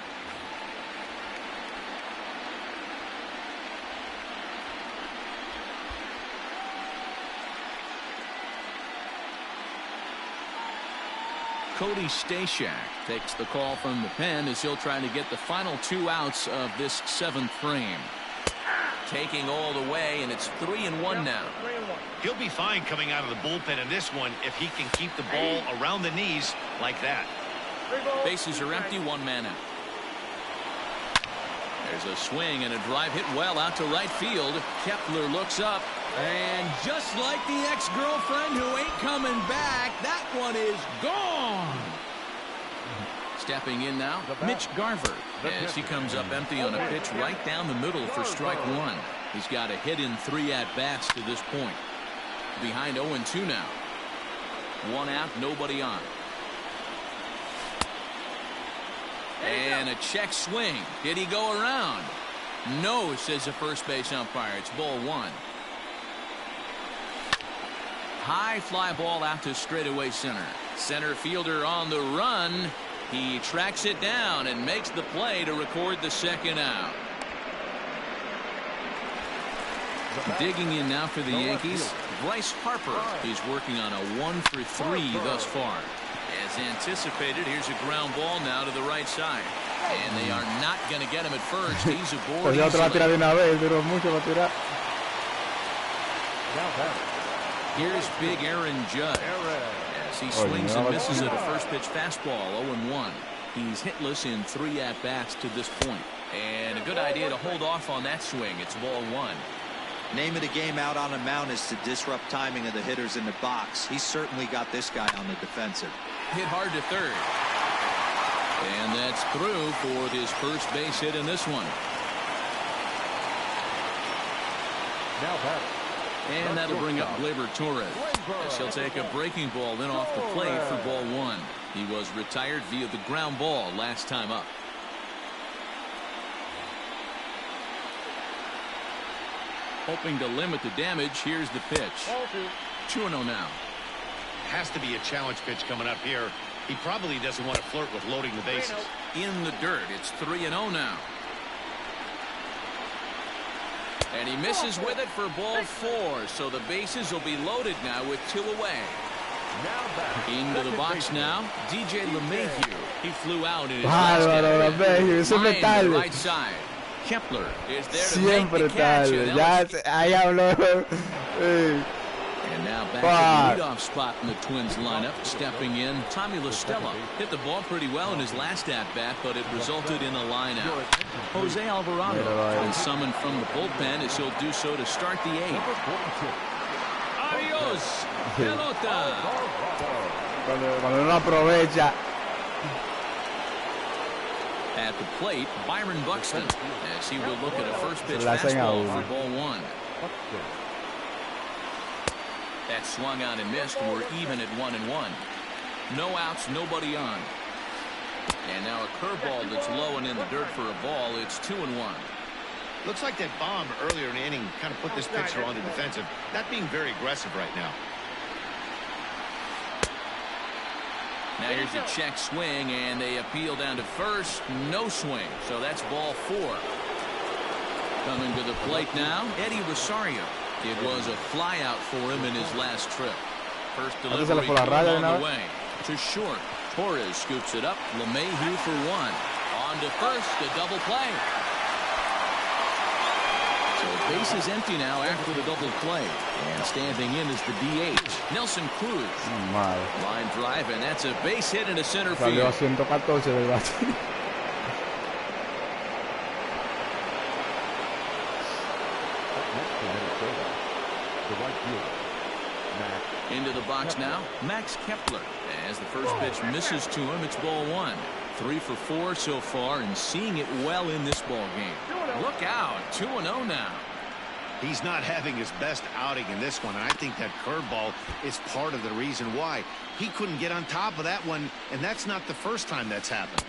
Speaker 8: Cody Stashak takes the call from the pen as he'll try to get the final 2 outs of this 7th frame. Taking all the way, and it's 3-1 now.
Speaker 7: He'll be fine coming out of the bullpen in this one if he can keep the ball around the knees like that.
Speaker 8: Bases are empty, 1 man out. There's a swing and a drive hit well out to right field. Kepler looks up, and just like the ex-girlfriend who ain't coming back, that
Speaker 9: one is gone.
Speaker 4: Stepping in now, Mitch Garver, as he comes up empty on a pitch right down the middle for strike one. He's got a hit in 3 at-bats to this point. Behind 0-2 now. 1 out, nobody on. And a check swing. Did he go around? No, says the first base umpire. It's ball 1. High fly ball out to straightaway center. Center fielder on the run. He tracks it down and makes the play to record the second out. Digging in now for the Yankees, Bryce Harper. He's working on a 1-for-3 thus far. As anticipated, here's a ground ball now to the right side. And they are not going to get him at first. He's aboard easily. Here's big Aaron Judge. As he swings and misses at a first pitch fastball, 0-1. He's hitless in 3 at-bats to this point. And a good idea to hold off on that swing. It's ball 1.
Speaker 6: Name of the game out on a mound is to disrupt timing of the hitters in the box. He's certainly got this guy on the defensive.
Speaker 4: Hit hard to third. And that's through for his first base hit in this one.
Speaker 5: Now batting.
Speaker 4: And that'll bring up Gleyber Torres, as he'll take a breaking ball in off the plate for ball 1. He was retired via the ground ball last time up. Hoping to limit the damage, here's the pitch. 2-0 now.
Speaker 7: Has to be a challenge pitch coming up here. He probably doesn't want to flirt with loading the bases.
Speaker 4: In the dirt, it's 3-0 now. And he misses with it for ball 4, so the bases will be loaded now with 2 away. Into the box now, DJ LeMahieu. He flew out in his last at-bat. Line to the right side. Kepler is there to make the catch. And now back to the leadoff spot in the Twins lineup. Stepping in, Tommy La Stella hit the ball pretty well in his last at-bat, but it resulted in a line out. Jose Alvarado been summoned from the bullpen, as he'll do so to start the 8th.
Speaker 9: Adios, pelota.
Speaker 1: Cuando no aprovecha.
Speaker 4: At the plate, Byron Buxton, as he will look at a first pitch fastball for ball 1. That swung out and missed. We're even at 1-1. No outs, nobody on. And now a curveball that's low and in the dirt for a ball. It's 2-1.
Speaker 7: Looks like that bomb earlier in the inning kind of put this pitcher on the defensive. Not being very aggressive right now.
Speaker 4: Now here's a check swing, and they appeal down to first. No swing, so that's ball 4. Coming to the plate now, Eddie Rosario. It was a flyout for him in his last trip. First delivery on the way. To short. Torres scoops it up. LeMahieu for 1. On to first, a double play. So base is empty now after the double play. And standing in is the DH, Nelson Cruz. Line drive, and that's a base hit into center field. Into the box now, Max Kepler. As the first pitch misses to him, it's ball 1. 3 for 4 so far, and seeing it well in this ball game. Look out, 2-0 now.
Speaker 7: He's not having his best outing in this one, and I think that curveball is part of the reason why. He couldn't get on top of that one, and that's not the first time that's happened.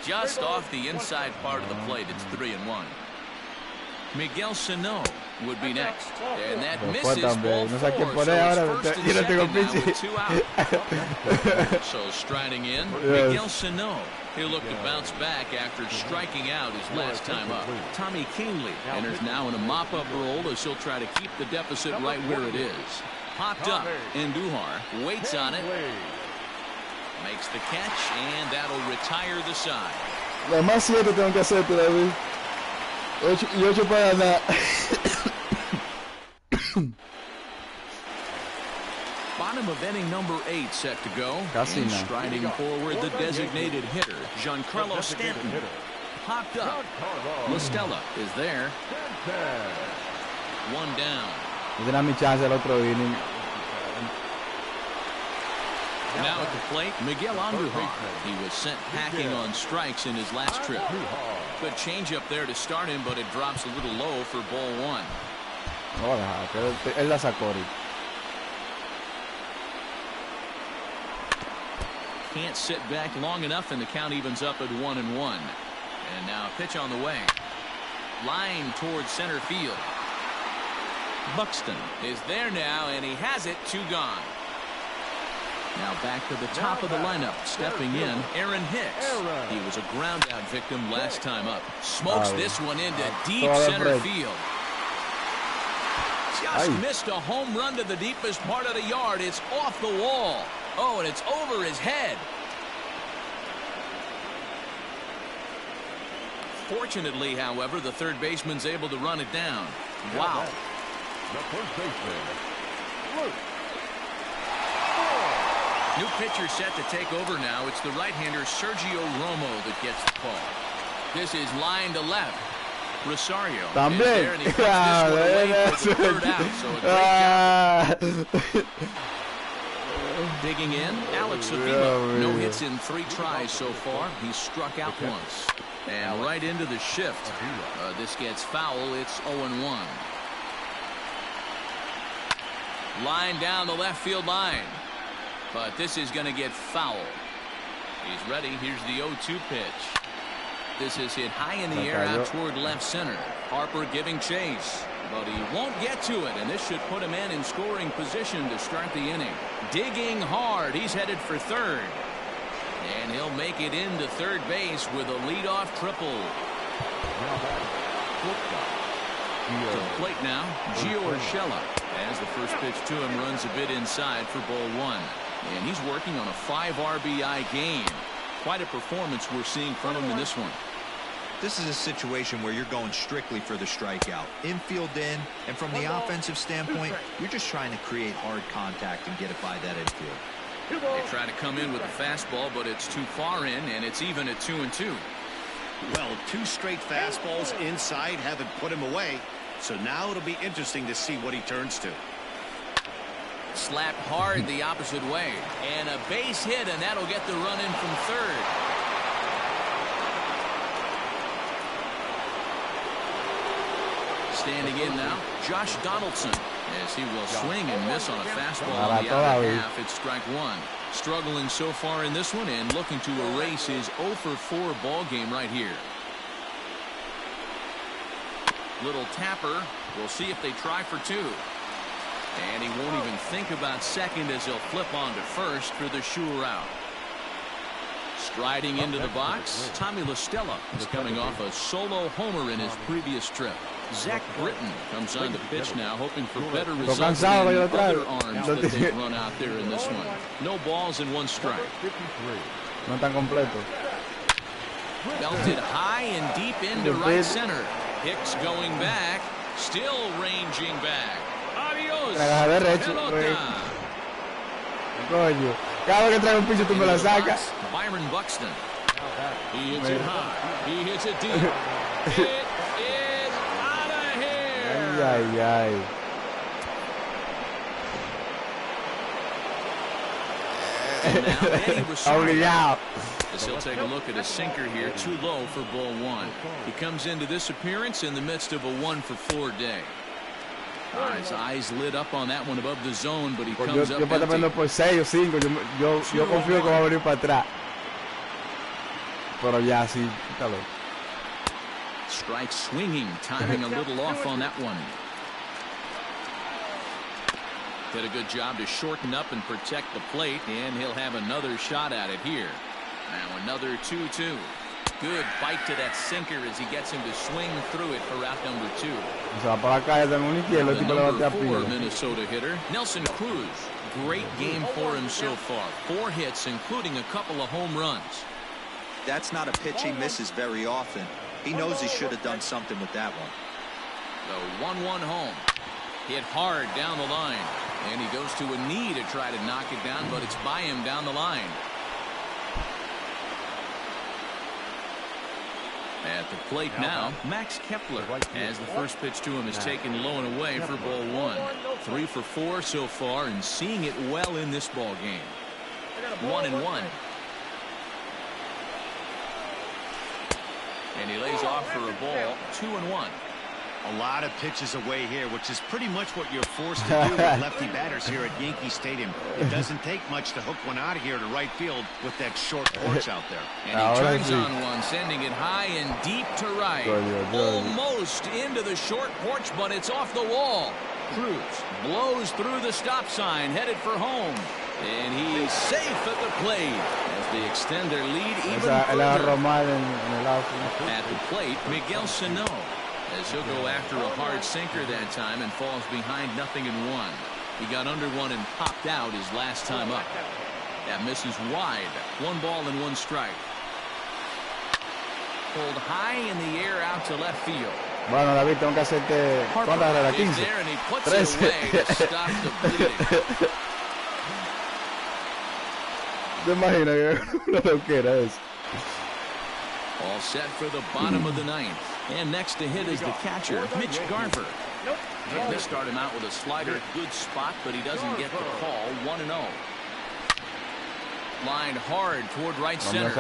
Speaker 4: Just off the inside part of the plate, it's 3-1. Miguel Sano would be next, and that misses ball 4, so it's first and second now with 2 out. So striding in, Miguel Sano. He'll look to bounce back after striking out his last time up. Tommy Kahnle enters now in a mop-up role, as he'll try to keep the deficit right where it is. Popped up, and Duhar waits on it, makes the catch, and that'll retire the side.
Speaker 1: Lo más 7 tengo que hacer todavía. 8 para ganar.
Speaker 4: Bottom of inning number 8 set to go. And striding forward, the designated hitter, Giancarlo Stanton. Popped up. La Stella is there. 1 down.
Speaker 1: Esa era mi chance el otro inning.
Speaker 8: Now at the plate, Miguel Andujar. He was sent packing on strikes in his last trip. Good changeup there to start him, but it drops a little low for ball one.
Speaker 1: Él la sacó ahorita.
Speaker 8: Can't sit back long enough, and the count evens up at 1-1. And now a pitch on the way. Line towards center field. Buxton is there now, and he has it. 2 gone. Now back to the top of the lineup. Stepping in, Aaron Hicks. He was a ground out victim last time up. Smokes this one into deep center field. Just missed a home run to the deepest part of the yard. It's off the wall. Oh, and it's over his head. Fortunately, however, the third baseman's able to run it down. Wow.
Speaker 5: The first baseman.
Speaker 8: New pitcher set to take over now. It's the right-hander Sergio Romo that gets the call. This is line to left. Rosario is there, and he puts this one away for the third out. So a great job. Digging in, Alex Avila. No hits in 3 tries so far. He's struck out once. And right into the shift. This gets foul. It's 0-1. Line down the left field line. But this is going to get foul. He's ready. Here's the 0-2 pitch. This is hit high in the air out toward left center. Harper giving chase. But he won't get to it, and this should put him in scoring position to start the inning. Digging hard. He's headed for third. And he'll make it into third base with a leadoff triple. To the plate now, Gio Urshela. As the first pitch to him runs a bit inside for ball one. And he's working on a 5 RBI game. Quite a performance we're seeing from him in this one.
Speaker 6: This is a situation where you're going strictly for the strikeout. Infield in, and from the offensive standpoint, you're just trying to create hard contact and get it by that infield.
Speaker 8: They try to come in with a fastball, but it's too far in, and it's even at 2-2.
Speaker 7: Well, 2 straight fastballs inside haven't put him away. So now it'll be interesting to see what he turns to.
Speaker 8: Slapped hard the opposite way. And a base hit, and that'll get the run in from third. Standing in now, Josh Donaldson. As he will swing and miss on a fastball on the other half. It's strike 1. Struggling so far in this one and looking to erase his 0-for-4 ball game right here. Little tapper. We'll see if they try for 2. And he won't even think about second as he'll flip on to first for the sure out. Striding into the box, Tommy La Stella is coming off a solo homer in his previous trip. Zach Britton comes on the pitch now, hoping for better results than the other arms that they've run out there in this one. No balls and 1 strike.
Speaker 1: No tan completo.
Speaker 8: Belted high and deep into right center. Hicks going back, still ranging back. Adios.
Speaker 1: Coño. Cada vez que trae un pinche tú me la sacas.
Speaker 8: Byron Buxton. He hits it high. He hits it deep. It is out of here.
Speaker 1: Ay, ay,
Speaker 8: And now Eddie
Speaker 1: Obligado.
Speaker 8: As he'll take a look at a sinker here, too low for ball 1. He comes into this appearance in the midst of a 1-for-4 day. His eyes lit up on that one above the zone, but he comes up
Speaker 1: empty. Por 6 o 5. Yo confío que va a venir para atrás. Pero ya sí, quítalo.
Speaker 8: Strike swinging, timing a little off on that one. Did a good job to shorten up and protect the plate, and he'll have another shot at it here. Now another 2-2. Good bite to that sinker as he gets him to swing through it for out number 2. The number 4 Minnesota hitter, Nelson Cruz. Great game for him so far. 4 hits, including a couple of home runs.
Speaker 6: That's not a pitch he misses very often. He knows he should have done something with that one.
Speaker 8: The 1-1 home. Hit hard down the line. And he goes to a knee to try to knock it down, but it's by him down the line. At the plate now, Max Kepler, as the first pitch to him is taken low and away for ball 1. 3 for 4 so far, and seeing it well in this ball game.
Speaker 4: 1-1. And he lays off for a ball. 2-1.
Speaker 7: A lot of pitches away here, which is pretty much what you're forced to do with lefty batters here at Yankee Stadium. It doesn't take much to hook one out of here to right field with that short porch out there.
Speaker 4: And he turns on one, sending it high and deep to right. Almost into the short porch, but it's off the wall. Cruz blows through the stop sign, headed for home. And he's safe at the plate as they extend their lead even further. At the plate, Miguel Sano, as he'll go after a hard sinker that time and falls behind 0-1. He got under one and popped out his last time up. That misses wide. 1 ball and 1 strike. Pulled high in the air out to left field.
Speaker 1: Bueno, David, tengo que hacerte ¿cuántas carreras? 15. 13. ¿Te imaginas que una loquera es?
Speaker 4: All set for the bottom of the 9th. And next to hit is the catcher, Mitch Garver. They start him out with a slider, good spot, but he doesn't get the call. 1-0. Lined hard toward right center.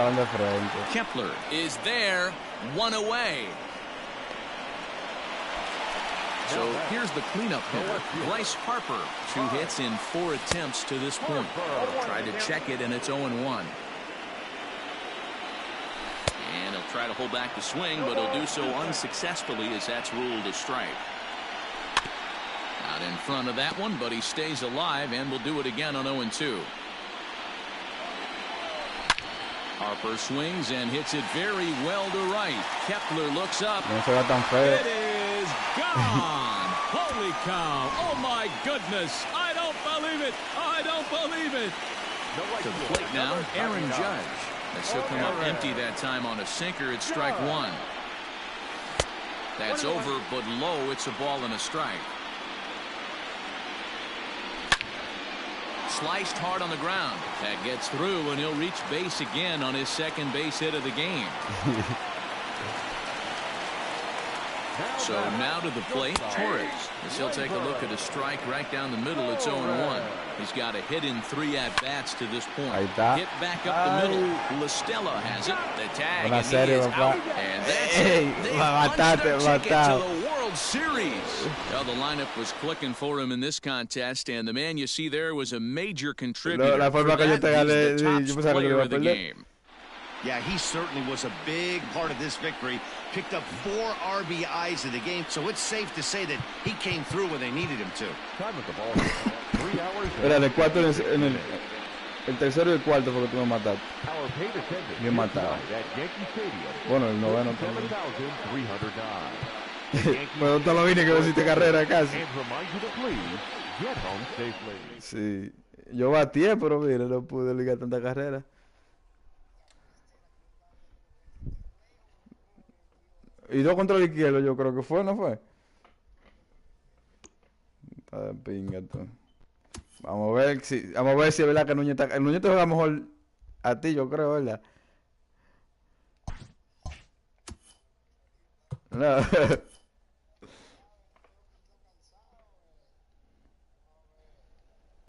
Speaker 4: Kepler is there, 1 away. So here's the cleanup hitter, Bryce Harper. 2 hits in 4 attempts to this point. Tried to check it, and it's 0-1. And he'll try to hold back the swing, but he'll do so unsuccessfully as that's ruled a strike. Out in front of that one, but he stays alive and will do it again on 0-2. Harper swings and hits it very well to right. Kepler looks up.
Speaker 9: It is gone. Holy cow. Oh, my goodness. I don't believe it. I don't believe it.
Speaker 4: To the plate now, Aaron Judge. As he'll come up empty that time on a sinker, it's strike 1. That's over, but low. It's a ball and a strike. Sliced hard on the ground. That gets through, and he'll reach base again on his second base hit of the game. So now to the plate, Torres. As he'll take a look at a strike right down the middle. It's 0-1. He's got a hit in 3 at-bats to this point. Hit back up the middle. LaStella has it. The tag, and he is out. And that's it. They punched their ticket to the World Series. Well, the lineup was clicking for him in this contest, and the man you see there was a major contributor. For that, he's the top player of the game.
Speaker 7: Yeah, he certainly was a big part of this victory. Picked up 4 RBIs in the game, so it's safe to say that he came through when they needed him to.
Speaker 1: Era de 4 en el tercero y el cuarto fue que tú me mataste. Bien matado. Bueno, el noveno también. Pero te lo vine que hiciste carrera casi. Sí. Yo batié, pero mira, no pude ligar tanta carrera. Y 2 contra el izquierdo, yo creo que fue, ¿no fue? Está de pinga, tú. Vamos a ver si es verdad que el Núñez te juega mejor a ti, yo creo, ¿verdad? No.